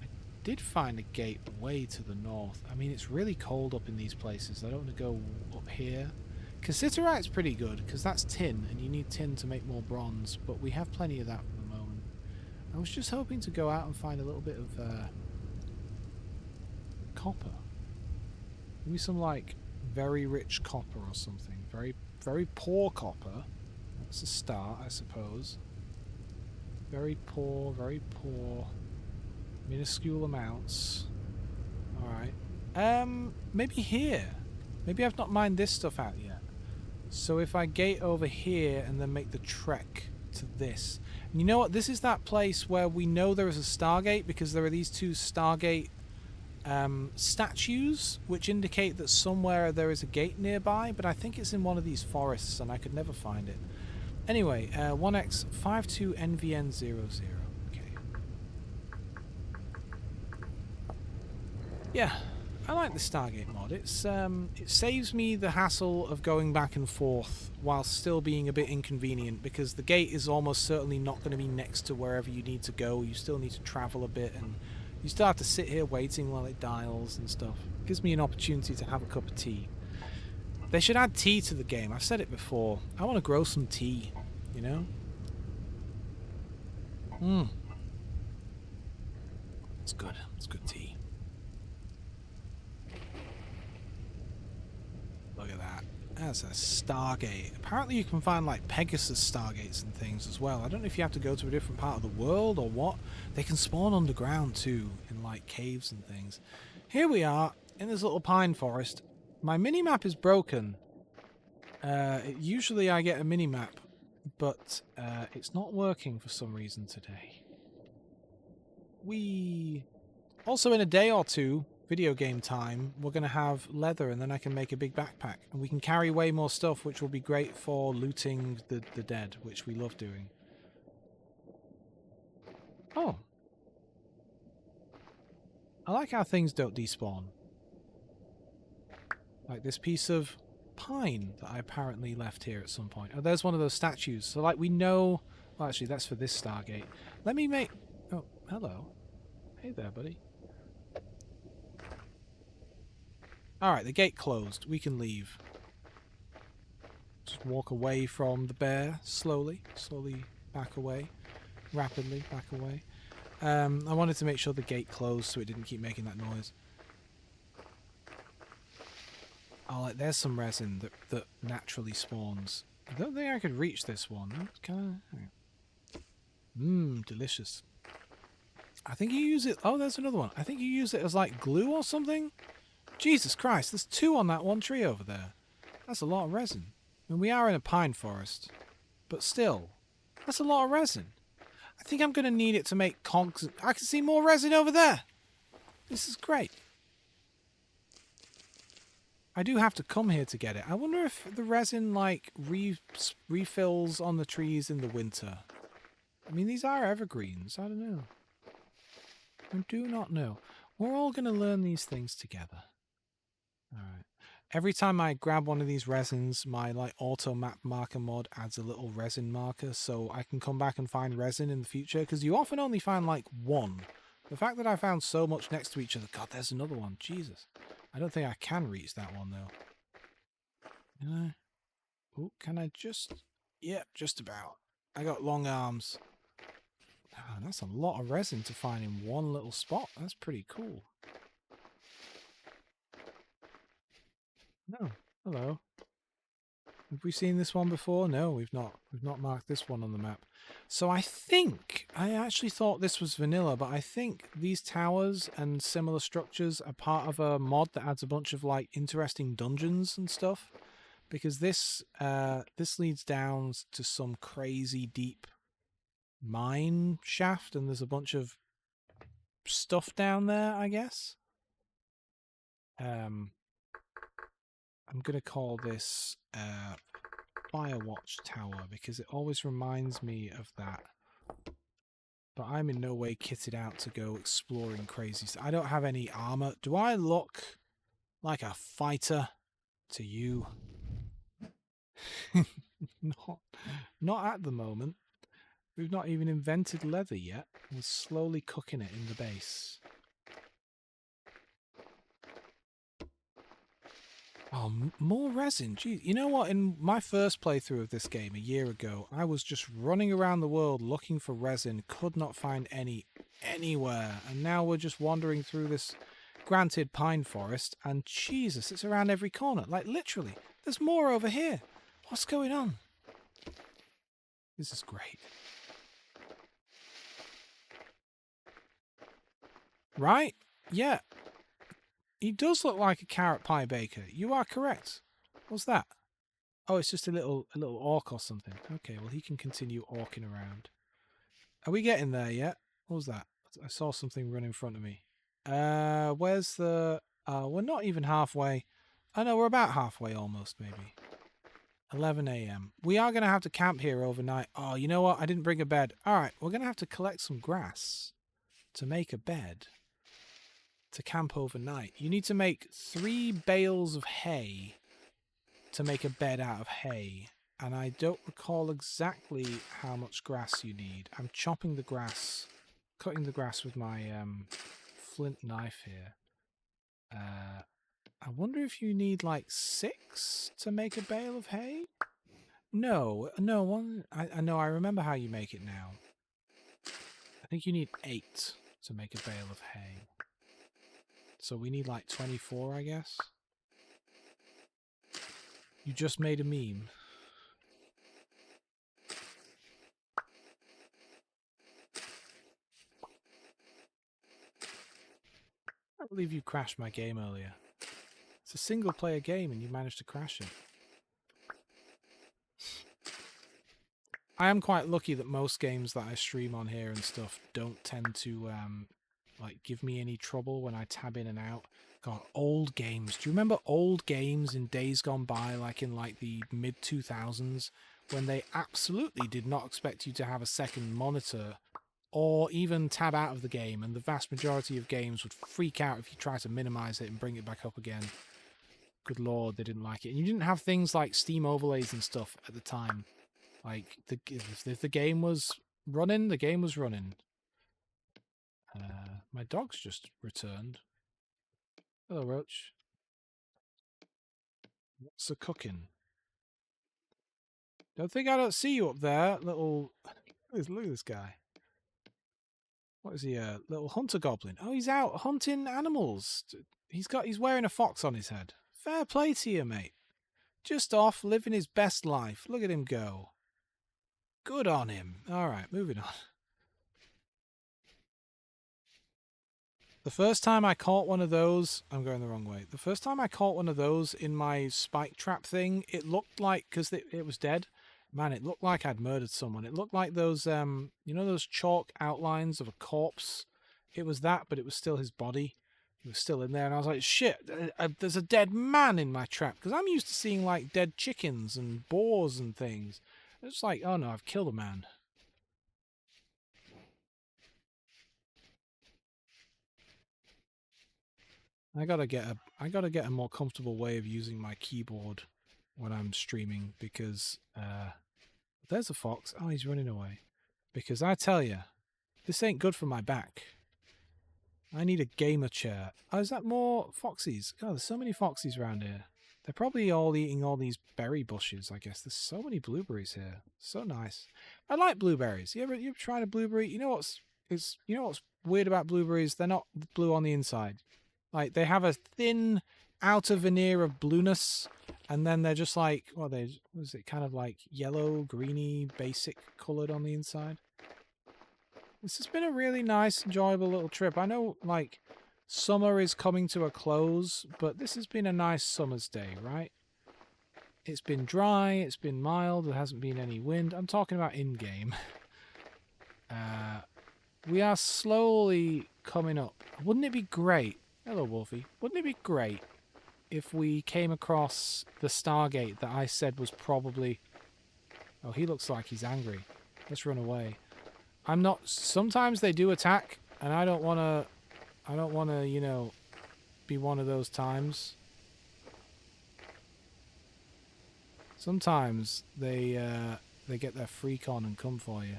Speaker 1: I did find a gate way to the north. I mean, it's really cold up in these places. I don't want to go up here. Cassiterite's pretty good, because that's tin, and you need tin to make more bronze, but we have plenty of that for the moment. I was just hoping to go out and find a little bit of copper. Maybe some, like, very rich copper or something. Very, very poor copper. That's a start, I suppose. Very poor, minuscule amounts. Alright. Maybe here. Maybe I've not mined this stuff out yet. So if I gate over here and then make the trek to this. And you know what? This is that place where we know there is a Stargate because there are these two Stargate statues which indicate that somewhere there is a gate nearby, but I think it's in one of these forests and I could never find it. Anyway, 1x52NVN00. Okay. Yeah. I like the Stargate mod. It's it saves me the hassle of going back and forth while still being a bit inconvenient because the gate is almost certainly not going to be next to wherever you need to go. You still need to travel a bit and you still have to sit here waiting while it dials and stuff. It gives me an opportunity to have a cup of tea. They should add tea to the game. I've said it before. I want to grow some tea, you know? It's good. It's good tea. Look at that. That's a Stargate. Apparently you can find like Pegasus Stargates and things as well. I don't know if you have to go to a different part of the world or what. They can spawn underground too, in like caves and things. Here we are, in this little pine forest. My mini-map is broken. Usually I get a mini-map, but it's not working for some reason today. Also in a day or two, video game time, we're going to have leather and then I can make a big backpack and we can carry way more stuff, which will be great for looting the dead, which we love doing. Oh. I like how things don't despawn. Like this piece of pine that I apparently left here at some point. Oh, there's one of those statues. So like we know... Well, actually that's for this Stargate. Let me make... Oh, hello. Hey there, buddy. Alright, the gate closed. We can leave. Just walk away from the bear, slowly. Slowly back away. Rapidly back away. I wanted to make sure the gate closed so it didn't keep making that noise. Oh, like, there's some resin that naturally spawns. I don't think I could reach this one. Can I? Delicious. I think you use it... Oh, there's another one. I think you use it as, like, glue or something? Jesus Christ, there's two on that one tree over there. That's a lot of resin. I mean, we are in a pine forest. But still, that's a lot of resin. I think I'm going to need it to make conks. I can see more resin over there. This is great. I do have to come here to get it. I wonder if the resin, like, refills on the trees in the winter. I mean, these are evergreens. I don't know. I do not know. We're all going to learn these things together. Alright. Every time I grab one of these resins, my like auto map marker mod adds a little resin marker so I can come back and find resin in the future, because you often only find like one. The fact that I found so much next to each other... God, there's another one. Jesus. I don't think I can reach that one though. Can I? Oh, can I just... Yep, just about. I got long arms. Oh, that's a lot of resin to find in one little spot. That's pretty cool. No. Hello. Have we seen this one before? No, we've not. We've not marked this one on the map. So I actually thought this was vanilla, but I think these towers and similar structures are part of a mod that adds a bunch of like interesting dungeons and stuff. Because this leads down to some crazy deep mine shaft, and there's a bunch of stuff down there, I guess. I'm gonna call this Firewatch Tower because it always reminds me of that. But I'm in no way kitted out to go exploring crazy stuff. I don't have any armor. Do I look like a fighter to you? Not at the moment. We've not even invented leather yet. We're slowly cooking it in the base. Oh, more resin. Jeez. You know what? In my first playthrough of this game a year ago, I was just running around the world looking for resin, could not find any anywhere. And now we're just wandering through this, granted, pine forest, and Jesus, it's around every corner. Like, literally, there's more over here. What's going on? This is great. Right? Yeah. He does look like a carrot pie baker. You are correct. What's that? Oh, it's just a little orc or something. Okay, well, he can continue orking around. Are we getting there yet? What was that? I saw something run in front of me. Where's the... we're not even halfway. Oh, no, we're about halfway almost, maybe. 11 a.m. We are going to have to camp here overnight. Oh, you know what? I didn't bring a bed. All right, we're going to have to collect some grass to make a bed to camp overnight. You need to make 3 bales of hay to make a bed out of hay. And I don't recall exactly how much grass you need. I'm chopping the grass, cutting the grass with my flint knife here. I wonder if you need like 6 to make a bale of hay? No, one. I know, I remember how you make it now. I think you need 8 to make a bale of hay. So we need like 24, I guess. You just made a meme. I can't believe you crashed my game earlier. It's a single player game and you managed to crash it. I am quite lucky that most games that I stream on here and stuff don't tend to like give me any trouble when I tab in and out. God, old games. Do you remember old games in days gone by, like in like the mid 2000s, when they absolutely did not expect you to have a second monitor or even tab out of the game, and the vast majority of games would freak out if you try to minimize it and bring it back up again. Good lord, they didn't like it. And you didn't have things like Steam overlays and stuff at the time. Like, if the game was running, the game was running. My dog's just returned. Hello, Roach. What's the cooking? Don't think I don't see you up there, little... Look at this guy. What is he, a little hunter goblin? Oh, he's out hunting animals. He's wearing a fox on his head. Fair play to you, mate. Just off, living his best life. Look at him go. Good on him. All right, moving on. The first time I caught one of those... I'm going the wrong way. The first time I caught one of those in my spike trap thing, it looked like... Because it was dead. Man, it looked like I'd murdered someone. It looked like those... you know those chalk outlines of a corpse? It was that, but it was still his body. He was still in there, and I was like, shit, there's a dead man in my trap. Because I'm used to seeing, like, dead chickens and boars and things. It's like, oh no, I've killed a man. I gotta get a more comfortable way of using my keyboard when I'm streaming, because there's a fox. Oh, he's running away. Because I tell you, this ain't good for my back. I need a gamer chair. Oh, is that more foxies? God, there's so many foxies around here. They're probably all eating all these berry bushes, I guess. There's so many blueberries here. So nice. I like blueberries. You ever tried a blueberry? You know what's weird about blueberries? They're not blue on the inside. Like, they have a thin outer veneer of blueness, And then they're just like, well, was it kind of like yellow, greeny, basic colored on the inside? This has been a really nice, enjoyable little trip. I know, like, summer is coming to a close, but this has been a nice summer's day, right? It's been dry, it's been mild, there hasn't been any wind. I'm talking about in-game. We are slowly coming up. Wouldn't it be great? Hello, Wolfie. Wouldn't it be great if we came across the Stargate that I said was probably... Oh, he looks like he's angry. Let's run away. I'm not... Sometimes they do attack, and I don't want to, you know, be one of those times. Sometimes they get their freak on and come for you.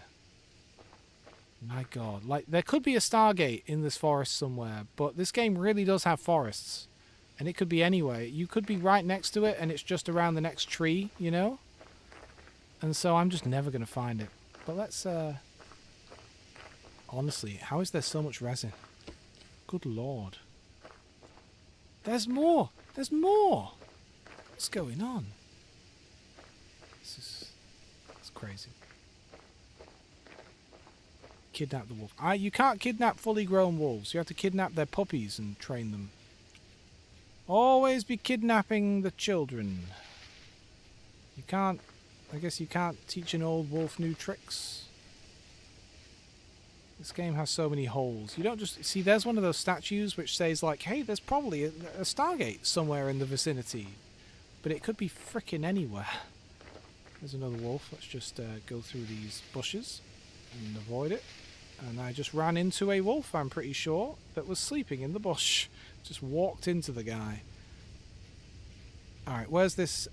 Speaker 1: My God. Like, there could be a Stargate in this forest somewhere, but this game really does have forests. And it could be anywhere. You could be right next to it, and it's just around the next tree, you know? And so I'm just never going to find it. But let's, honestly, how is there so much resin? Good Lord. There's more! There's more! What's going on? It's crazy. Kidnap the wolf. You can't kidnap fully grown wolves. You have to kidnap their puppies and train them. Always be kidnapping the children. You can't... I guess you can't teach an old wolf new tricks. This game has so many holes. You don't just... See, there's one of those statues which says, like, hey, there's probably a Stargate somewhere in the vicinity. But it could be frickin' anywhere. There's another wolf. Let's just go through these bushes and avoid it. And I just ran into a wolf, I'm pretty sure, that was sleeping in the bush. Just walked into the guy. Alright, where's this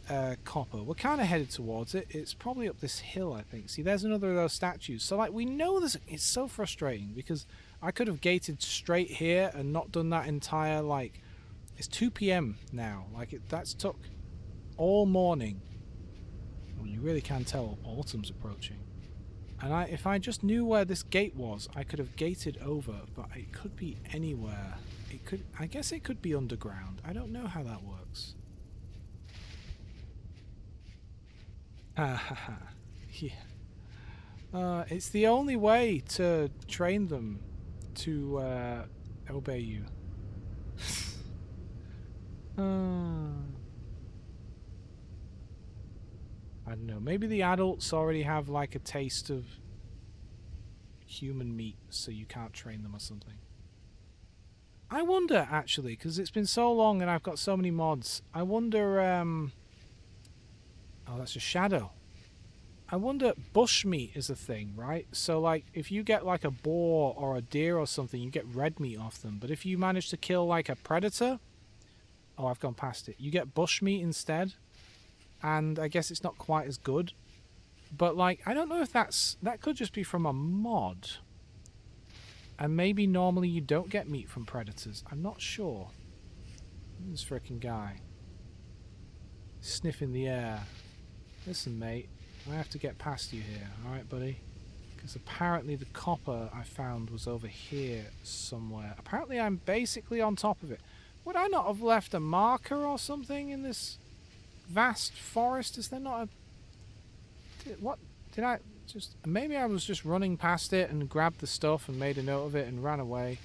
Speaker 1: copper? We're kind of headed towards it. It's probably up this hill, I think. See, there's another of those statues. So, like, we know this. It's so frustrating because I could have gated straight here and not done that entire, like... It's 2 p.m. now. Like, that's took all morning. Well, you really can tell autumn's approaching. And if I just knew where this gate was, I could have gated over, but it could be anywhere. It could... I guess it could be underground. I don't know how that works. Yeah. It's the only way to train them to obey you. I don't know. Maybe the adults already have like a taste of human meat, so you can't train them or something. I wonder, actually, because it's been so long and I've got so many mods. I wonder... Oh, that's a shadow. I wonder, bushmeat is a thing, right? So, like, if you get, like, a boar or a deer or something, you get red meat off them. But if you manage to kill, like, a predator... Oh, I've gone past it. You get bushmeat instead. And I guess it's not quite as good. But, like, I don't know if that's... That could just be from a mod. And maybe normally you don't get meat from predators. I'm not sure. This frickin' guy. Sniffing the air. Listen, mate. I have to get past you here. Alright, buddy? Because apparently the copper I found was over here somewhere. Apparently I'm basically on top of it. Would I not have left a marker or something in this vast forest? Is there not a... What? Did I just... Maybe I was just running past it and grabbed the stuff and made a note of it and ran away.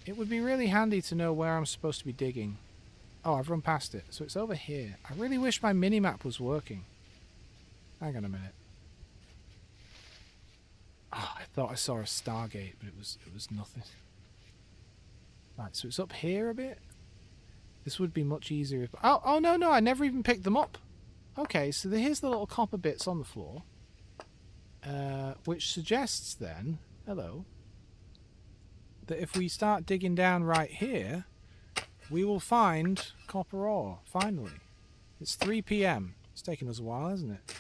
Speaker 1: It would be really handy to know where I'm supposed to be digging. Oh, I've run past it. So it's over here. I really wish my minimap was working. Hang on a minute. Oh, I thought I saw a Stargate, but it was nothing. Right, so it's up here a bit. This would be much easier if... Oh, no, I never even picked them up. Okay, so here's the little copper bits on the floor. Which suggests then... Hello. That if we start digging down right here, we will find copper ore, finally. It's 3 p.m. It's taken us a while, hasn't it?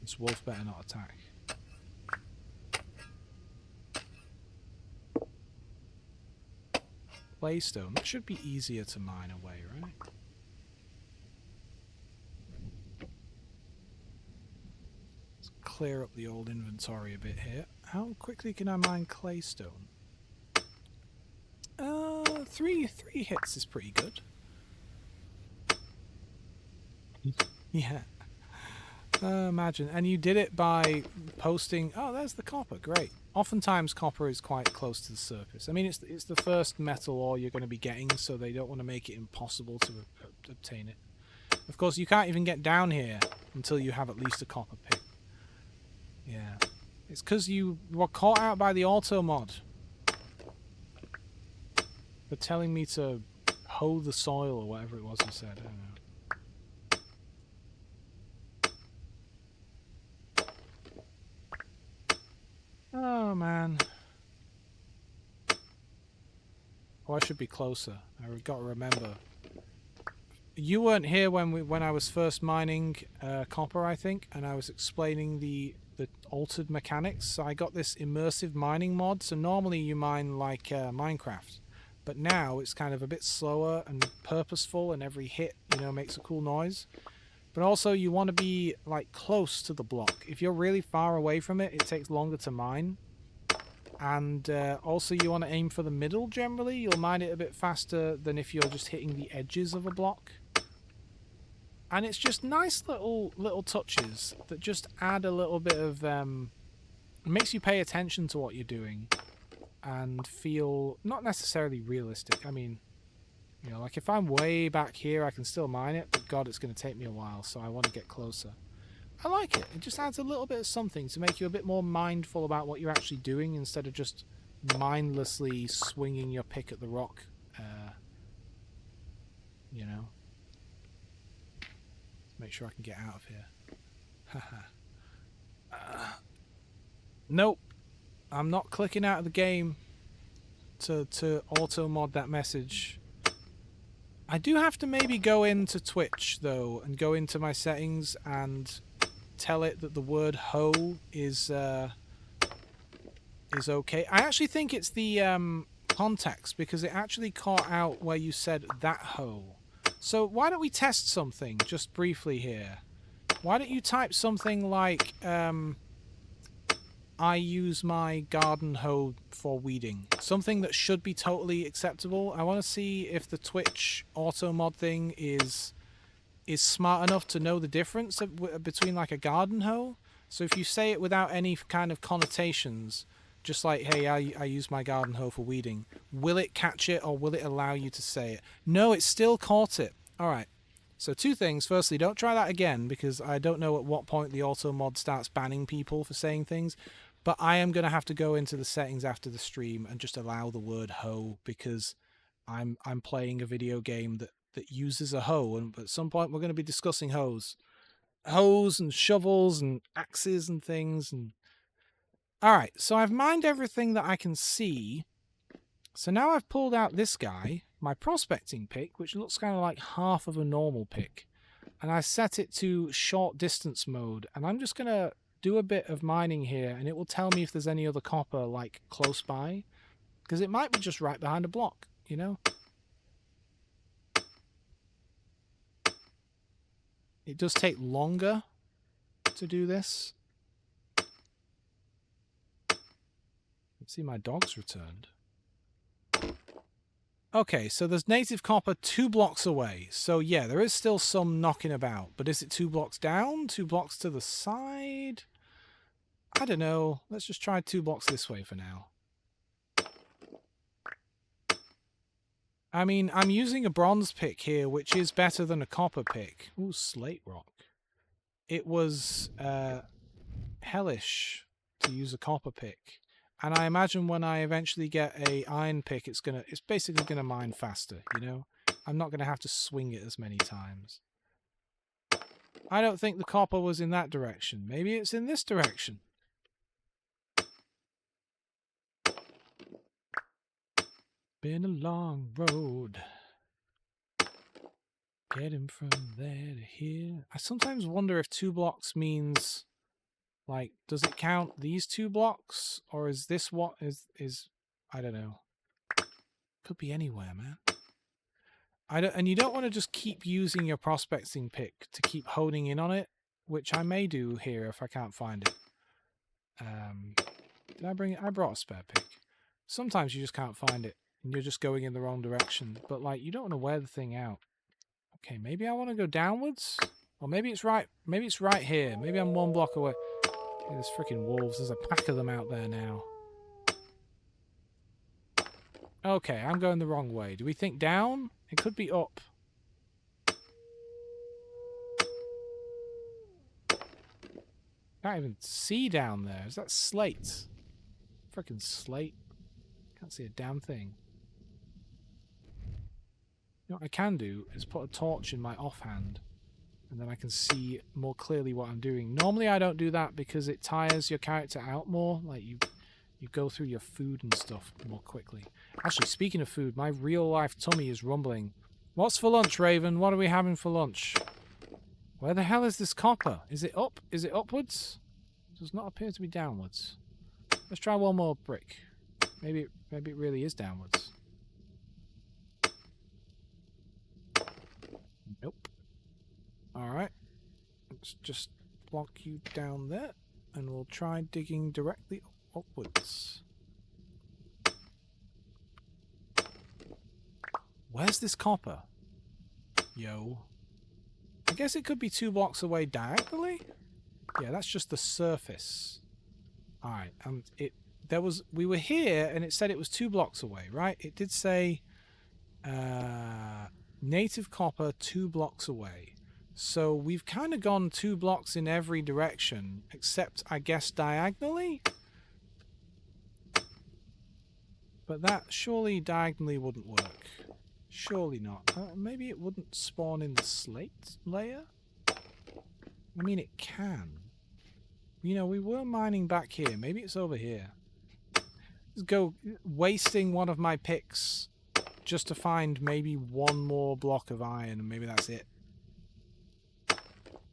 Speaker 1: This wolf better not attack. Claystone. That should be easier to mine away, right? Let's clear up the old inventory a bit here. How quickly can I mine claystone? 3 hits is pretty good. Yeah. Imagine. And you did it by posting... Oh, there's the copper. Great. Oftentimes, copper is quite close to the surface. I mean, it's the first metal ore you're going to be getting, so they don't want to make it impossible to obtain it. Of course, you can't even get down here until you have at least a copper pick. Yeah. It's because you were caught out by the auto mod for telling me to hoe the soil or whatever it was you said. I don't know. Oh, man. Oh, I should be closer. I've got to remember. You weren't here when I was first mining copper, I think, and I was explaining the altered mechanics. So I got this immersive mining mod. So normally you mine like Minecraft, but now it's kind of a bit slower and purposeful, and every hit, you know, makes a cool noise. But also you want to be like close to the block. If you're really far away from it, it takes longer to mine. And also you want to aim for the middle generally. You'll mine it a bit faster than if you're just hitting the edges of a block. And it's just nice little touches that just add a little bit of... makes you pay attention to what you're doing and feel not necessarily realistic. I mean, you know, like if I'm way back here, I can still mine it, but God, it's going to take me a while, so I want to get closer. I like it. It just adds a little bit of something to make you a bit more mindful about what you're actually doing instead of just mindlessly swinging your pick at the rock. You know. Let's make sure I can get out of here. Haha. Nope. I'm not clicking out of the game to auto mod that message. I do have to maybe go into Twitch though and go into my settings and tell it that the word hoe is okay. I actually think it's the context, because it actually caught out where you said that hoe. So why don't we test something just briefly here? Why don't you type something like I use my garden hoe for weeding. Something that should be totally acceptable. I want to see if the Twitch auto mod thing is smart enough to know the difference between like a garden hoe. So if you say it without any kind of connotations, just like, hey, I use my garden hoe for weeding, will it catch it or will it allow you to say it? No, it still caught it. All right. So two things. Firstly, don't try that again, because I don't know at what point the auto mod starts banning people for saying things. But I am going to have to go into the settings after the stream and just allow the word hoe, because I'm playing a video game that uses a hoe, and at some point we're going to be discussing hoes and shovels and axes and things. And all right, so I've mined everything that I can see. So now I've pulled out this guy, my prospecting pick, which looks kind of like half of a normal pick, and I set it to short distance mode, and I'm just going to do a bit of mining here, and it will tell me if there's any other copper like close by, because it might be just right behind a block, you know. It does take longer to do this. Let's see, my dog's returned. Okay, so there's native copper 2 blocks away. So yeah, there is still some knocking about. But is it 2 blocks down? 2 blocks to the side? I don't know. Let's just try 2 blocks this way for now. I mean, I'm using a bronze pick here, which is better than a copper pick. Ooh, slate rock. It was hellish to use a copper pick. And I imagine when I eventually get a iron pick, it's basically gonna mine faster, you know? I'm not gonna have to swing it as many times. I don't think the copper was in that direction. Maybe it's in this direction. Been a long road getting from there to here. I sometimes wonder if 2 blocks means, like, does it count these 2 blocks, or is this what is I don't know. Could be anywhere, man. And you don't want to just keep using your prospecting pick to keep honing in on it, which I may do here if I can't find it. Did I bring it? I brought a spare pick. Sometimes you just can't find it, and you're just going in the wrong direction. But like, you don't want to wear the thing out. Okay, maybe I want to go downwards. Or maybe it's right. Maybe it's right here. Maybe I'm 1 block away. Hey, there's freaking wolves. There's a pack of them out there now. Okay, I'm going the wrong way. Do we think down? It could be up. Can't even see down there. Is that slate? Freaking slate. Can't see a damn thing. You know what I can do is put a torch in my offhand, and then I can see more clearly what I'm doing. Normally I don't do that because it tires your character out more. Like you go through your food and stuff more quickly. Actually, speaking of food, my real life tummy is rumbling. What's for lunch, Raven? What are we having for lunch? Where the hell is this copper? Is it up? Is it upwards? It does not appear to be downwards. Let's try one more brick. Maybe it really is downwards. Nope. Alright. Let's just block you down there, and we'll try digging directly upwards. Where's this copper? Yo. I guess it could be 2 blocks away diagonally? Yeah, that's just the surface. Alright, we were here and it said it was 2 blocks away, right? It did say native copper 2 blocks away. So we've kind of gone 2 blocks in every direction, except I guess diagonally? But that surely diagonally wouldn't work. Surely not. Maybe it wouldn't spawn in the slate layer? I mean, it can. You know, we were mining back here. Maybe it's over here. Let's go wasting one of my picks just to find maybe 1 more block of iron, and maybe that's it.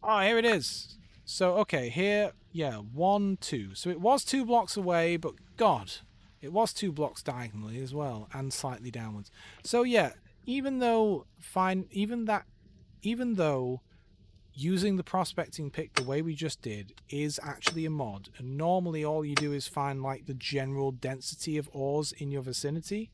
Speaker 1: Oh, here it is. So, okay, here, yeah, 1, 2. So it was 2 blocks away, but God, it was 2 blocks diagonally as well, and slightly downwards. So yeah, even though using the prospecting pick the way we just did is actually a mod, and normally all you do is find like the general density of ores in your vicinity,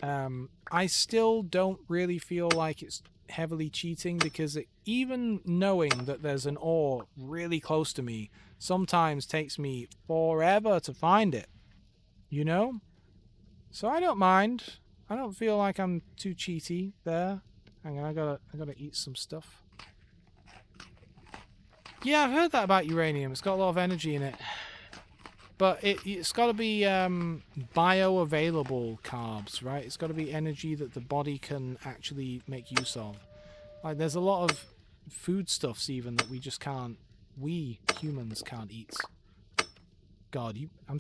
Speaker 1: I still don't really feel like it's heavily cheating, because even knowing that there's an ore really close to me sometimes takes me forever to find it, you know? So I don't mind. I don't feel like I'm too cheaty there. Hang on, I gotta eat some stuff. Yeah, I've heard that about uranium. It's got a lot of energy in it. But it's got to be bioavailable carbs, right? It's got to be energy that the body can actually make use of. Like, there's a lot of foodstuffs even that we just can't, we humans can't eat. God, I'm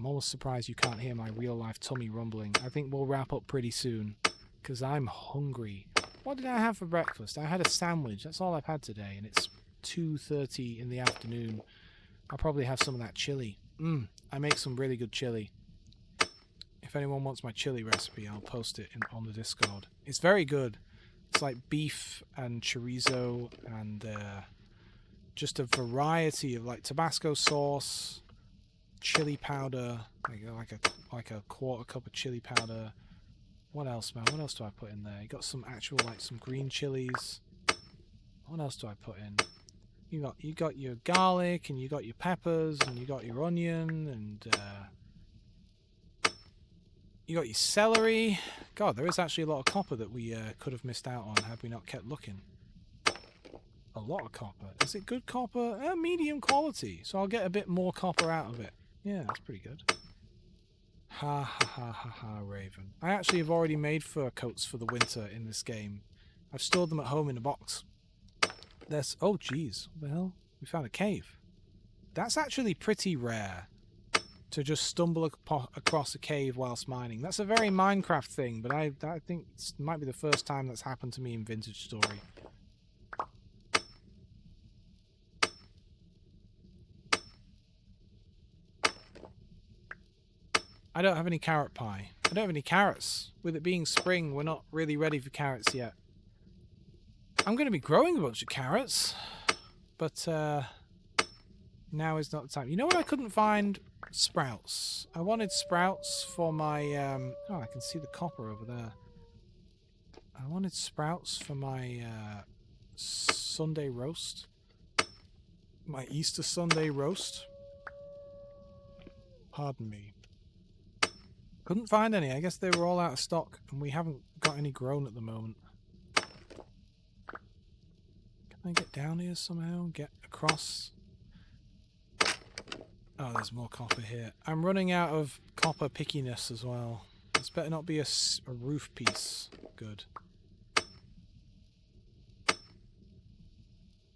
Speaker 1: almost surprised you can't hear my real life tummy rumbling. I think we'll wrap up pretty soon, because I'm hungry. What did I have for breakfast? I had a sandwich. That's all I've had today, and it's 2:30 in the afternoon. I'll probably have some of that chili. I make some really good chili. If anyone wants my chili recipe, I'll post it on the Discord. It's very good. It's like beef and chorizo and just a variety of like Tabasco sauce, chili powder, like a quarter cup of chili powder. What else, man? What else do I put in there? You got some actual like some green chilies. What else do I put in? You got your garlic, and you got your peppers, and you got your onion, and you got your celery. God, there is actually a lot of copper that we could have missed out on had we not kept looking. A lot of copper. Is it good copper? Medium quality. So I'll get a bit more copper out of it. Yeah, that's pretty good. Ha ha ha ha ha, Raven. I actually have already made fur coats for the winter in this game. I've stored them at home in a box. There's... Oh, jeez. What the hell? We found a cave. That's actually pretty rare, to just stumble across a cave whilst mining. That's a very Minecraft thing, but I think it might be the first time that's happened to me in Vintage Story. I don't have any carrot pie. I don't have any carrots. With it being spring, we're not really ready for carrots yet. I'm going to be growing a bunch of carrots, but now is not the time. You know what I couldn't find? Sprouts. I wanted sprouts for my... oh, I can see the copper over there. I wanted sprouts for my Sunday roast. My Easter Sunday roast. Pardon me. Couldn't find any. I guess they were all out of stock, and we haven't got any grown at the moment. Can I get down here somehow? Get across? Oh, there's more copper here. I'm running out of copper pickiness as well. This better not be a roof piece. Good.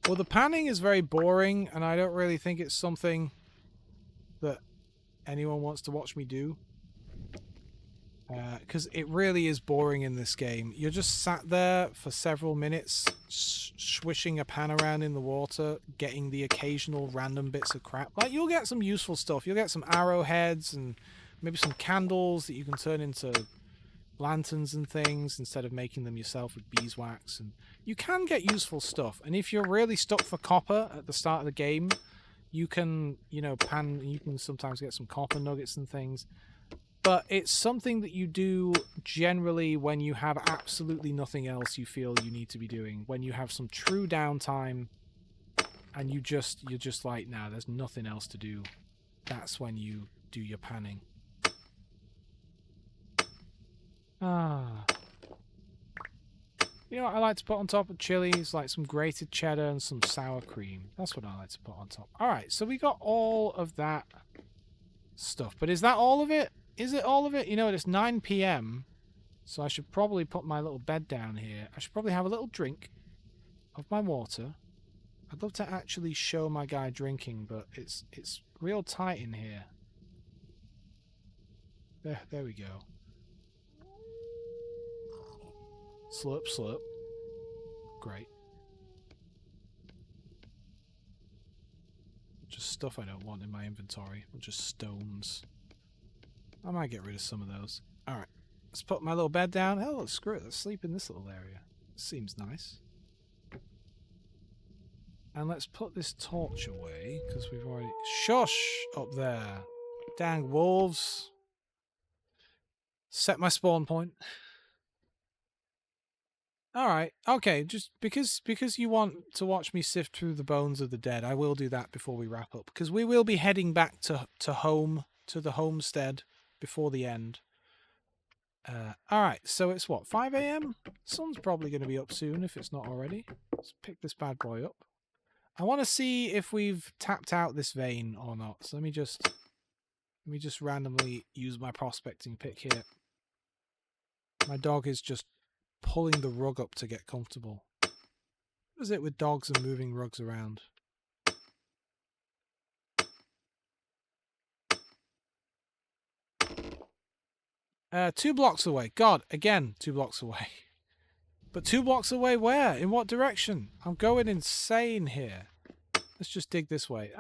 Speaker 1: Well, the panning is very boring, and I don't really think it's something that anyone wants to watch me do. Because it really is boring in this game. You're just sat there for several minutes, swishing a pan around in the water, getting the occasional random bits of crap. Like, you'll get some useful stuff. You'll get some arrowheads and maybe some candles that you can turn into lanterns and things instead of making them yourself with beeswax. And you can get useful stuff. And if you're really stuck for copper at the start of the game, you can, you know, you can sometimes get some copper nuggets and things. But it's something that you do generally when you have absolutely nothing else you feel you need to be doing. When you have some true downtime and you're just like, nah, there's nothing else to do. That's when you do your panning. Ah. You know what I like to put on top of chilies? Like some grated cheddar and some sour cream. That's what I like to put on top. Alright, so we got all of that stuff. But is that all of it? Is it all of it? You know, it's 9 PM, so I should probably put my little bed down here. I should probably have a little drink of my water. I'd love to actually show my guy drinking, but it's real tight in here. There we go. Slurp, slurp. Great. Just stuff I don't want in my inventory. Just stones. I might get rid of some of those. Alright, let's put my little bed down. Oh, look, screw it. Let's sleep in this little area. Seems nice. And let's put this torch away, because we've already... Shush! Up there. Dang wolves. Set my spawn point. Alright, okay, just because you want to watch me sift through the bones of the dead, I will do that before we wrap up. Because we will be heading back to home, to the homestead, before the end. Alright, so it's what, 5 AM? Sun's probably going to be up soon if it's not already. Let's pick this bad boy up. I want to see if we've tapped out this vein or not. So let me just randomly use my prospecting pick here. My dog is just pulling the rug up to get comfortable. What is it with dogs and moving rugs around? Two blocks away. God, again, 2 blocks away. But 2 blocks away where? In what direction? I'm going insane here. Let's just dig this way.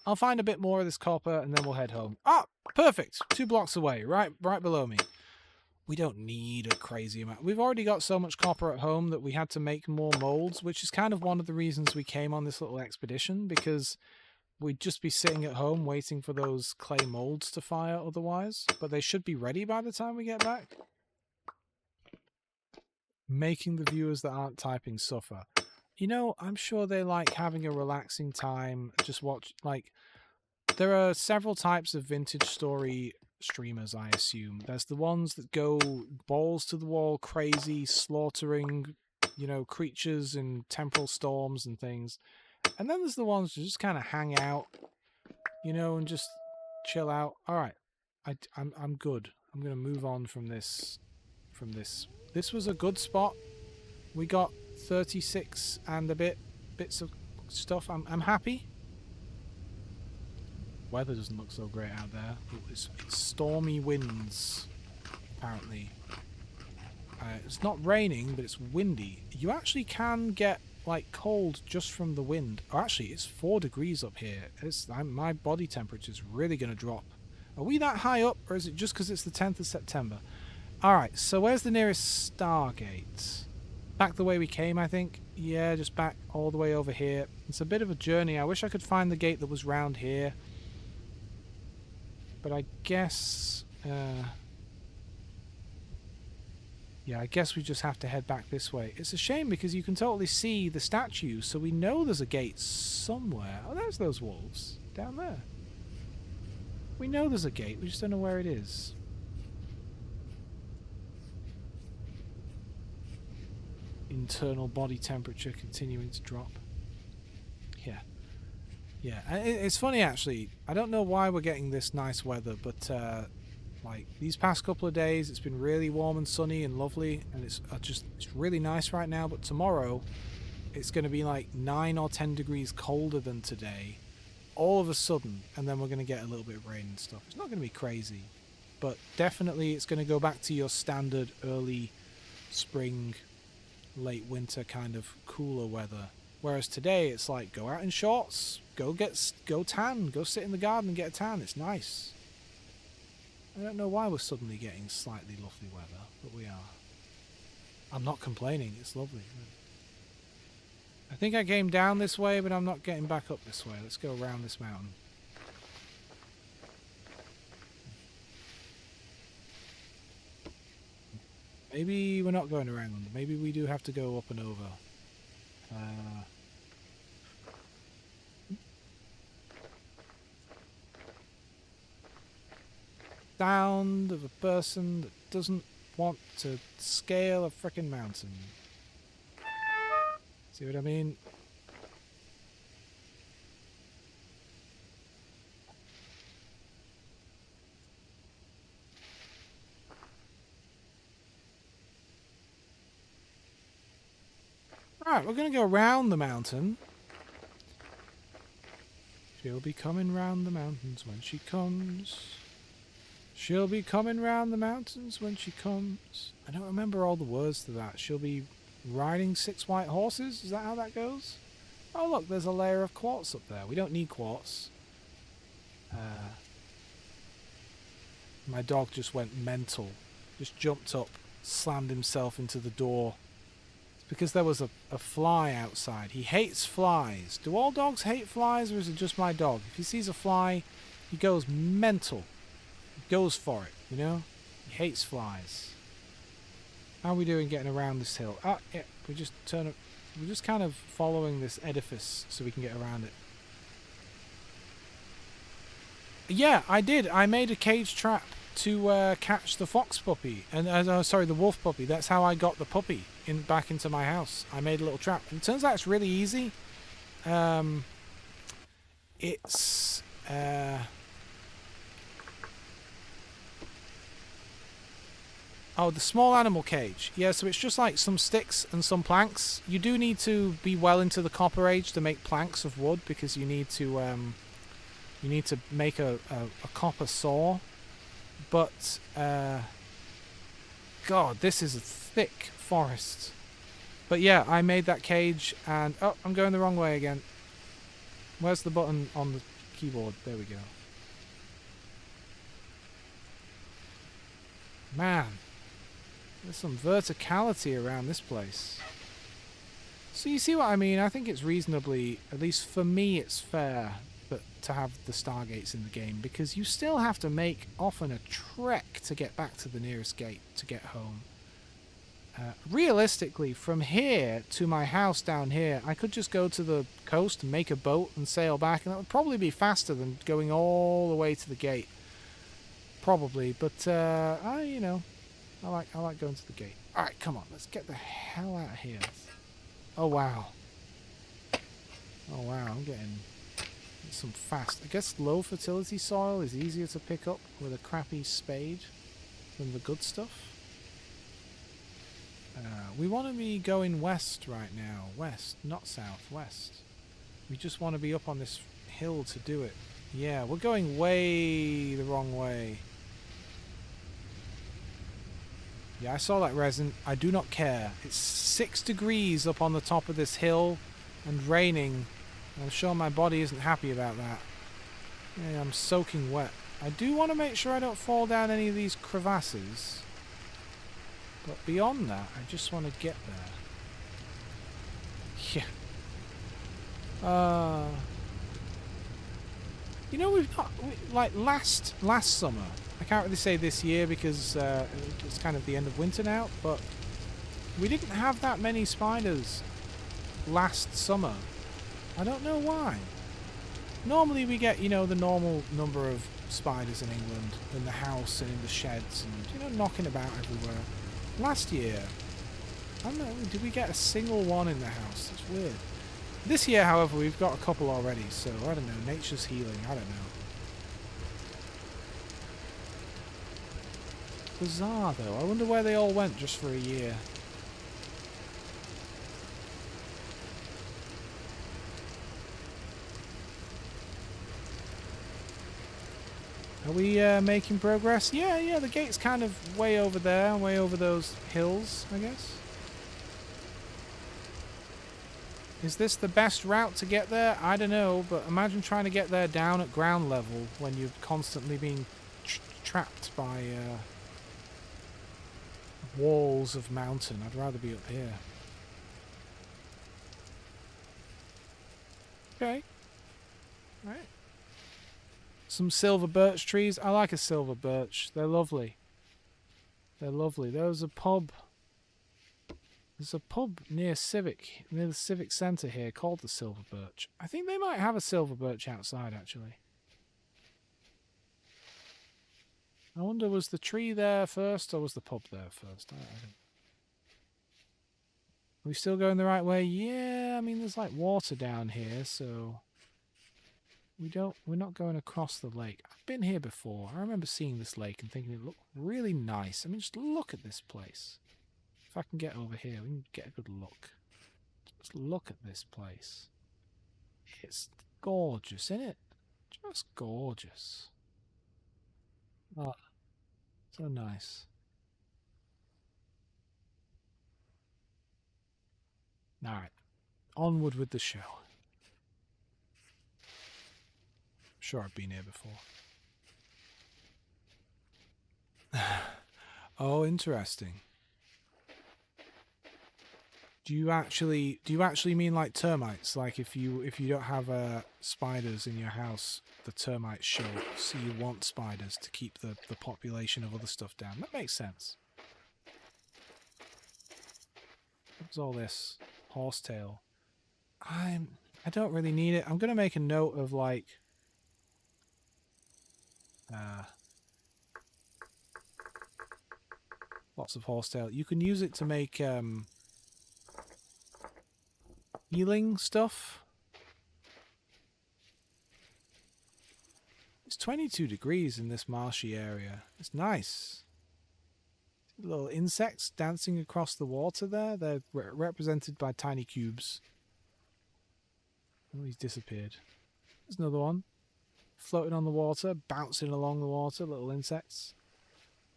Speaker 1: I'll find a bit more of this copper and then we'll head home. Ah, perfect. 2 blocks away, right below me. We don't need a crazy amount. We've already got so much copper at home that we had to make more molds, which is kind of one of the reasons we came on this little expedition, because we'd just be sitting at home waiting for those clay molds to fire otherwise. But they should be ready by the time we get back. Making the viewers that aren't typing suffer. You know, I'm sure they like having a relaxing time. Just watch, like, there are several types of vintage story streamers, I assume. There's the ones that go balls to the wall crazy, slaughtering, you know, creatures in temporal storms and things. And then there's the ones that just kind of hang out, you know, and just chill out. All right, I'm good. I'm gonna move on from this. This was a good spot. We got 36 and a bits of stuff. I'm happy. Weather doesn't look so great out there. It's stormy winds, apparently. It's not raining, but it's windy. You actually can get like cold just from the wind. Or actually, it's 4 degrees up here. My body temperature is really going to drop. Are we that high up, or is it just because it's the 10th of September? Alright, so where's the nearest Stargate? Back the way we came, I think. Yeah, just back all the way over here. It's a bit of a journey. I wish I could find the gate that was round here. But I guess... Yeah, I guess we just have to head back this way. It's a shame because you can totally see the statues, so we know there's a gate somewhere. Oh, there's those wolves down there. We know there's a gate, we just don't know where it is. Internal body temperature continuing to drop. Yeah. Yeah, and it's funny actually. I don't know why we're getting this nice weather, but like these past couple of days it's been really warm and sunny and lovely, and it's really nice right now, but tomorrow it's going to be like 9 or 10 degrees colder than today all of a sudden, and then we're going to get a little bit of rain and stuff. It's not going to be crazy, but definitely it's going to go back to your standard early spring, late winter kind of cooler weather. Whereas today it's like go out in shorts, go tan, go sit in the garden and get a tan. It's nice. I don't know why we're suddenly getting slightly lovely weather, but we are. I'm not complaining, it's lovely. I think I came down this way, but I'm not getting back up this way. Let's go around this mountain. Maybe we're not going around. Maybe we do have to go up and over. Sound of a person that doesn't want to scale a frickin' mountain. See what I mean? Right, we're going to go around the mountain. She'll be coming round the mountains when she comes. She'll be coming round the mountains when she comes. I don't remember all the words to that. She'll be riding 6 white horses? Is that how that goes? Oh look, there's a layer of quartz up there. We don't need quartz. My dog just went mental. Just jumped up, slammed himself into the door. It's because there was a fly outside. He hates flies. Do all dogs hate flies, or is it just my dog? If he sees a fly, he goes mental. He goes for it, you know? He hates flies. How are we doing getting around this hill? Ah, yeah, we just turn up. We're just kind of following this edifice so we can get around it. Yeah, I did. I made a cage trap to catch the fox puppy, and sorry, the wolf puppy. That's how I got the puppy back into my house. I made a little trap, and it turns out it's really easy. It's oh, the small animal cage. Yeah, so it's just like some sticks and some planks. You do need to be well into the Copper Age to make planks of wood, because you need to make a copper saw. But God, this is a thick forest. But yeah, I made that cage, and oh, I'm going the wrong way again. Where's the button on the keyboard? There we go. Man, there's some verticality around this place. So you see what I mean? I think it's reasonably, at least for me, it's fair to have the Stargates in the game, because you still have to make often a trek to get back to the nearest gate to get home. Realistically, from here to my house down here, I could just go to the coast and make a boat and sail back, and that would probably be faster than going all the way to the gate. Probably, but you know, I like going to the gate. All right, come on, let's get the hell out of here. Oh wow. Oh wow, I'm getting some fast. I guess low fertility soil is easier to pick up with a crappy spade than the good stuff. We want to be going west right now. West, not south. West. We just want to be up on this hill to do it. Yeah, we're going way the wrong way. Yeah, I saw that resin. I do not care. It's 6 degrees up on the top of this hill and raining. I'm sure my body isn't happy about that. Yeah, I'm soaking wet. I do want to make sure I don't fall down any of these crevasses. But beyond that, I just want to get there. Yeah. You know, like last summer, I I can't really say this year because it's kind of the end of winter now, but we didn't have that many spiders last summer. I don't know why. Normally we get, you know, the normal number of spiders in England, in the house and in the sheds and, you know, knocking about everywhere. Last year, I don't know, did we get a single one in the house? It's weird. This year, however, we've got a couple already, so I don't know, nature's healing, I don't know. Bizarre though, I wonder where they all went just for a year. Are we making progress? Yeah, the gate's kind of way over there, way over those hills, I guess. Is this the best route to get there? I don't know, but imagine trying to get there down at ground level when you're constantly being trapped by walls of mountain. I'd rather be up here. Okay. Right. Some silver birch trees. I like a silver birch. They're lovely. They're lovely. There's a pub. There's a pub near the Civic Centre here called the Silver Birch. I think they might have a silver birch outside, actually. I wonder, was the tree there first or was the pub there first? I don't know. Are we still going the right way? Yeah, I mean, there's like water down here, so we're not going across the lake. I've been here before. I remember seeing this lake and thinking it looked really nice. I mean, just look at this place. If I can get over here, we can get a good look. Just look at this place. It's gorgeous, isn't it? Just gorgeous. Oh, so nice. Alright, onward with the show. I'm sure I've been here before. Oh, interesting. Do you actually mean like termites? Like if you don't have spiders in your house, the termites show up, so you want spiders to keep the population of other stuff down. That makes sense. What's all this? Horsetail. I don't really need it. I'm gonna make a note of like lots of horsetail. You can use it to make healing stuff. It's 22 degrees in this marshy area. It's nice. Little insects dancing across the water there. They're represented by tiny cubes. Oh, he's disappeared. There's another one. Floating on the water, bouncing along the water, little insects.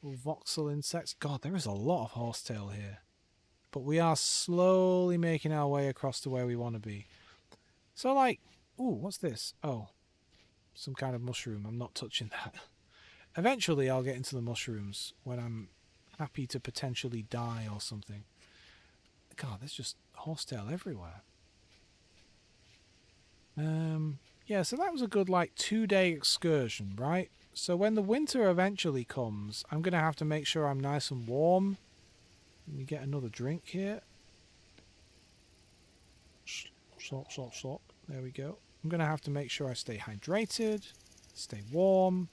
Speaker 1: Little voxel insects. God, there is a lot of horsetail here. But we are slowly making our way across to where we want to be. So like, ooh, what's this? Oh, some kind of mushroom. I'm not touching that. Eventually I'll get into the mushrooms when I'm happy to potentially die or something. God, there's just horsetail everywhere. Yeah, so that was a good like 2-day excursion, right? So when the winter eventually comes, I'm going to have to make sure I'm nice and warm. Let me get another drink here. Slop. There we go. I'm going to have to make sure I stay hydrated, stay warm.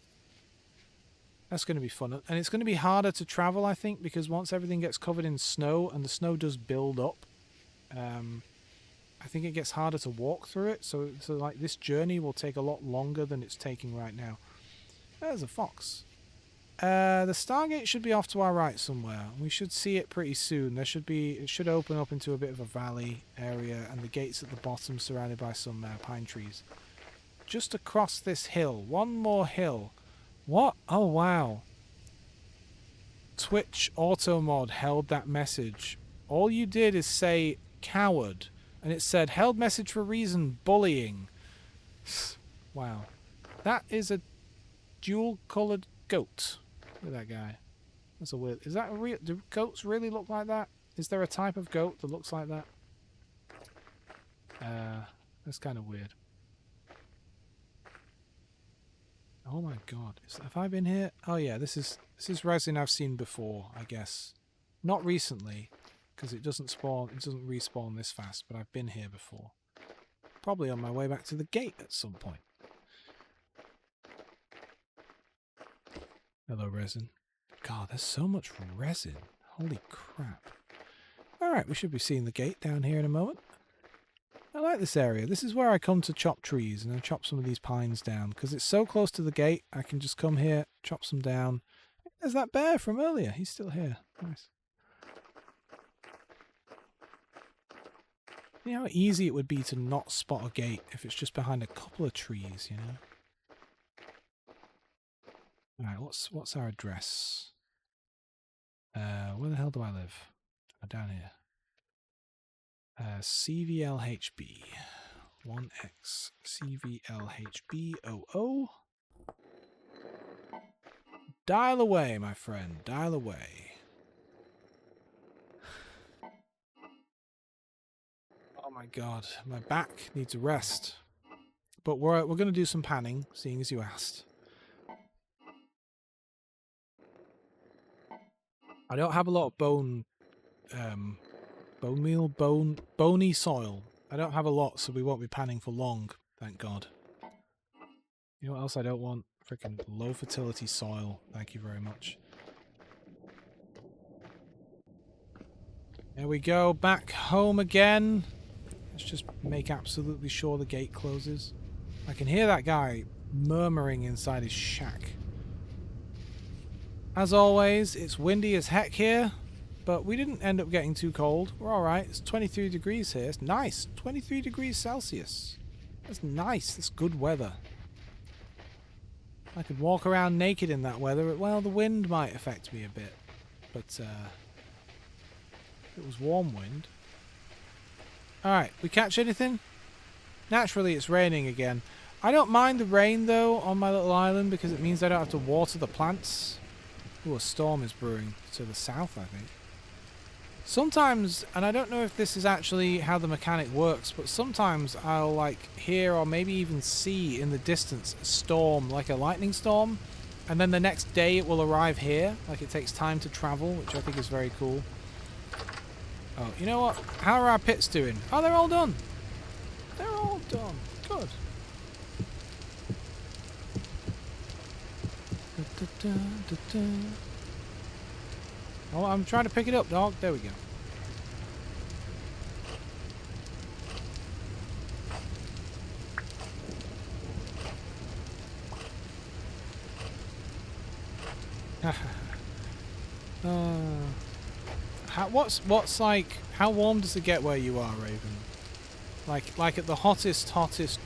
Speaker 1: That's going to be fun. And it's going to be harder to travel, I think, because once everything gets covered in snow, and the snow does build up, I think it gets harder to walk through it. So like this journey will take a lot longer than it's taking right now. There's a fox. The Stargate should be off to our right somewhere. We should see it pretty soon. It should open up into a bit of a valley area, and the gate's at the bottom, surrounded by some pine trees. Just across this hill, one more hill. What? Oh wow. Twitch Automod held that message. All you did is say coward, and it said held message for reason bullying. Wow. That is a dual-coloured goat. Look at that guy. That's a weird... Is that a real... Do goats really look like that? Is there a type of goat that looks like that? That's kind of weird. Oh my god. Have I been here? Oh yeah, this is resin I've seen before, I guess. Not recently, because it doesn't respawn this fast, but I've been here before. Probably on my way back to the gate at some point. Hello, resin. God, there's so much resin. Holy crap. Alright, we should be seeing the gate down here in a moment. I like this area. This is where I come to chop trees, and I chop some of these pines down, because it's so close to the gate, I can just come here, chop some down. There's that bear from earlier. He's still here. Nice. You know how easy it would be to not spot a gate if it's just behind a couple of trees, you know? Alright, what's our address? Where the hell do I live? Oh, down here. CVLHB. 1X. CVLHB00. Dial away, my friend. Dial away. Oh my god. My back needs a rest. But we're going to do some panning, seeing as you asked. I don't have a lot of bone meal, bony soil. I don't have a lot, so we won't be panning for long, thank God. You know what else I don't want? Freaking low fertility soil. Thank you very much. There we go, back home again. Let's just make absolutely sure the gate closes. I can hear that guy murmuring inside his shack. As always, it's windy as heck here, but we didn't end up getting too cold. We're alright. It's 23 degrees here. It's nice. 23 degrees Celsius. That's nice. That's good weather. I could walk around naked in that weather. Well, the wind might affect me a bit, but it was warm wind. Alright, we catch anything? Naturally, it's raining again. I don't mind the rain, though, on my little island, because it means I don't have to water the plants. Ooh, a storm is brewing to the south, I think. Sometimes, and I don't know if this is actually how the mechanic works, but sometimes I'll, like, hear or maybe even see in the distance a storm, like a lightning storm, and then the next day it will arrive here. Like, it takes time to travel, which I think is very cool. Oh, you know what? How are our pits doing? Oh, they're all done. They're all done. Good. Oh, I'm trying to pick it up, dog. There we go. What's like? How warm does it get where you are, Raven? Like at the hottest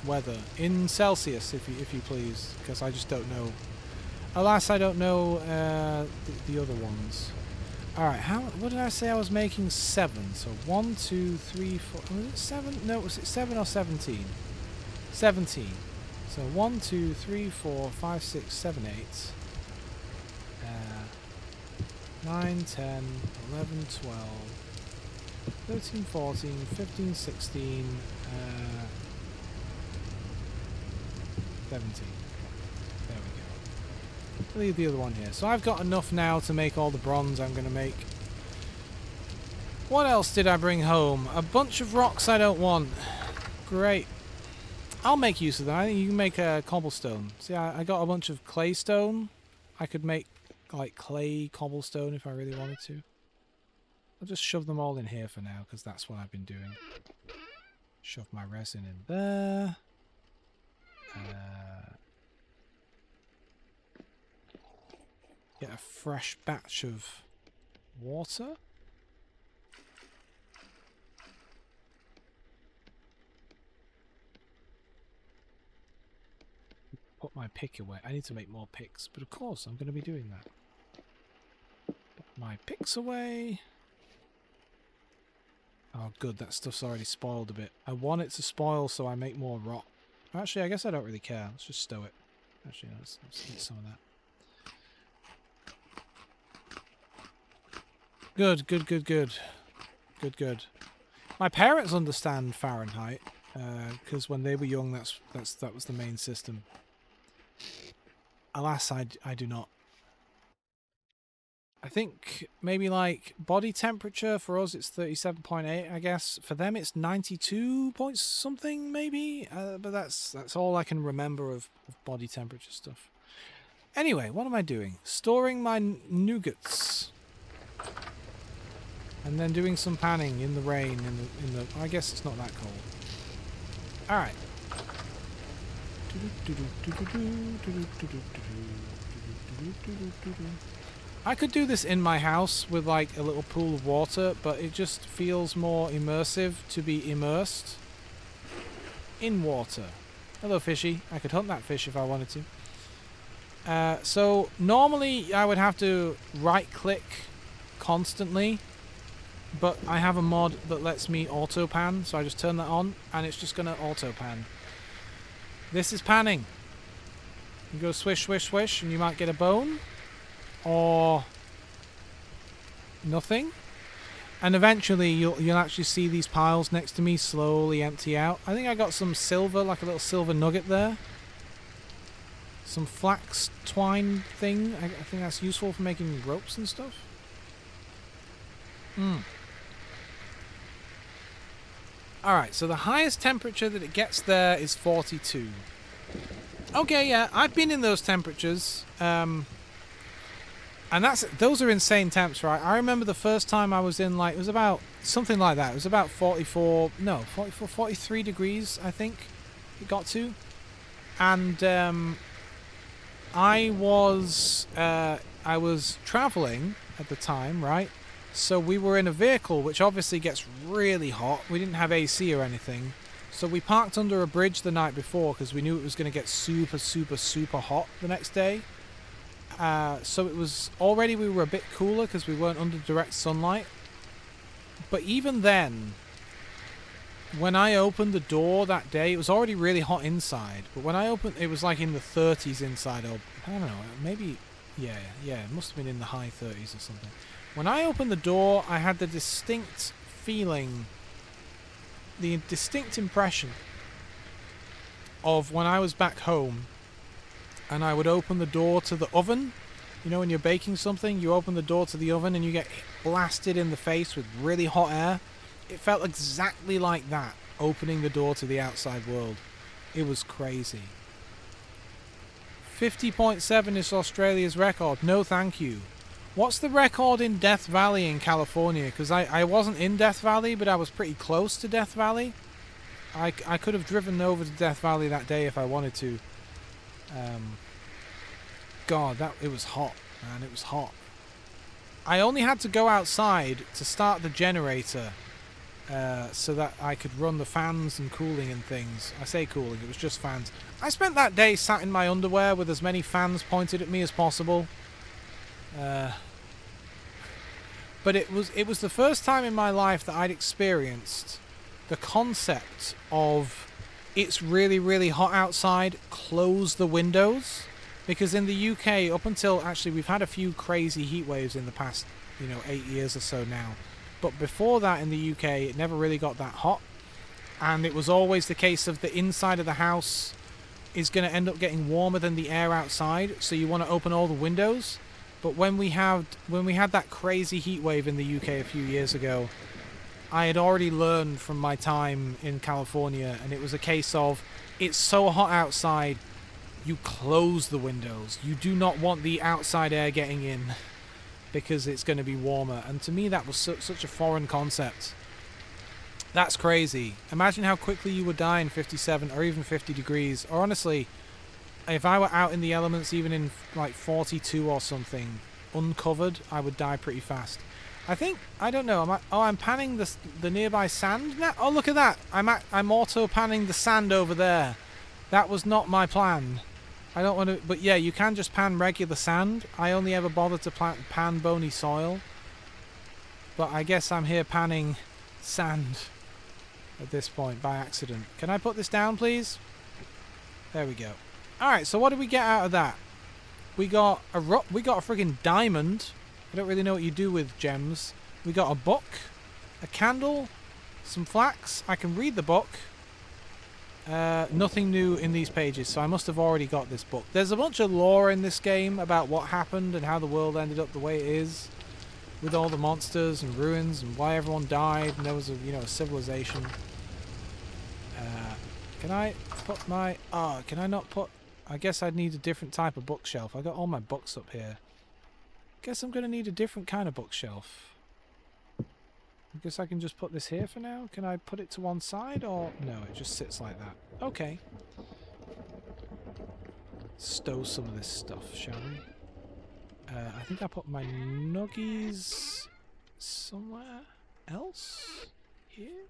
Speaker 1: weather in Celsius, if you please, because I just don't know. Alas, I don't know the other ones. All right, what did I say? I was making 7. So 1, 2, 3, 4. Was it 7? No, was it 7 or 17? 17. So 1, 2, 3, 4, 5, 6, 7, 8. 9, 10, 11, 12, 13, 14, 15, 16, 17. There we go. Leave the other one here. So I've got enough now to make all the bronze I'm going to make. What else did I bring home? A bunch of rocks I don't want. Great. I'll make use of that. I think you can make a cobblestone. See, I got a bunch of clay stone. I could make like clay cobblestone if I really wanted to. I'll just shove them all in here for now because that's what I've been doing. Shove my resin in there. Get a fresh batch of water. Put my pick away. I need to make more picks, but of course I'm going to be doing that. Put my picks away. Oh good, that stuff's already spoiled a bit. I want it to spoil so I make more rot. Actually, I guess I don't really care. Let's just stow it. Actually, no, let's eat some of that. Good, good, good, good. Good, good. My parents understand Fahrenheit, because when they were young, that was the main system. Alas, I do not. I think maybe like body temperature for us it's 37.8. I guess for them it's 92 point something maybe. But that's all I can remember of body temperature stuff. Anyway, what am I doing? Storing my nougats, and then doing some panning in the rain. In the I guess it's not that cold. All right. I could do this in my house with like a little pool of water, but it just feels more immersive to be immersed in water. Hello, fishy. I could hunt that fish if I wanted to. So normally I would have to right-click constantly, but I have a mod that lets me auto-pan, so I just turn that on, and it's just going to auto-pan. This is panning. You go swish, swish, swish, and you might get a bone. Or nothing. And eventually you'll actually see these piles next to me slowly empty out. I think I got some silver, like a little silver nugget there. Some flax twine thing. I think that's useful for making ropes and stuff. Alright, so the highest temperature that it gets there is 42. Okay, yeah, I've been in those temperatures. And those are insane temps, right? I remember the first time I was in, like, it was about something like that. It was about 43 degrees, I think it got to. And I was traveling at the time, right? So we were in a vehicle which obviously gets really hot. We didn't have AC or anything. So we parked under a bridge the night before because we knew it was going to get super, super, super hot the next day. So it was already, we were a bit cooler because we weren't under direct sunlight. But even then, when I opened the door that day, it was already really hot inside. But when I opened, it was like in the 30s inside. Or I don't know, maybe, yeah, it must have been in the high 30s or something. When I opened the door, I had the distinct feeling, the distinct impression of when I was back home. And I would open the door to the oven. You know, when you're baking something, you open the door to the oven and you get blasted in the face with really hot air. It felt exactly like that, opening the door to the outside world. It was crazy. 50.7 is Australia's record. No, thank you. What's the record in Death Valley in California? Because I wasn't in Death Valley, but I was pretty close to Death Valley. I could have driven over to Death Valley that day if I wanted to. God, it was hot, man. It was hot. I only had to go outside to start the generator so that I could run the fans and cooling and things. I say cooling, it was just fans. I spent that day sat in my underwear with as many fans pointed at me as possible. But it was the first time in my life that I'd experienced the concept of it's really, really hot outside, close the windows. Because in the UK, up until, actually, we've had a few crazy heat waves in the past, 8 years or so now. But before that in the UK, it never really got that hot. And it was always the case of the inside of the house is going to end up getting warmer than the air outside. So you want to open all the windows. But when we had that crazy heat wave in the UK a few years ago, I had already learned from my time in California, and it was a case of, it's so hot outside, you close the windows. You do not want the outside air getting in because it's going to be warmer. And to me, that was such a foreign concept. That's crazy. Imagine how quickly you would die in 57 or even 50 degrees. Or honestly, if I were out in the elements, even in like 42 or something, uncovered, I would die pretty fast. I think, I don't know, I'm panning the nearby sand now? Oh, look at that. I'm auto panning the sand over there. That was not my plan. I don't want to, but yeah, you can just pan regular sand. I only ever bother to pan bony soil. But I guess I'm here panning sand at this point by accident. Can I put this down, please? There we go. Alright, so what did we get out of that? We got a friggin' diamond. I don't really know what you do with gems. We got a book, a candle, some flax. I can read the book. Nothing new in these pages, so I must have already got this book. There's a bunch of lore in this game about what happened and how the world ended up the way it is, with all the monsters and ruins and why everyone died, and there was a civilization. Can I put my... can I not put... I guess I'd need a different type of bookshelf. I got all my books up here. Guess I'm going to need a different kind of bookshelf. I guess I can just put this here for now. Can I put it to one side or... No, it just sits like that. Okay. Stow some of this stuff, shall we? I think I put my nuggies somewhere else. Here?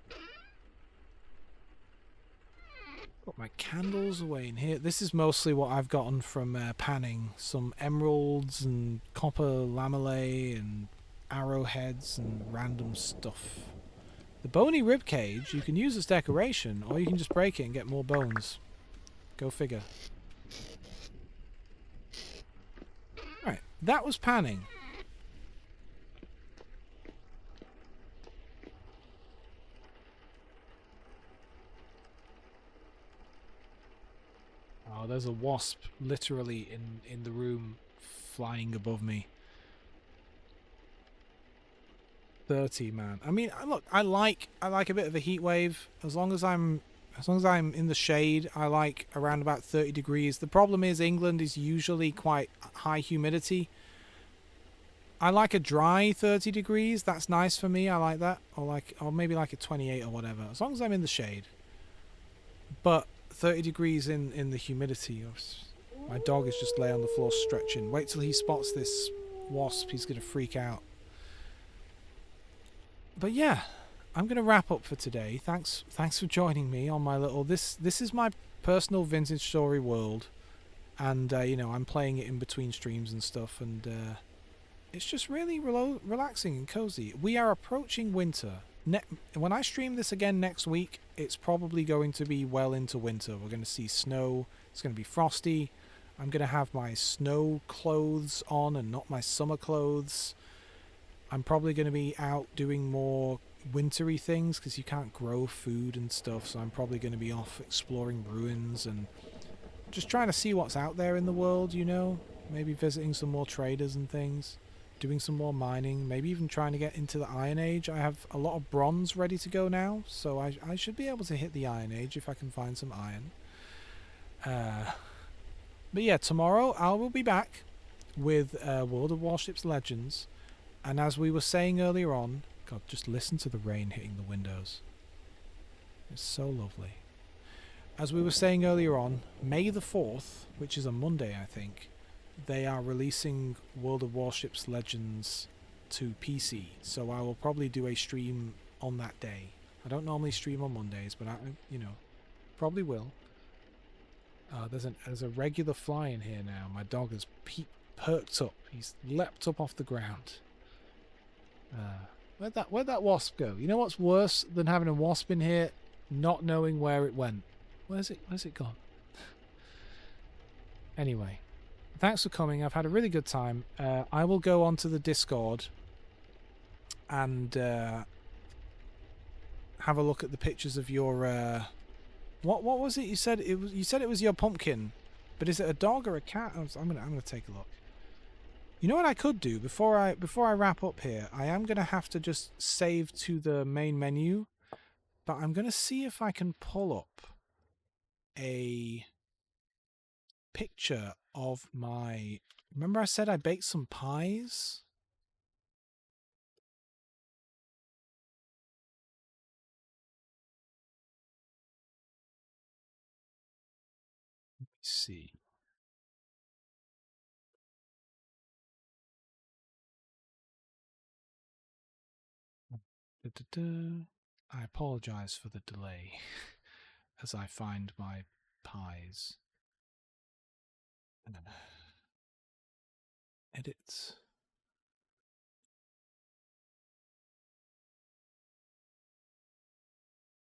Speaker 1: Put my candles away in here. This is mostly what I've gotten from panning. Some emeralds and copper lamellae and arrowheads and random stuff. The bony rib cage you can use as decoration, or you can just break it and get more bones. Go figure. Right, that was panning. Oh, there's a wasp literally in the room flying above me. 30, man. I mean, look, I like a bit of a heat wave. As long as I'm in the shade, I like around about 30 degrees. The problem is England is usually quite high humidity. I like a dry 30 degrees. That's nice for me. I like that. Or maybe like a 28 or whatever. As long as I'm in the shade. But 30 degrees in the humidity. My dog is just lay on the floor stretching. Wait till he spots this wasp. He's going to freak out. But yeah, I'm going to wrap up for today. Thanks for joining me on my little... This is my personal vintage story world. And, I'm playing it in between streams and stuff. And it's just really relaxing and cozy. We are approaching winter. When I stream this again next week, it's probably going to be well into winter. We're going to see snow. It's going to be frosty. I'm going to have my snow clothes on and not my summer clothes. I'm probably going to be out doing more wintry things because you can't grow food and stuff. So I'm probably going to be off exploring ruins and just trying to see what's out there in the world, Maybe visiting some more traders and things. Doing some more mining, maybe even trying to get into the Iron Age. I have a lot of bronze ready to go now, so I should be able to hit the Iron Age if I can find some iron. But yeah, tomorrow I will be back with World of Warships Legends, and as we were saying earlier on, God, just listen to the rain hitting the windows. It's so lovely. As we were saying earlier on, May the 4th, which is a Monday I think, they are releasing World of Warships Legends to PC, so I will probably do a stream on that day. I don't normally stream on Mondays, but I probably will. There's a regular fly in here now. My dog has perked up. He's leapt up off the ground. Where'd that wasp go? You know what's worse than having a wasp in here? Not knowing where it went. Where's it gone? Anyway. Thanks for coming. I've had a really good time. I will go onto the Discord and have a look at the pictures of your what was it you said it was your pumpkin, but is it a dog or a cat? I'm gonna take a look. You know what I could do before I wrap up here? I am gonna have to just save to the main menu, but I'm gonna see if I can pull up a picture of my... Remember I said I baked some pies? Let's see. I apologize for the delay as I find my pies. Edit.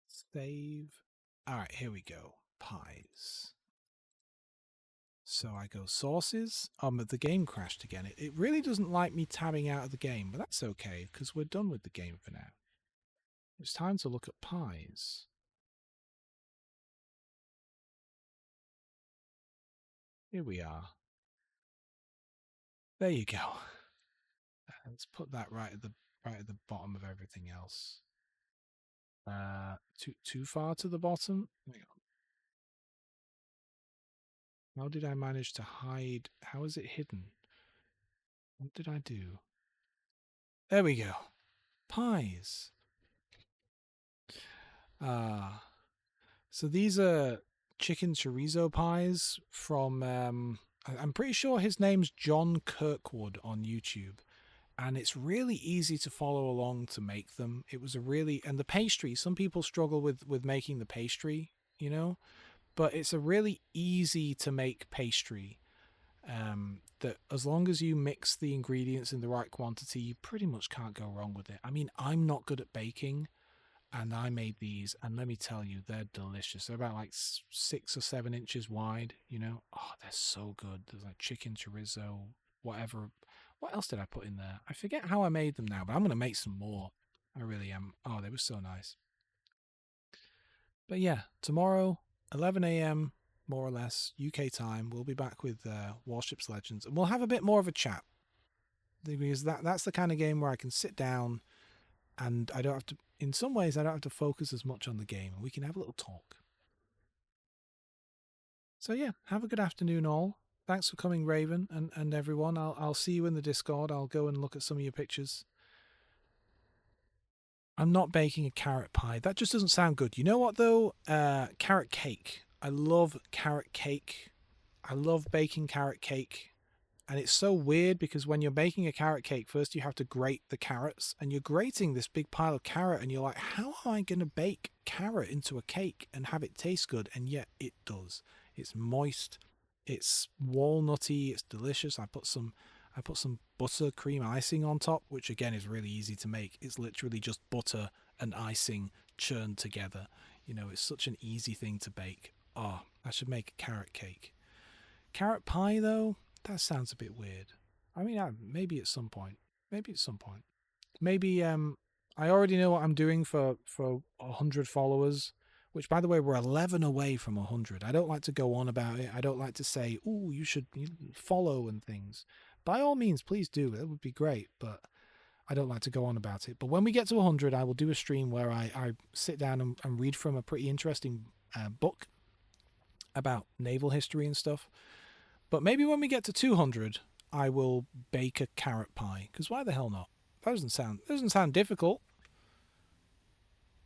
Speaker 1: Save. Alright, here we go. Pies. So I go sources. The game crashed again. It really doesn't like me tabbing out of the game, but that's okay because we're done with the game for now. It's time to look at pies. Here we are. There you go. Let's put that right at the bottom of everything else. Too far to the bottom. Hang on. How did I manage to hide? How is it hidden? What did I do? There we go. Pies. So these are chicken chorizo pies from I'm pretty sure his name's John Kirkwood on YouTube, and it's really easy to follow along to make them. It was a really, and the pastry, some people struggle with making the pastry, you know, but it's a really easy to make pastry. That as long as you mix the ingredients in the right quantity, you pretty much can't go wrong with it. I mean, I'm not good at baking, and I made these, and let me tell you, they're delicious. They're about like 6 or 7 inches wide, you know. Oh, they're so good. There's like chicken chorizo, whatever. What else did I put in there? I forget how I made them now, but I'm going to make some more. I really am. Oh, they were so nice. But yeah, tomorrow, 11 a.m., more or less, UK time, we'll be back with Warships Legends, and we'll have a bit more of a chat. Because that's the kind of game where I can sit down and I don't have to, in some ways, I don't have to focus as much on the game, and we can have a little talk. So yeah, have a good afternoon, all. Thanks for coming, Raven, and everyone. I'll see you in the Discord. I'll go and look at some of your pictures. I'm not baking a carrot pie. That just doesn't sound good. You know what though? Carrot cake. I love carrot cake. I love baking carrot cake. And it's so weird because when you're baking a carrot cake, first you have to grate the carrots, and you're grating this big pile of carrot, and you're like, how am I going to bake carrot into a cake and have it taste good? And yet it does. It's moist, it's walnutty, it's delicious. I put some buttercream icing on top, which again is really easy to make. It's literally just butter and icing churned together. You know, it's such an easy thing to bake. Oh, I should make a carrot cake. Carrot pie though, that sounds a bit weird. I mean, maybe at some point. Maybe at some point. Maybe I already know what I'm doing for 100 followers, which by the way, we're 11 away from 100. I don't like to go on about it. I don't like to say, "Oh, you should follow and things." By all means, please do. That would be great, but I don't like to go on about it. But when we get to 100, I will do a stream where I sit down and read from a pretty interesting book about naval history and stuff. But maybe when we get to 200, I will bake a carrot pie. Because why the hell not? That doesn't sound difficult.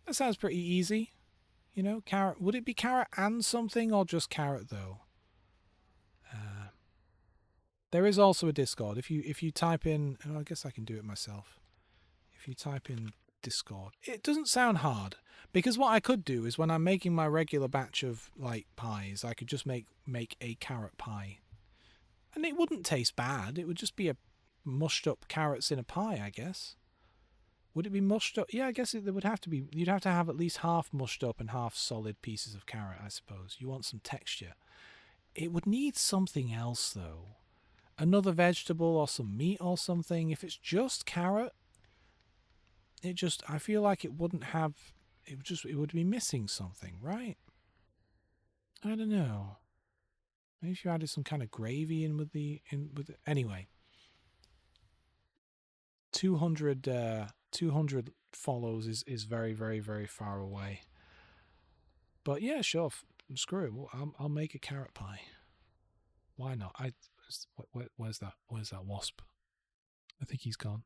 Speaker 1: That sounds pretty easy. You know, carrot. Would it be carrot and something, or just carrot though? There is also a Discord. If you type in, I guess I can do it myself. If you type in Discord, it doesn't sound hard, because what I could do is when I'm making my regular batch of like pies, I could just make a carrot pie. And it wouldn't taste bad. It would just be a mushed up carrots in a pie, I guess. Would it be mushed up? Yeah, I guess there would have to be. You'd have to have at least half mushed up and half solid pieces of carrot, I suppose. You want some texture. It would need something else, though. Another vegetable or some meat or something. If it's just carrot, I feel like it wouldn't have. It would be missing something, right? I don't know. Maybe if you added some kind of gravy in with anyway. 200 follows is very, very, very far away. But yeah, sure, screw it. I'll make a carrot pie. Why not? Where's that wasp? I think he's gone.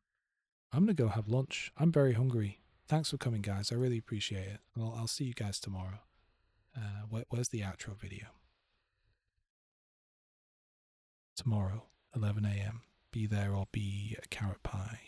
Speaker 1: I'm gonna go have lunch. I'm very hungry. Thanks for coming, guys. I really appreciate it. I'll see you guys tomorrow. Where's the outro video? Tomorrow, 11 a.m. Be there or be a carrot pie.